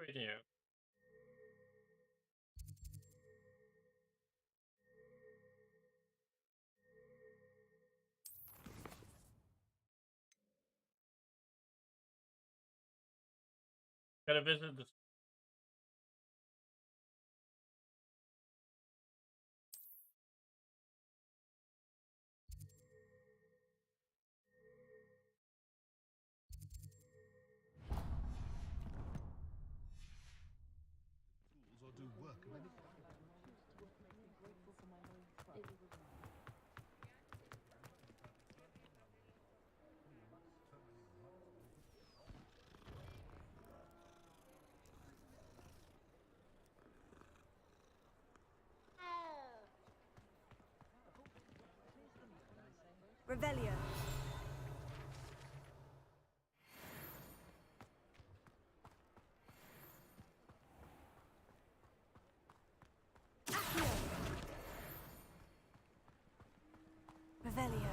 we do? Gotta visit the. Or do work of any Revelio. Revelio.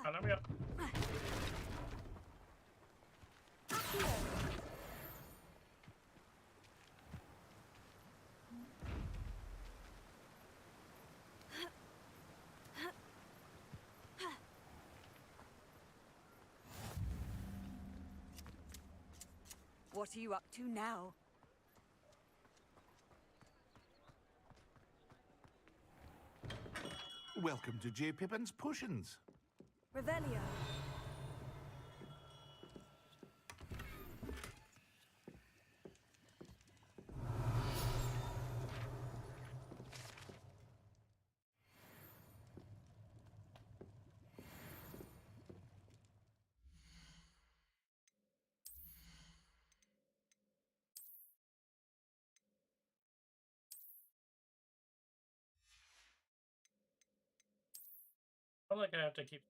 Oh, there we go. What are you up to now? Welcome to J. Pippin's Potions. Revelio. I feel like I have to keep.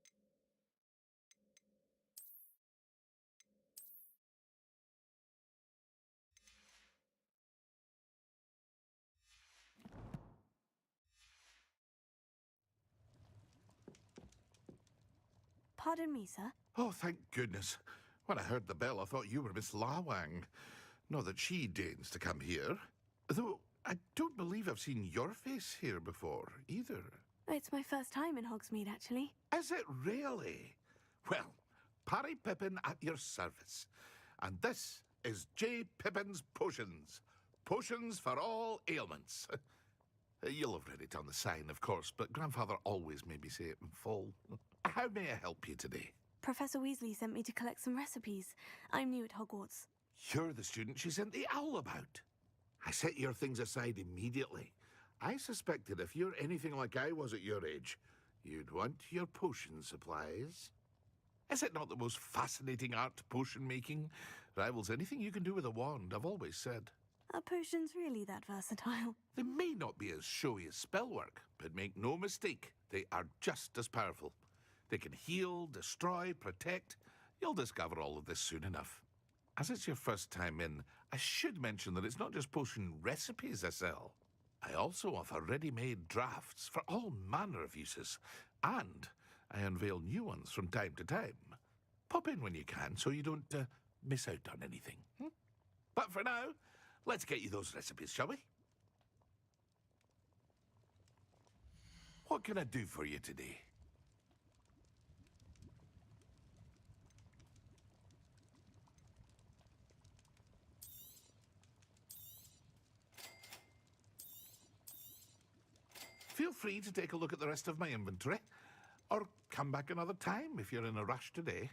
Pardon me, sir. Oh, thank goodness. When I heard the bell, I thought you were Miss Lawang. Not that she deigns to come here. Though I don't believe I've seen your face here before, either. It's my first time in Hogsmeade, actually. Is it really? Well, Parry Pippin at your service. And this is J. Pippin's Potions. Potions for all ailments. You'll have read it on the sign, of course, but Grandfather always made me say it in full. How may I help you today? Professor Weasley sent me to collect some recipes. I'm new at Hogwarts. You're the student she sent the owl about. I set your things aside immediately. I suspected if you're anything like I was at your age, you'd want your potion supplies. Is it not the most fascinating art, potion making? Rivals anything you can do with a wand, I've always said. Are potions really that versatile? They may not be as showy as spellwork, but make no mistake, they are just as powerful. They can heal, destroy, protect. You'll discover all of this soon enough. As it's your first time in, I should mention that it's not just potion recipes I sell. I also offer ready-made drafts for all manner of uses, and I unveil new ones from time to time. Pop in when you can so you don't miss out on anything. But for now, let's get you those recipes, shall we? What can I do for you today? Feel free to take a look at the rest of my inventory, or come back another time if you're in a rush today.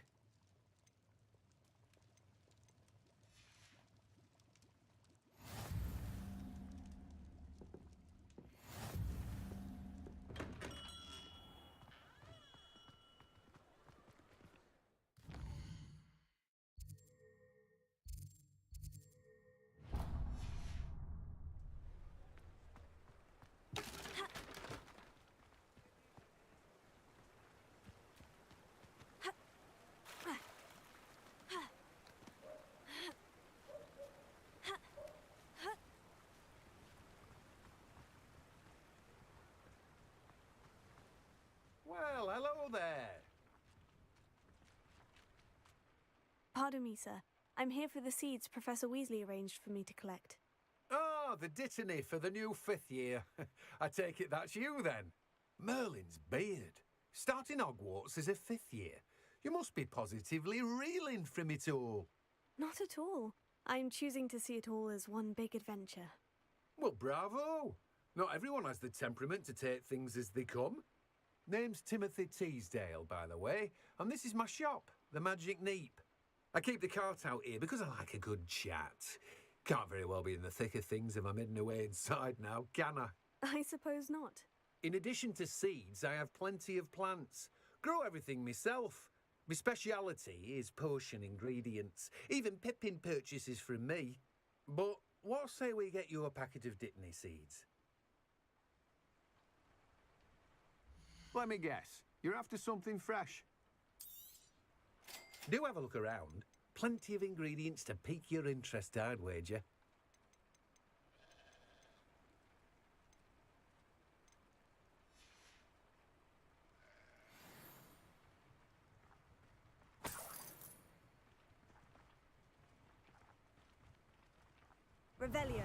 there! Pardon me, sir. I'm here for the seeds Professor Weasley arranged for me to collect. Oh, the dittany for the new 5th year. I take it that's you, then. Merlin's beard. Starting Hogwarts as a 5th year. You must be positively reeling from it all. Not at all. I'm choosing to see it all as one big adventure. Well, bravo! Not everyone has the temperament to take things as they come. Name's Timothy Teasdale, by the way, and this is my shop, the Magic Neep. I keep the cart out here because I like a good chat. Can't very well be in the thick of things if I'm hidden away inside now, can I? I suppose not. In addition to seeds, I have plenty of plants. Grow everything myself. My speciality is potion ingredients. Even Pippin purchases from me. But what say we get you a packet of Dittany seeds? Let me guess. You're after something fresh. Do have a look around. Plenty of ingredients to pique your interest, I'd wager. Revelio.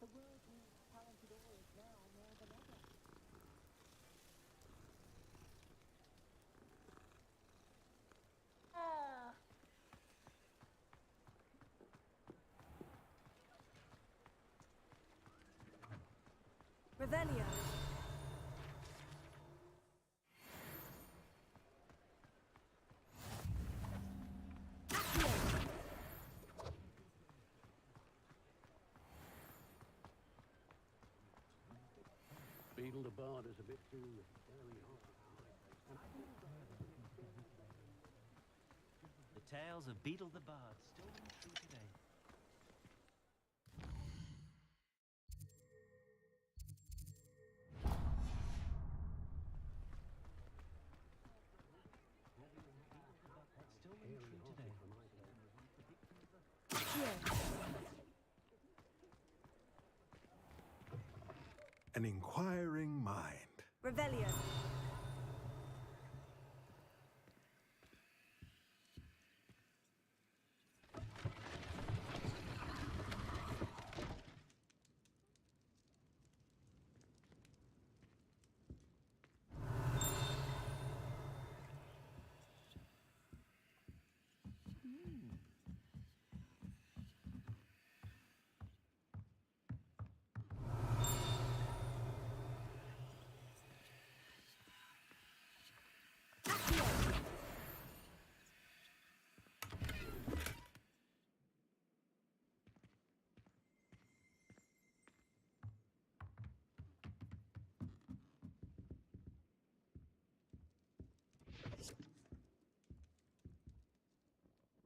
The world needs talented auras now more than ever. Ah! Revelio. Beetle the Bard is a bit too very hot. The tales of Beetle the Bard still ring true today. Still ring true today. An inquiring mind. Revelio.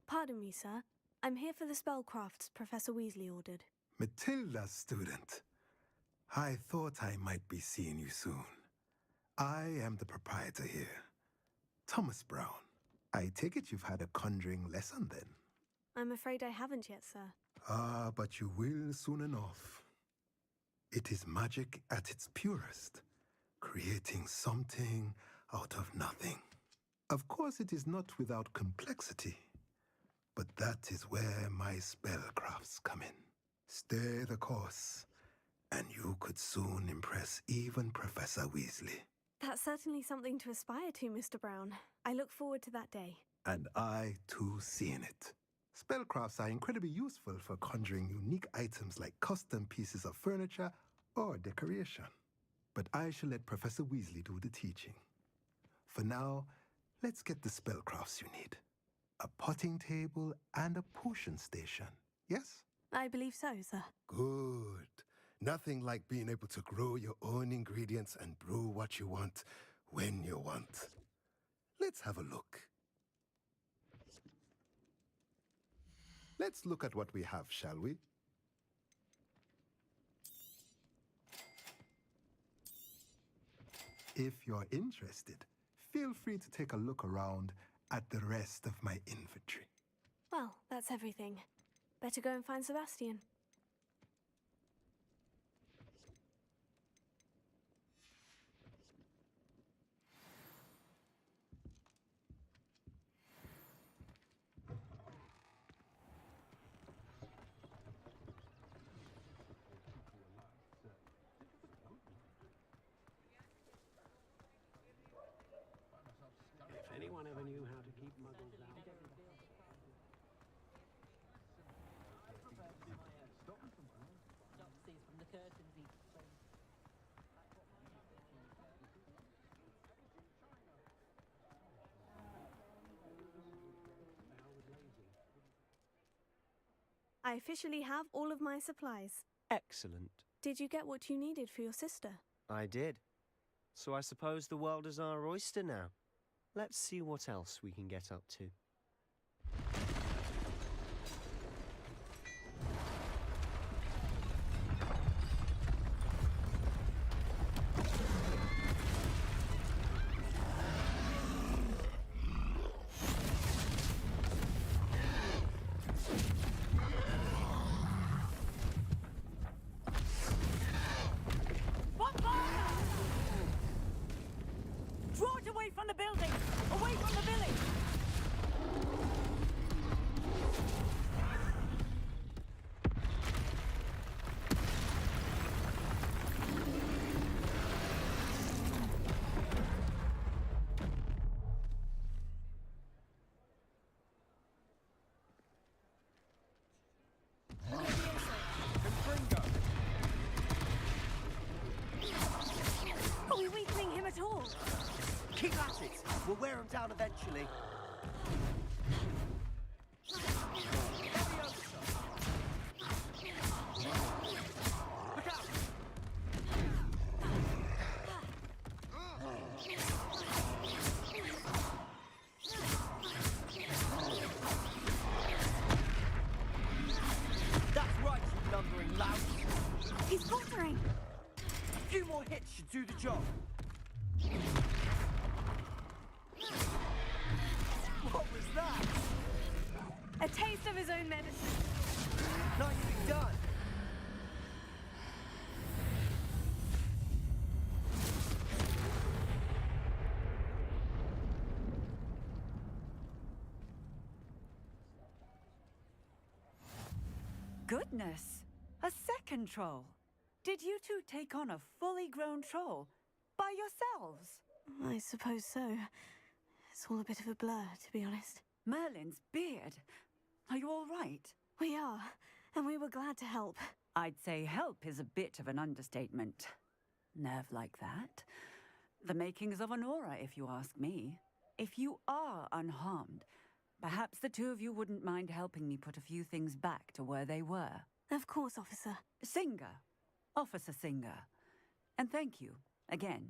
Pardon me, sir. I'm here for the spellcrafts Professor Weasley ordered. Matilda, student. I thought I might be seeing you soon. I am the proprietor here, Thomas Brown. I take it you've had a conjuring lesson then? I'm afraid I haven't yet, sir. Ah, but you will soon enough. It is magic at its purest, creating something out of nothing. Of course, it is not without complexity, but that is where my spellcrafts come in. Stay the course, and you could soon impress even Professor Weasley. That's certainly something to aspire to, Mr. Brown. I look forward to that day. And I, too, see in it. Spellcrafts are incredibly useful for conjuring unique items like custom pieces of furniture or decoration. But I shall let Professor Weasley do the teaching. For now, let's get the spellcrafts you need. A potting table and a potion station, yes? I believe so, sir. Good. Nothing like being able to grow your own ingredients and brew what you want when you want. Let's have a look. Let's look at what we have, shall we? If you're interested, feel free to take a look around at the rest of my inventory. Well, that's everything. Better go and find Sebastian. If anyone ever knew how to keep muggles out. From the curtains each I officially have all of my supplies. Excellent. Did you get what you needed for your sister? I did. So I suppose the world is our oyster now. Let's see what else we can get up to. Draw it away from the building! Away from the village! Are we weakening him at all? Keep at it! We'll wear him down eventually. Look out! That's right, you lumbering lout! He's faltering! A few more hits should do the job. What was that? A taste of his own medicine. Nicely done. Goodness! A second troll. Did you two take on a fully grown troll by yourselves? I suppose so. It's all a bit of a blur, to be honest. Merlin's beard. Are you all right? We are, and we were glad to help. I'd say help is a bit of an understatement. Nerve like that. The makings of an aura, if you ask me. If you are unharmed, perhaps the two of you wouldn't mind helping me put a few things back to where they were. Of course, officer. Singer. Officer Singer. And thank you, again.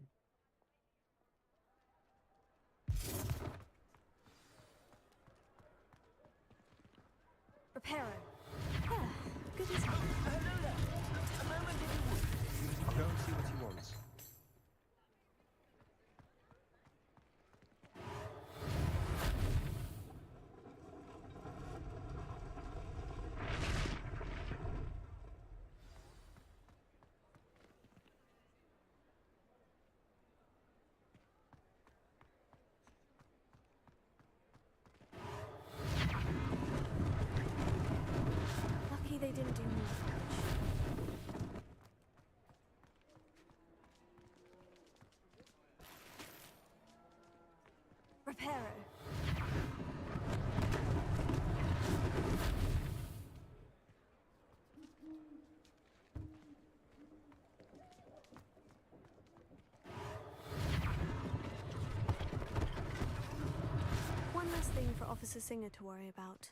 Reparo. Ah, good as Hello there. A moment if you would. Go and see what he wants. lucky they didn't do more damage. Reparo. Officer Singer to worry about.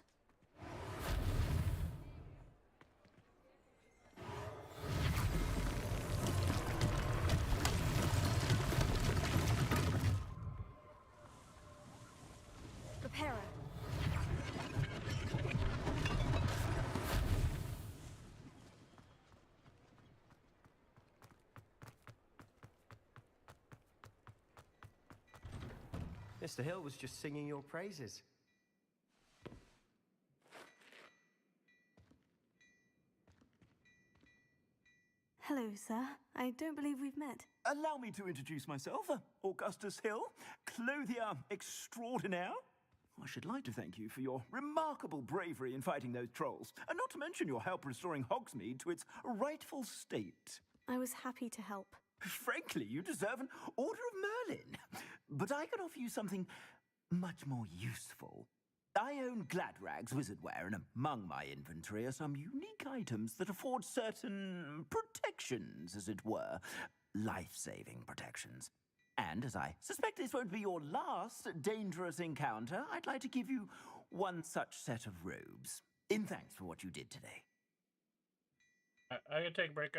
Repairer. Mr. Hill was just singing your praises. Hello, sir. I don't believe we've met. Allow me to introduce myself, Augustus Hill, clothier extraordinaire. I should like to thank you for your remarkable bravery in fighting those trolls, and not to mention your help restoring Hogsmeade to its rightful state. I was happy to help. Frankly, you deserve an Order of Merlin. But I can offer you something much more useful. I own Gladrag's wizardware, and among my inventory are some unique items that afford certain protections, as it were. Life-saving protections. And as I suspect this won't be your last dangerous encounter, I'd like to give you one such set of robes, in thanks for what you did today. I can take a break.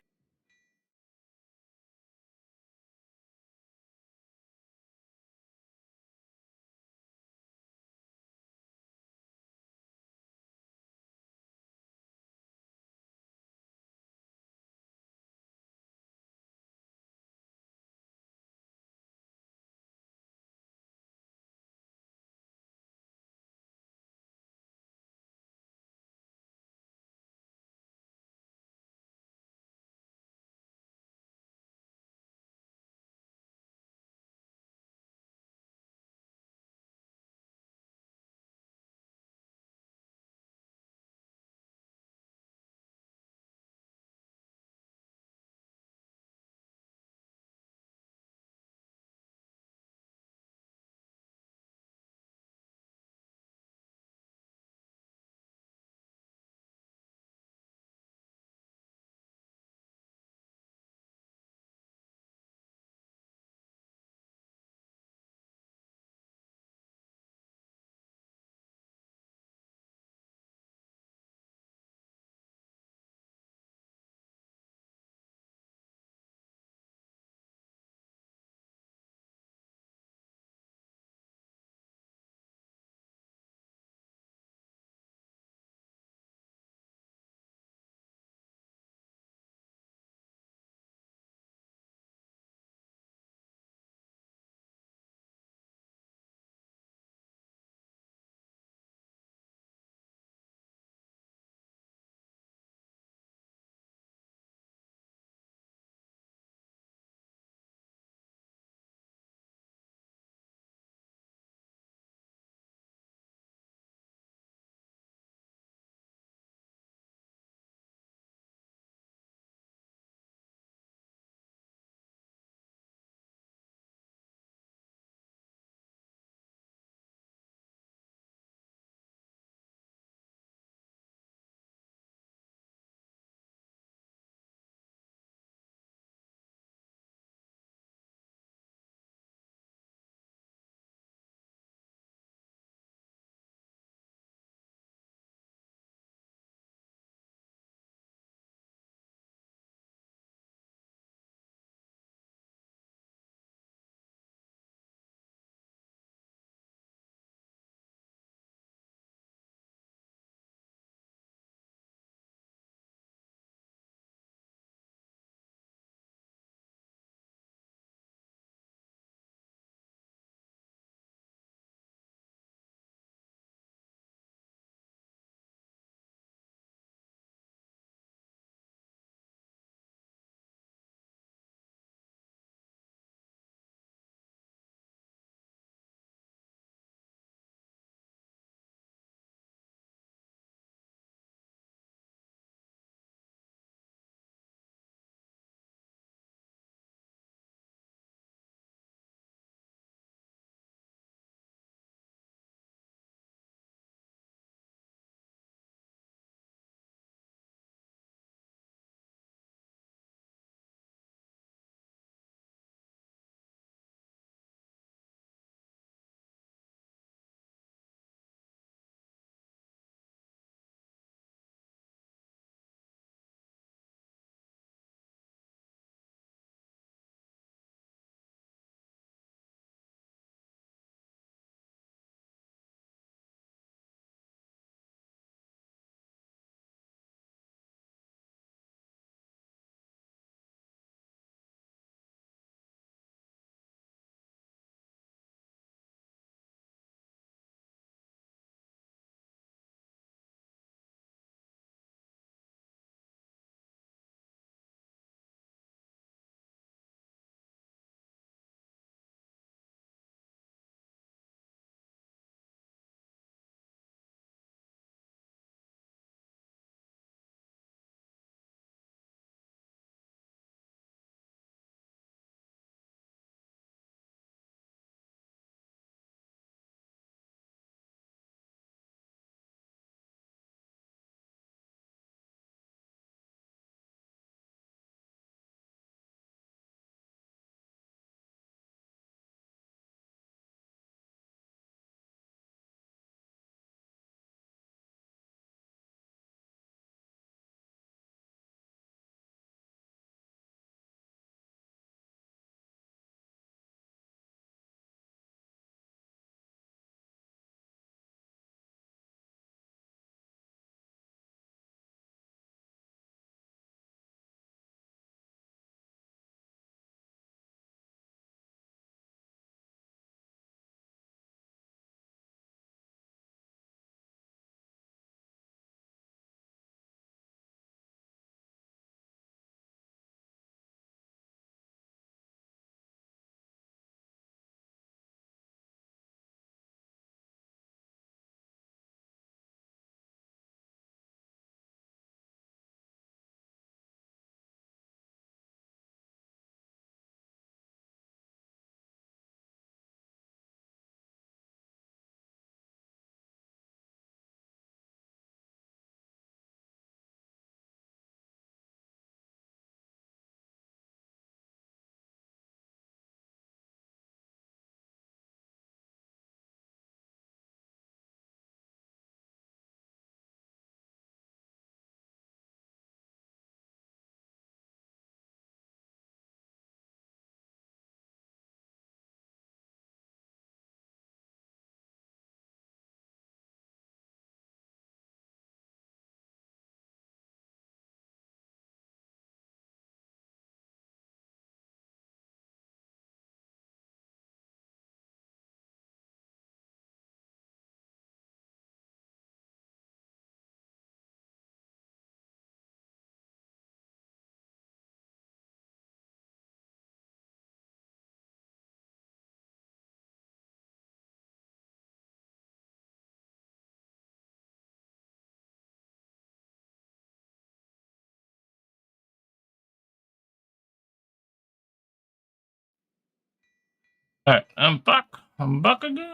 Alright, I'm back. I'm back again.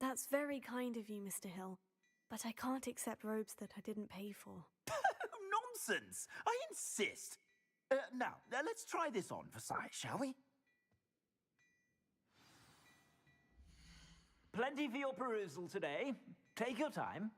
That's very kind of you, Mr. Hill, but I can't accept robes that I didn't pay for. Nonsense! I insist. Now, let's try this on for size, shall we? Plenty for your perusal today. Take your time.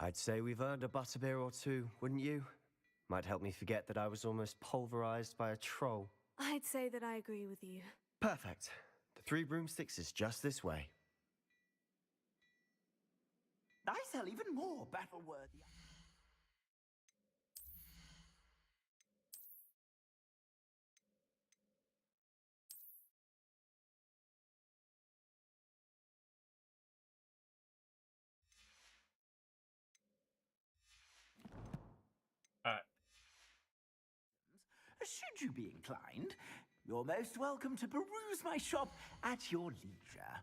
I'd say we've earned a butterbeer or two, wouldn't you? Might help me forget that I was almost pulverized by a troll. I'd say that I agree with you. Perfect. The 3 broomsticks is just this way. I sell even more battle-worthy... Should you be inclined, you're most welcome to peruse my shop at your leisure.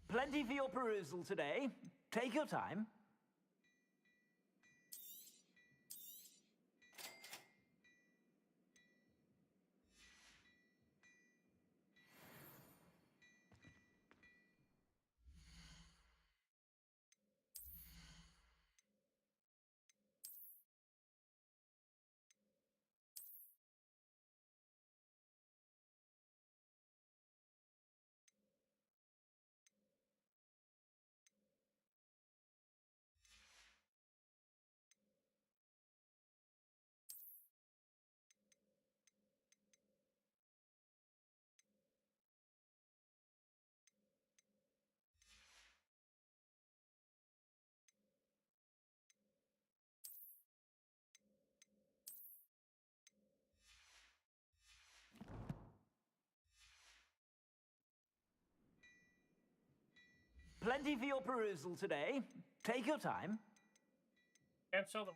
Plenty for your perusal today. Take your time. Plenty for your perusal today. Take your time. Cancel them.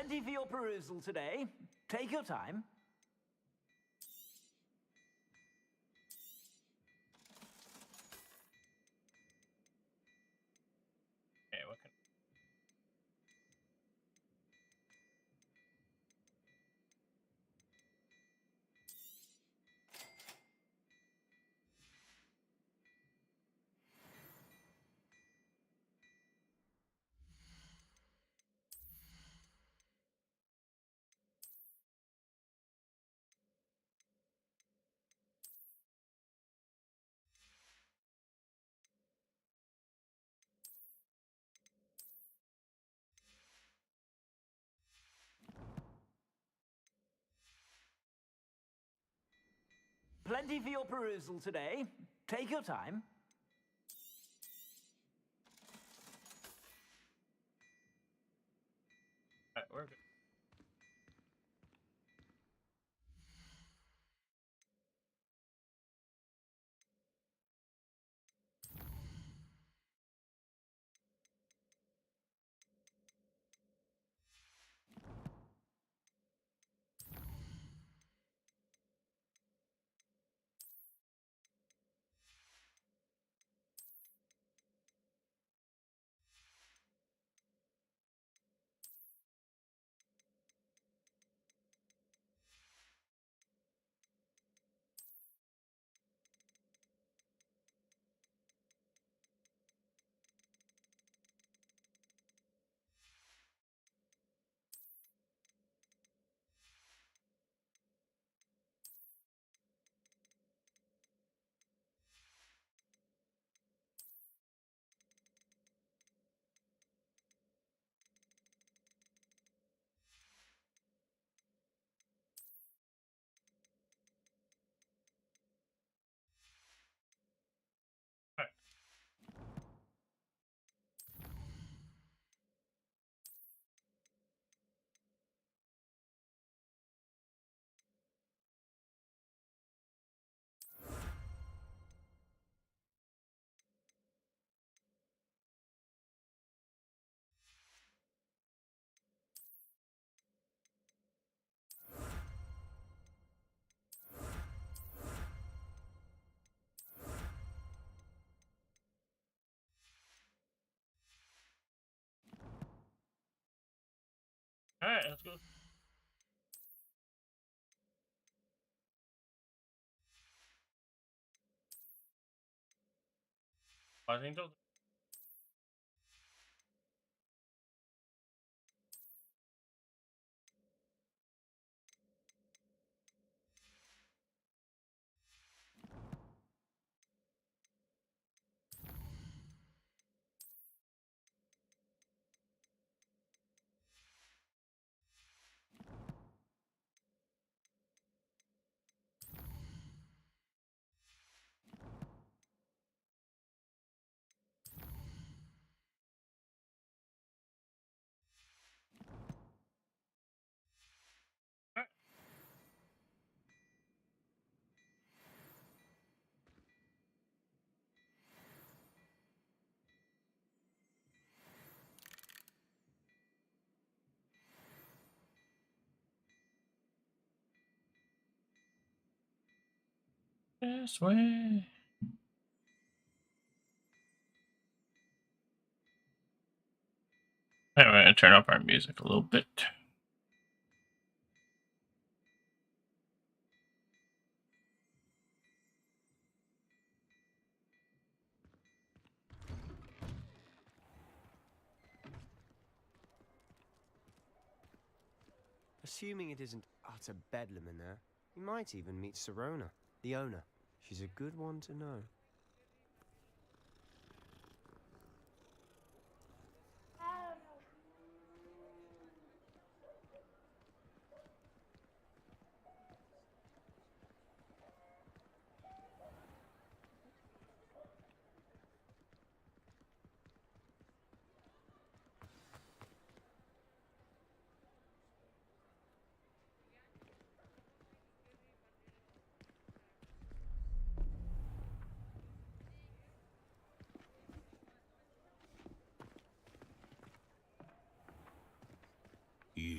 Plenty for your perusal today. Take your time. Okay, what can... Plenty for your perusal today. Take your time. Alright, we're good. Alright, let's go. I think those... This way. I'm gonna turn up our music a little bit. Assuming it isn't utter bedlam in there, you might even meet Serona, the owner. She's a good one to know.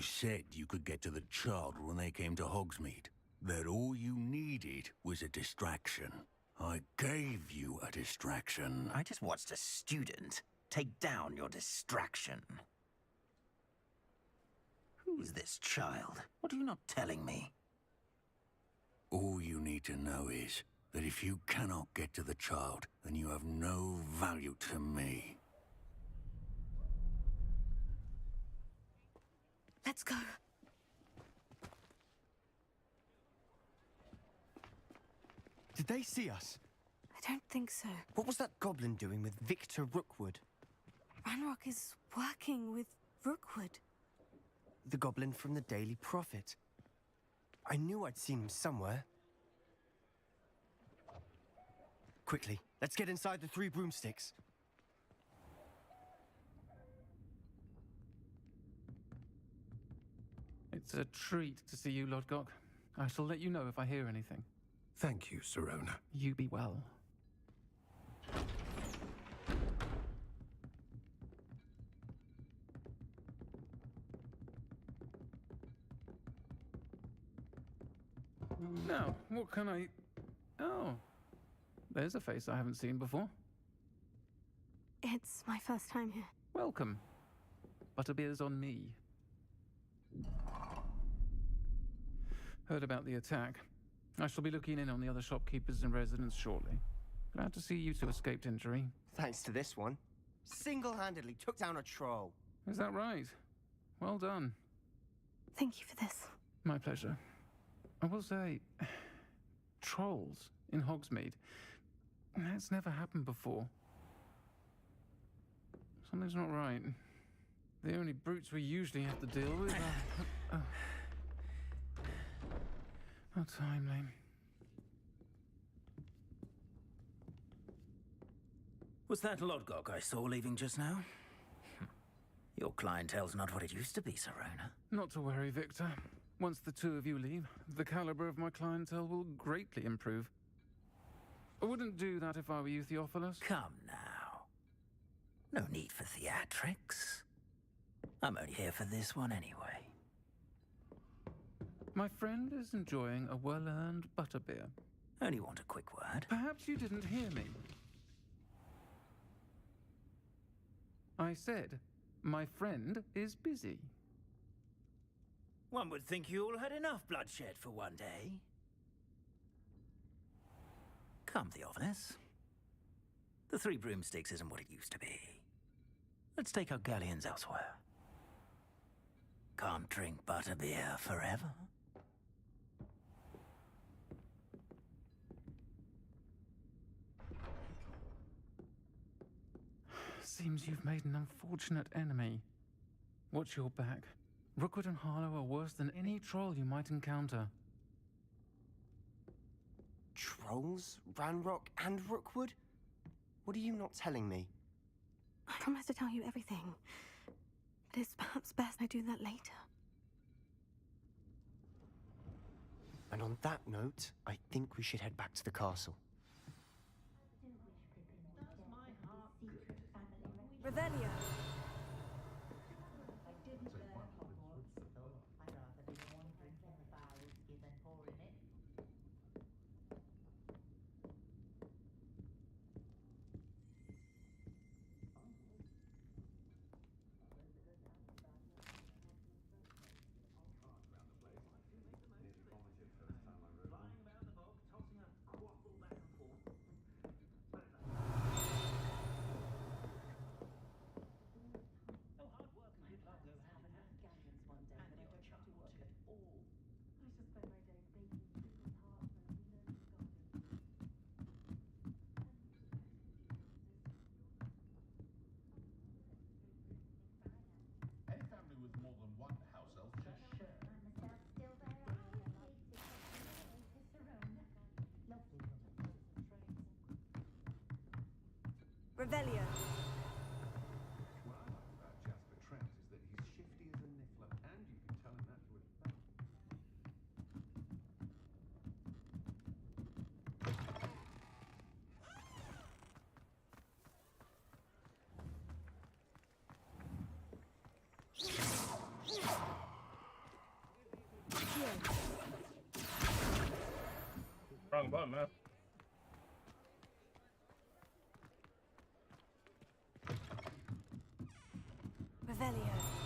You said you could get to the child when they came to Hogsmeade. That all you needed was a distraction. I gave you a distraction. I just watched a student take down your distraction. Who's this child? What are you not telling me? All you need to know is that if you cannot get to the child, then you have no value to me. Let's go. Did they see us? I don't think so. What was that goblin doing with Victor Rookwood? Ranrock is working with Rookwood. The goblin from the Daily Prophet. I knew I'd seen him somewhere. Quickly, let's get inside the 3 broomsticks. It's a treat to see you, Lodgok. I shall let you know if I hear anything. Thank you, Sirona. You be well. Now, what can I... Oh, there's a face I haven't seen before. It's my first time here. Welcome. Butterbeer's on me. Heard about the attack. I shall be looking in on the other shopkeepers and residents shortly. Glad to see you two escaped injury. Thanks to this one. Single-handedly took down a troll. Is that right? Well done. Thank you for this. My pleasure. I will say, trolls in Hogsmeade. That's never happened before. Something's not right. The only brutes we usually have to deal with are... How timely. Was that Lodgok I saw leaving just now? Your clientele's not what it used to be, Sirona. Not to worry, Victor. Once the two of you leave, the caliber of my clientele will greatly improve. I wouldn't do that if I were you, Theophilus. Come now. No need for theatrics. I'm only here for this one anyway. My friend is enjoying a well-earned butterbeer. Only want a quick word. Perhaps you didn't hear me. I said, my friend is busy. One would think you all had enough bloodshed for one day. Come, Theophilus. The 3 broomsticks isn't what it used to be. Let's take our galleons elsewhere. Can't drink butterbeer forever. Seems you've made an unfortunate enemy. Watch your back. Rookwood and Harlow are worse than any troll you might encounter. Trolls? Ranrock and Rookwood? What are you not telling me? I promise to tell you everything. But it's perhaps best I do that later. And on that note, I think we should head back to the castle. Revelio. Revelio. What I like about Jasper Trout is that he's shifty as a niffler, and you can tell him that to his face. wrong button, man. Revelio.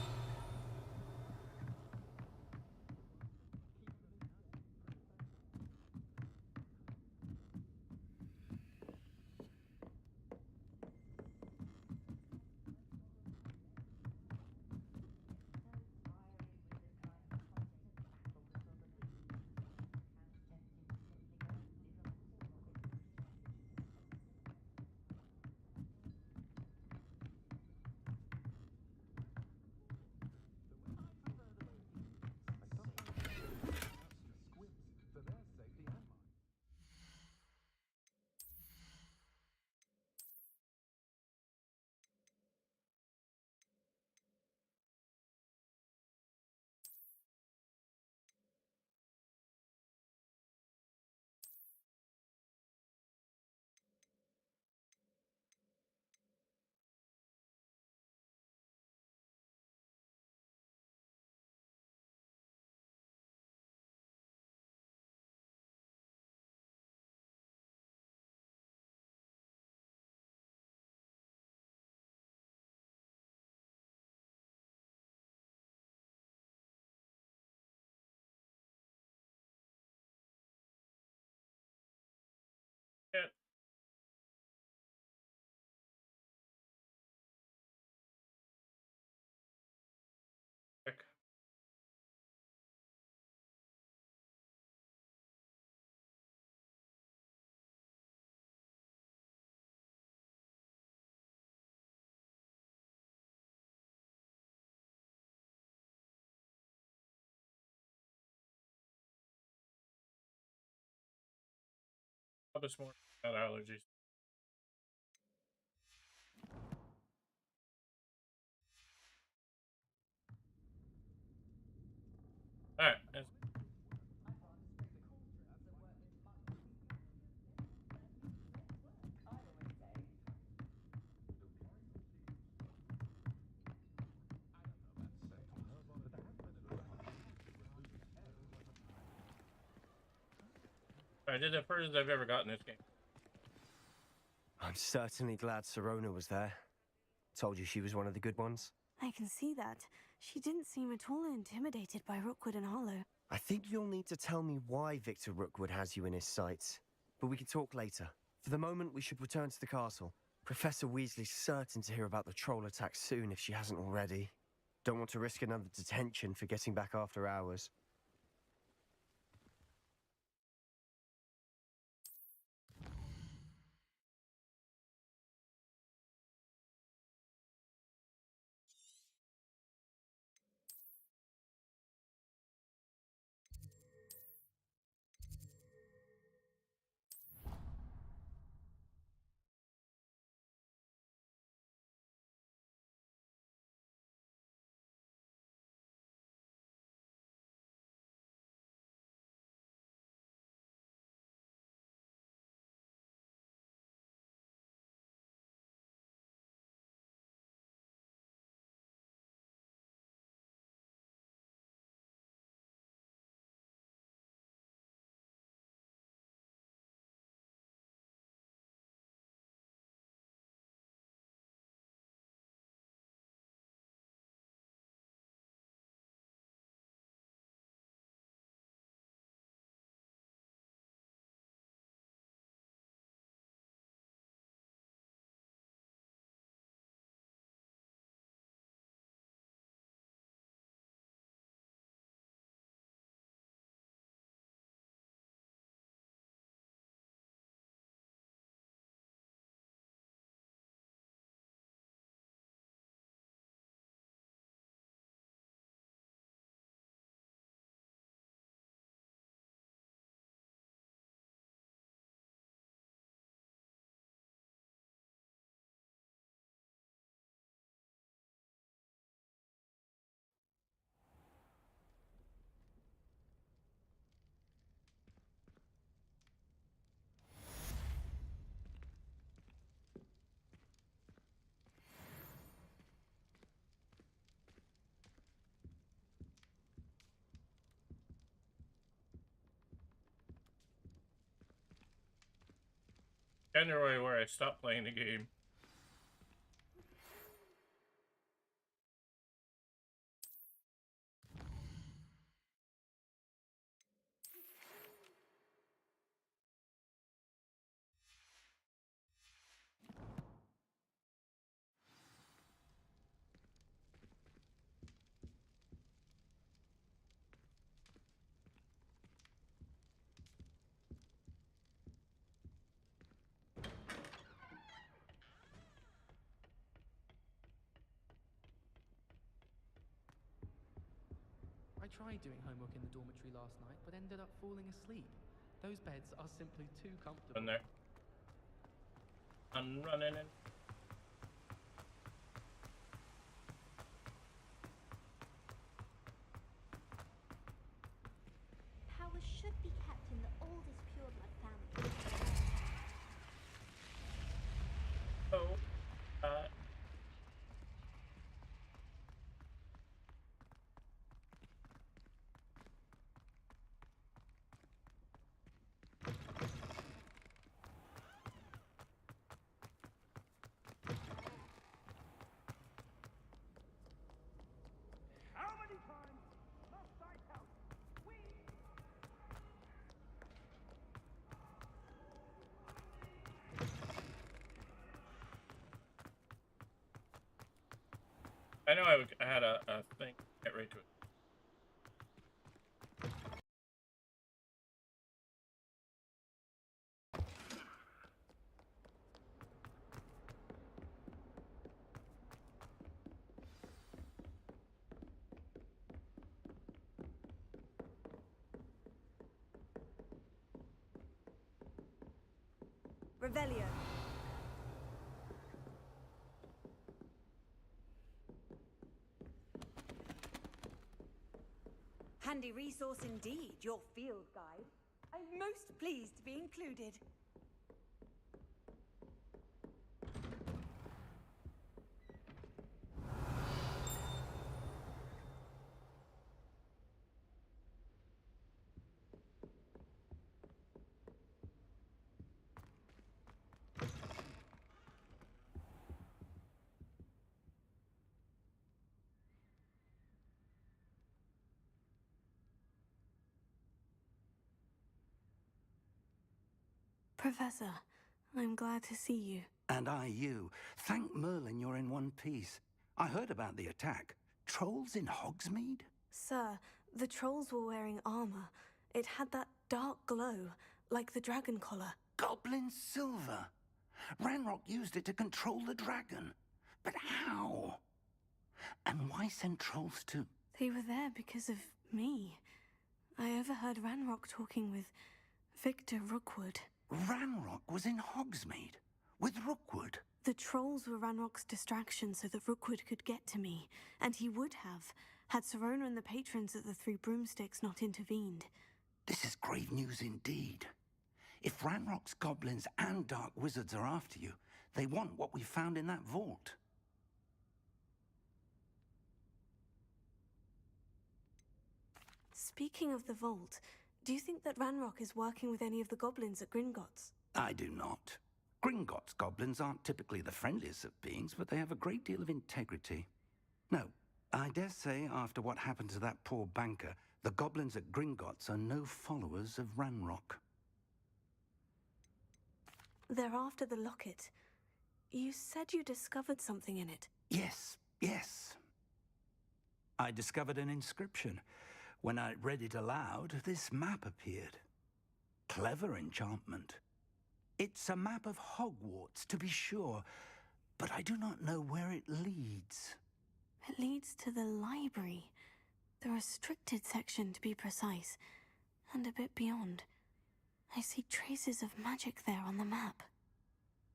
Yeah. Heck. This morning, got allergies. All right. I did the furthest I've ever gotten this game. I'm certainly glad Sirona was there. Told you she was one of the good ones. I can see that. She didn't seem at all intimidated by Rookwood and Hollow. I think you'll need to tell me why Victor Rookwood has you in his sights. But we can talk later. For the moment, we should return to the castle. Professor Weasley's certain to hear about the troll attack soon if she hasn't already. Don't want to risk another detention for getting back after hours. January where I stopped playing the game. I tried doing homework in the dormitory last night, but ended up falling asleep. Those beds are simply too comfortable. In there. I'm running in. Power should be kept in the oldest pureblood family. Oh, How many times must I tell you? We... I know I had a thing. Get right to it. Revelio. Handy resource indeed, your field guide. I'm most pleased to be included. Professor, I'm glad to see you. And I you. Thank Merlin you're in one piece. I heard about the attack. Trolls in Hogsmeade? Sir, the trolls were wearing armor. It had that dark glow, like the dragon collar. Goblin silver. Ranrock used it to control the dragon. But how? And why send trolls to... They were there because of me. I overheard Ranrock talking with Victor Rookwood. Ranrock was in Hogsmeade with Rookwood. The trolls were Ranrock's distraction so that Rookwood could get to me, and he would have, had Serona and the patrons of the Three Broomsticks not intervened. This is grave news indeed. If Ranrock's goblins and dark wizards are after you, they want what we found in that vault. Speaking of the vault, do you think that Ranrock is working with any of the goblins at Gringotts? I do not. Gringotts goblins aren't typically the friendliest of beings, but they have a great deal of integrity. No, I dare say after what happened to that poor banker, the goblins at Gringotts are no followers of Ranrock. They're after the locket. You said you discovered something in it. Yes. I discovered an inscription. When I read it aloud, this map appeared. Clever enchantment. It's a map of Hogwarts, to be sure, but I do not know where it leads. It leads to the library. The restricted section, to be precise, and a bit beyond. I see traces of magic there on the map.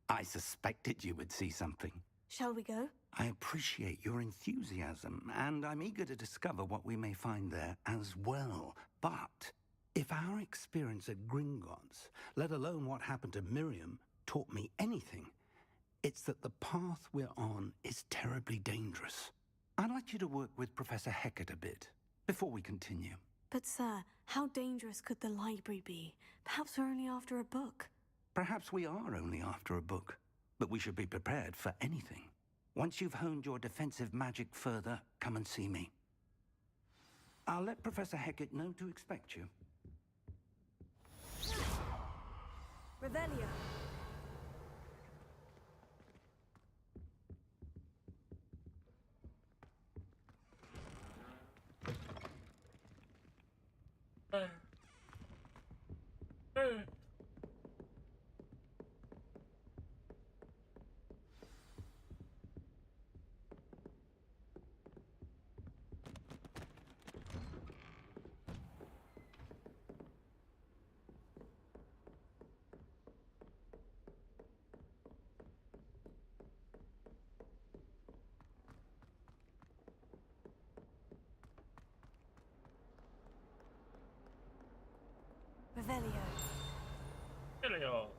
I suspected you would see something. Shall we go? I appreciate your enthusiasm, and I'm eager to discover what we may find there as well. But if our experience at Gringotts, let alone what happened to Miriam, taught me anything, it's that the path we're on is terribly dangerous. I'd like you to work with Professor Hecat a bit before we continue. But sir, how dangerous could the library be? Perhaps we're only after a book. Perhaps we are only after a book, but we should be prepared for anything. Once you've honed your defensive magic further, come and see me. I'll let Professor Hecat know to expect you. Revelio. Revelio. Revelio.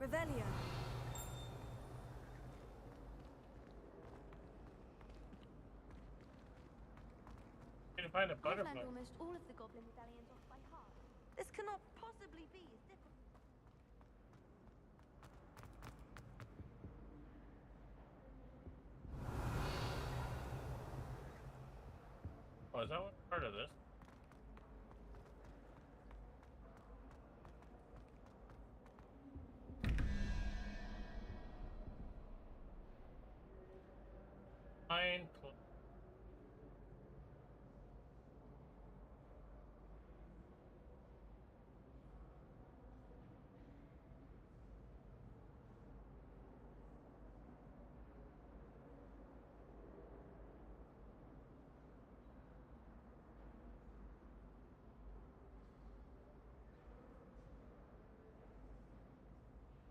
Revelio. Need to find a I've butterfly. learned almost all of the goblin medallions off by heart. This cannot possibly be as difficult. Oh, is that one part of this? Fine.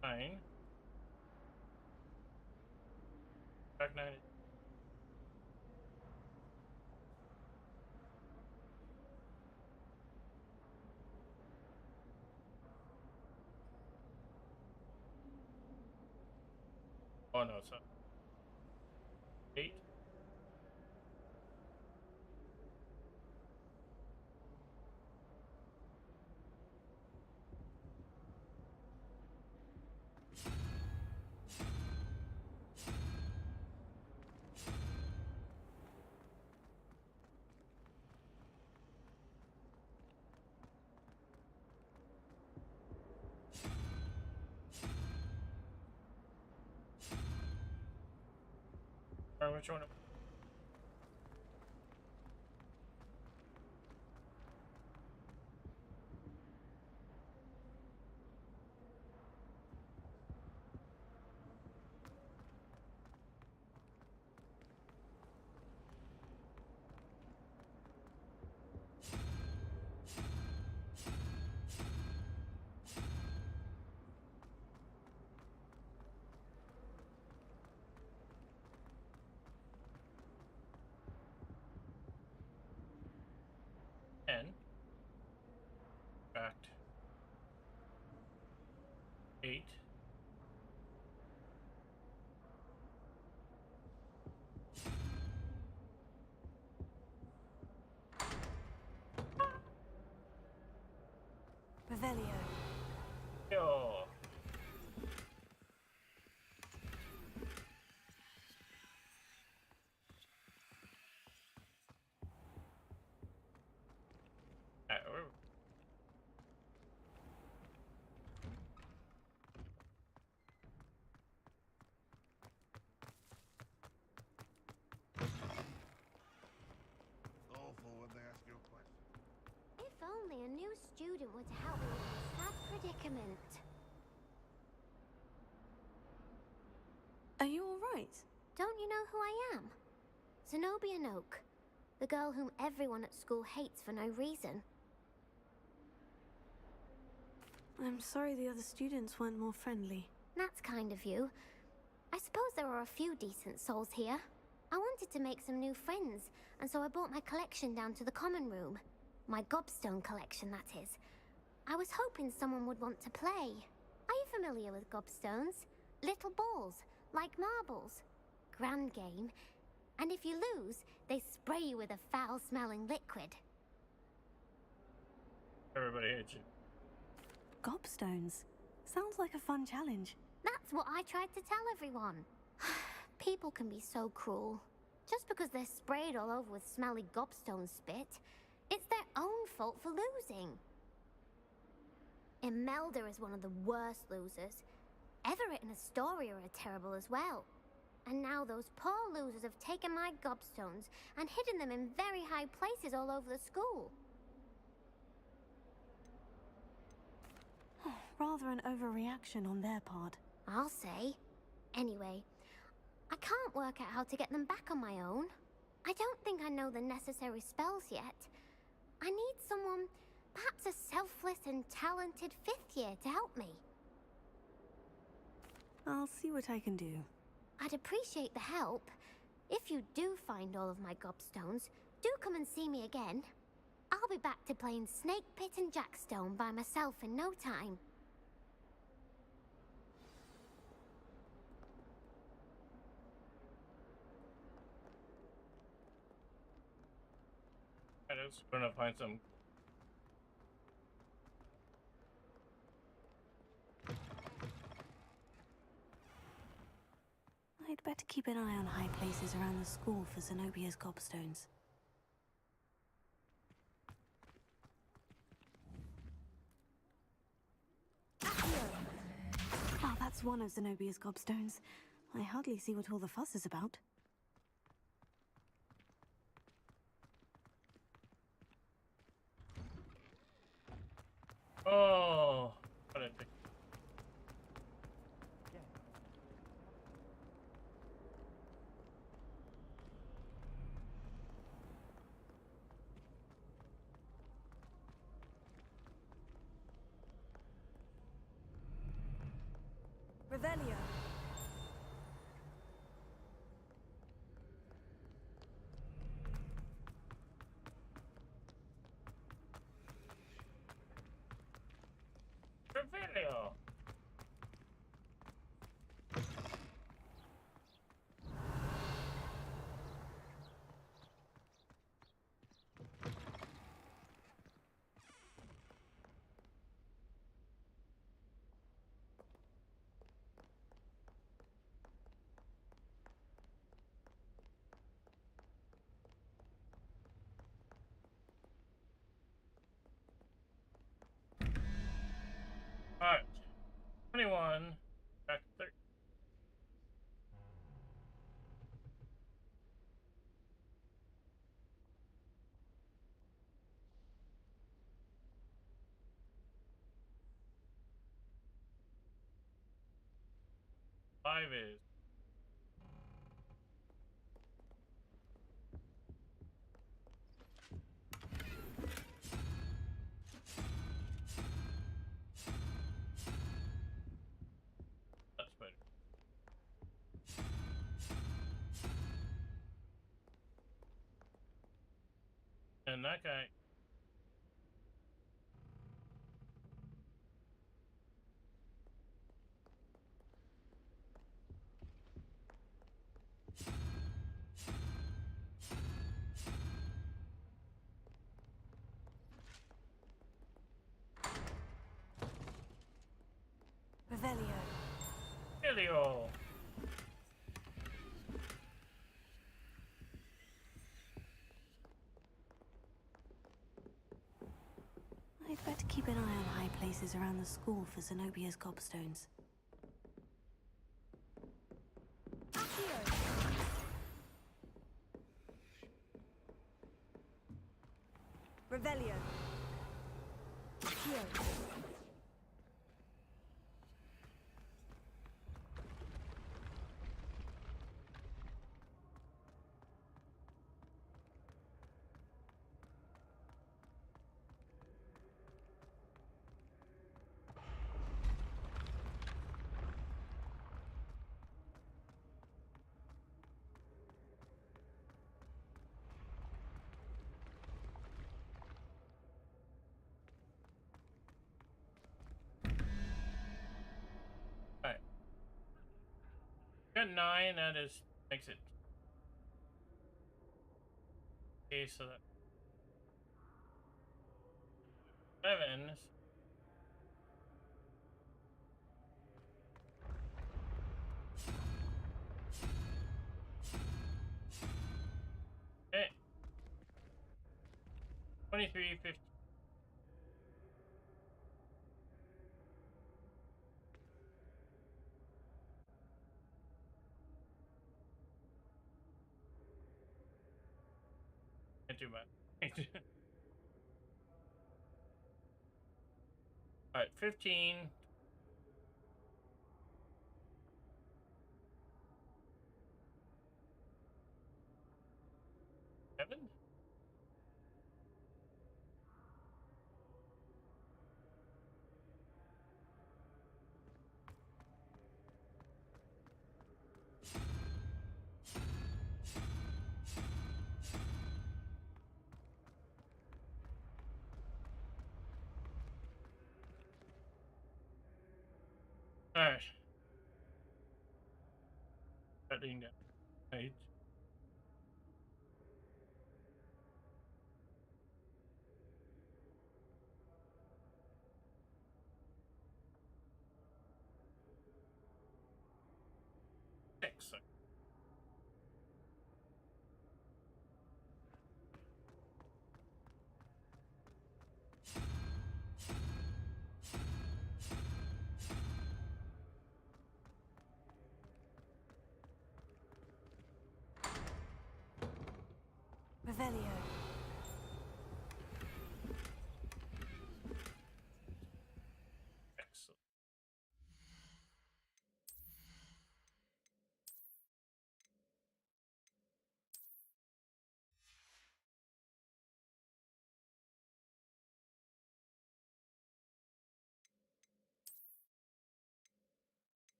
Fine. Back 90. Oh no, so 8. Alright, which one? Ten. Backed. 8. Revelio. Yo. Awful when they ask you a question. If only a new student were to help me with my sad predicament. right. Don't you know who I am? Zenobia Noak, the girl whom everyone at school hates for no reason. I'm sorry the other students weren't more friendly. That's kind of you. I suppose there are a few decent souls here. I wanted to make some new friends, and so I brought my collection down to the common room. My gobstone collection, that is. I was hoping someone would want to play. Are you familiar with gobstones? Little balls, like marbles. Grand game. And if you lose, they spray you with a foul-smelling liquid. Everybody hates you. Gobstones. Sounds like a fun challenge. That's what I tried to tell everyone. People can be so cruel. Just because they're sprayed all over with smelly gobstone spit, it's their own fault for losing. Imelda is one of the worst losers. Everett and Astoria are terrible as well. And now those poor losers have taken my gobstones and hidden them in very high places all over the school. Rather an overreaction on their part. I'll say. Anyway, I can't work out how to get them back on my own. I don't think I know the necessary spells yet. I need someone, perhaps a selfless and talented 5th year to help me. I'll see what I can do. I'd appreciate the help. If you do find all of my gobstones, do come and see me again. I'll be back to playing Snake Pit and Jackstone by myself in no time. I just gonna find some. I'd better keep an eye on high places around the school for Zenobia's gobstones. Ah, that's one of Zenobia's gobstones. I hardly see what all the fuss is about. Oh, what a dick. Revelio. Revelio. Alright. 21. Back to 30. Five is. That's better. And that guy. Revelio. Helio. I'd better keep an eye on high places around the school for Zenobia's gobstones. Revelio. Accio. got 9. That is makes it. Okay, so that 7. Okay. 23, 50. Not too bad. Alright, 15. 7? Alright. Cutting down. 8. Six. Revelio. Excellent.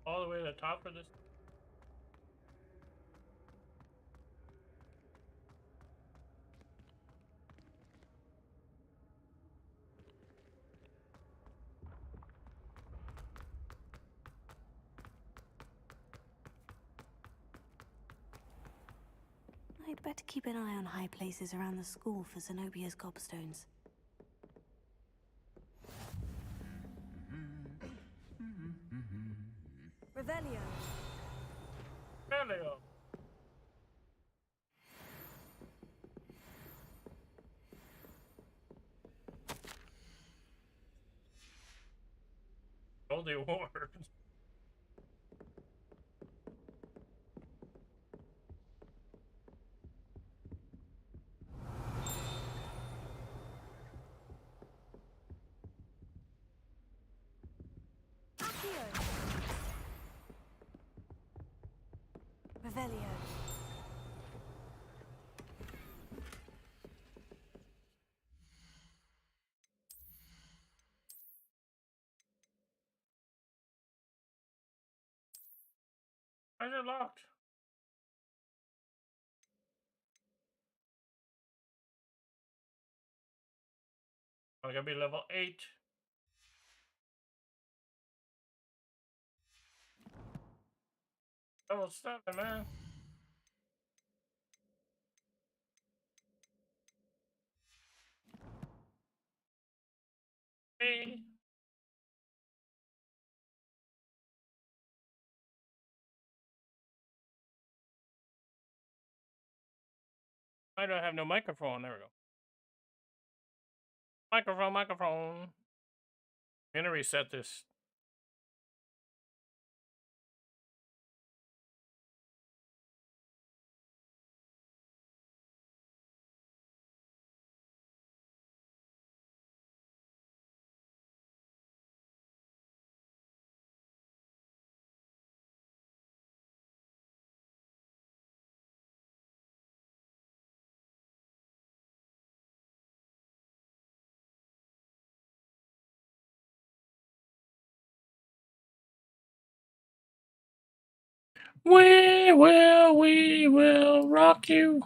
All the way to the top of this. I'd better keep an eye on high places around the school for Zenobia's gobstones. Revelio. Revelio. All the awards. Revelio. Why is it locked? I gotta be level 8. Level 7, man. Hey. Why do I have no microphone? There we go. Microphone, microphone. I'm gonna reset this. We will rock you.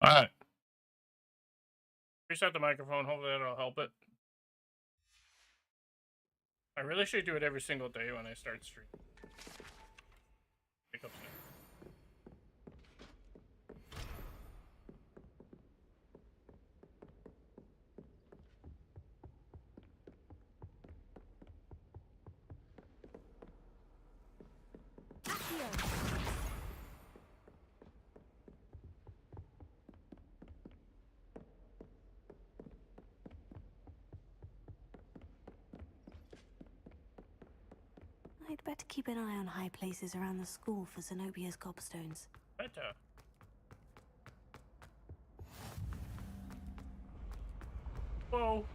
All right. Reset the microphone. Hopefully that'll help it. I really should do it every single day when I start streaming. Pick up stuff. I'd better keep an eye on high places around the school for Zenobia's gobstones. Better. Whoa.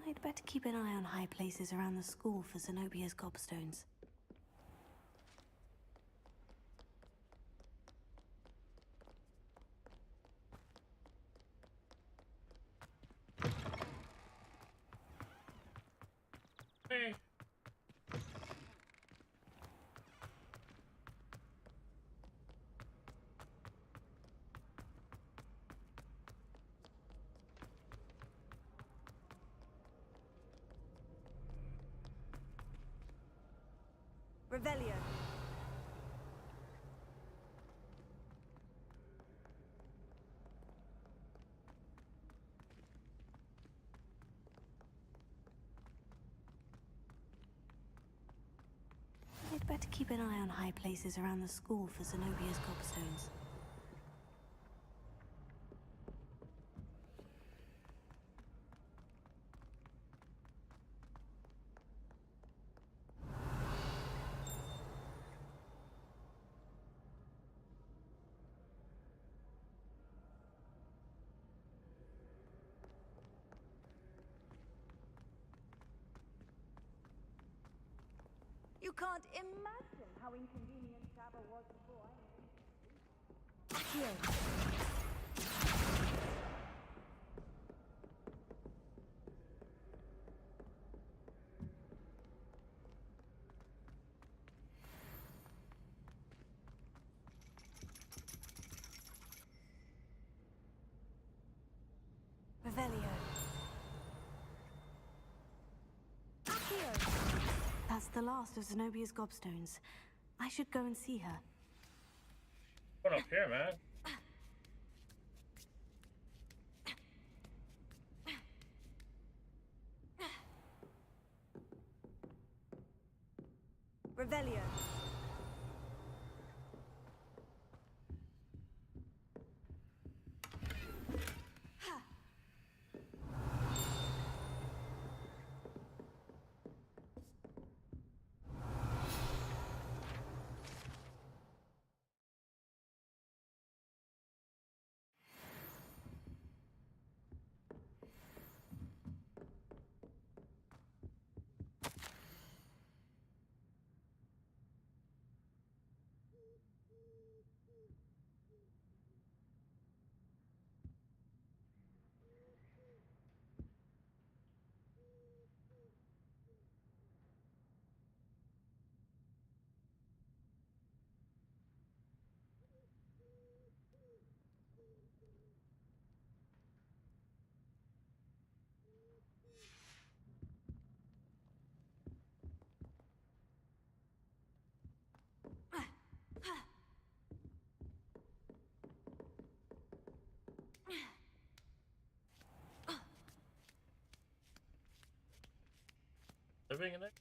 I'd better keep an eye on high places around the school for Zenobia's gobstones. Hey. Revelio. I'd better keep an eye on high places around the school for Zenobia's gobstones. You can't imagine how inconvenient travel was before I Revelio. That's the last of Zenobia's gobstones. I should go and see her. What up here, man? Revelio. Living in it?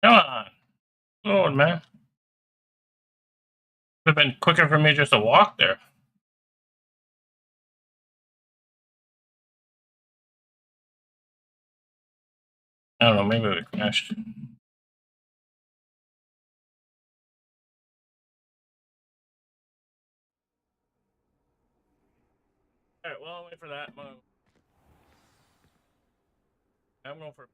Come on. Lord, man. Would have been quicker for me just to walk there. I don't know, maybe we crashed. Alright, well, I'll wait for that. I'm going for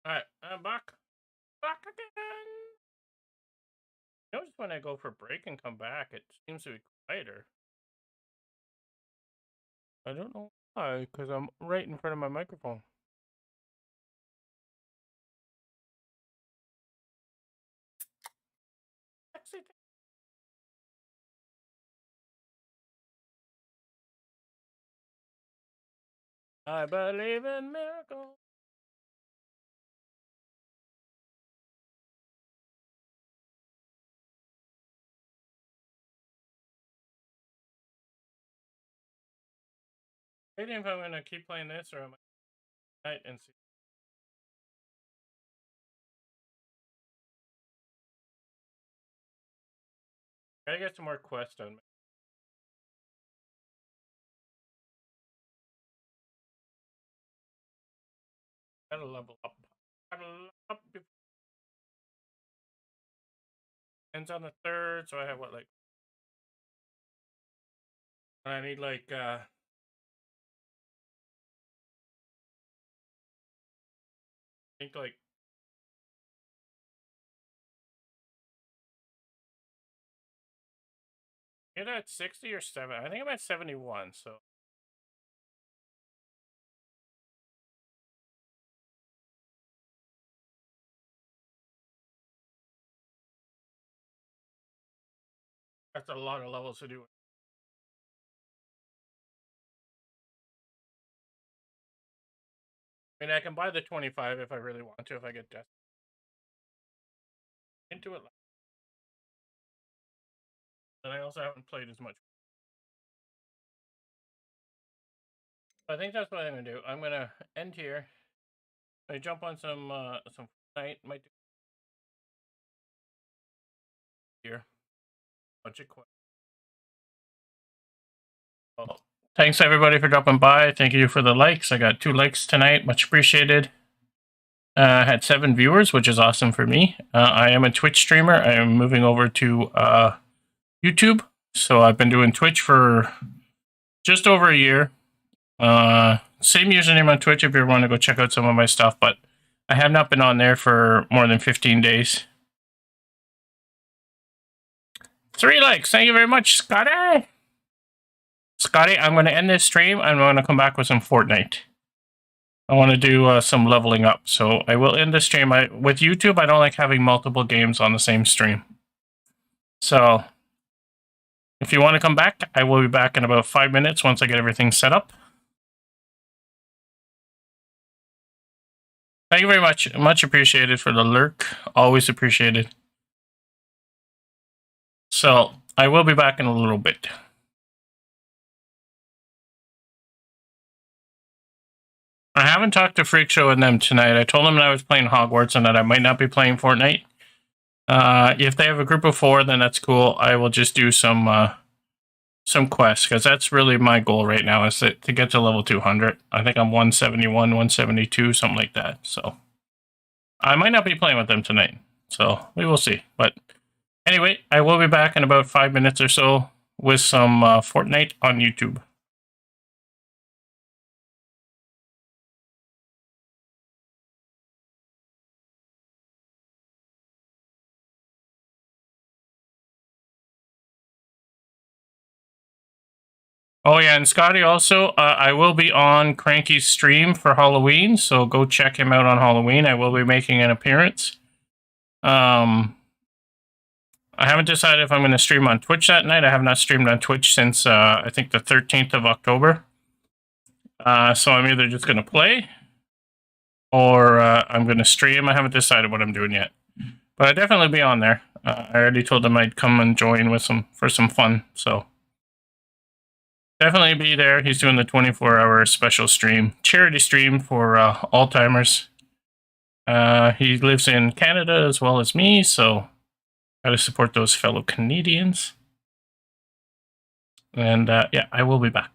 Alright, I'm back. Back again! Notice when I go for break and come back, it seems to be quieter. I don't know why, because I'm right in front of my microphone. I believe in miracles. Waiting if I'm gonna keep playing this or am I night and see. Gotta get some more quests done. Gotta level up. Gotta level up. Ends on the 3rd, so I have what, like. I need like I think like either at 60 or 7. I think I'm at 71, so that's a lot of levels to do. I mean, I can buy the 25 if I really want to, if I get desperate. Into it. And I also haven't played as much. I think that's what I'm gonna do. I'm gonna end here. I jump on some night. Might do here. Bunch of questions. Well, thanks everybody for dropping by. Thank you for the likes. I got 2 likes tonight. Much appreciated. I had 7 viewers, which is awesome for me. I am a Twitch streamer. I am moving over to YouTube. So I've been doing Twitch for just over a year. Same username on Twitch if you want to go check out some of my stuff, but I have not been on there for more than 15 days. 3 likes. Thank you very much, Scotty. Scotty, I'm going to end this stream. I'm going to come back with some Fortnite. I want to do some leveling up, so I will end the stream. With YouTube, I don't like having multiple games on the same stream. So, if you want to come back, I will be back in about 5 minutes once I get everything set up. Thank you very much. Much appreciated for the lurk. Always appreciated. So, I will be back in a little bit. I haven't talked to Freak Show and them tonight. I told them that I was playing Hogwarts and that I might not be playing Fortnite. If they have a group of 4, then that's cool. I will just do some quests, because that's really my goal right now, is to get to level 200. I think I'm 171, 172, something like that. So I might not be playing with them tonight. So we will see. But anyway, I will be back in about 5 minutes or so with some Fortnite on YouTube. Oh yeah, and Scotty also, I will be on Cranky's stream for Halloween, so go check him out on Halloween. I will be making an appearance. I haven't decided if I'm going to stream on Twitch that night. I have not streamed on Twitch since, I think, the 13th of October. So I'm either just going to play, or I'm going to stream. I haven't decided what I'm doing yet. But I'll definitely be on there. I already told them I'd come and join with for some fun, so definitely be there. He's doing the 24-hour special stream, charity stream for Alzheimer's. He lives in Canada as well as me, so gotta support those fellow Canadians. And yeah, I will be back.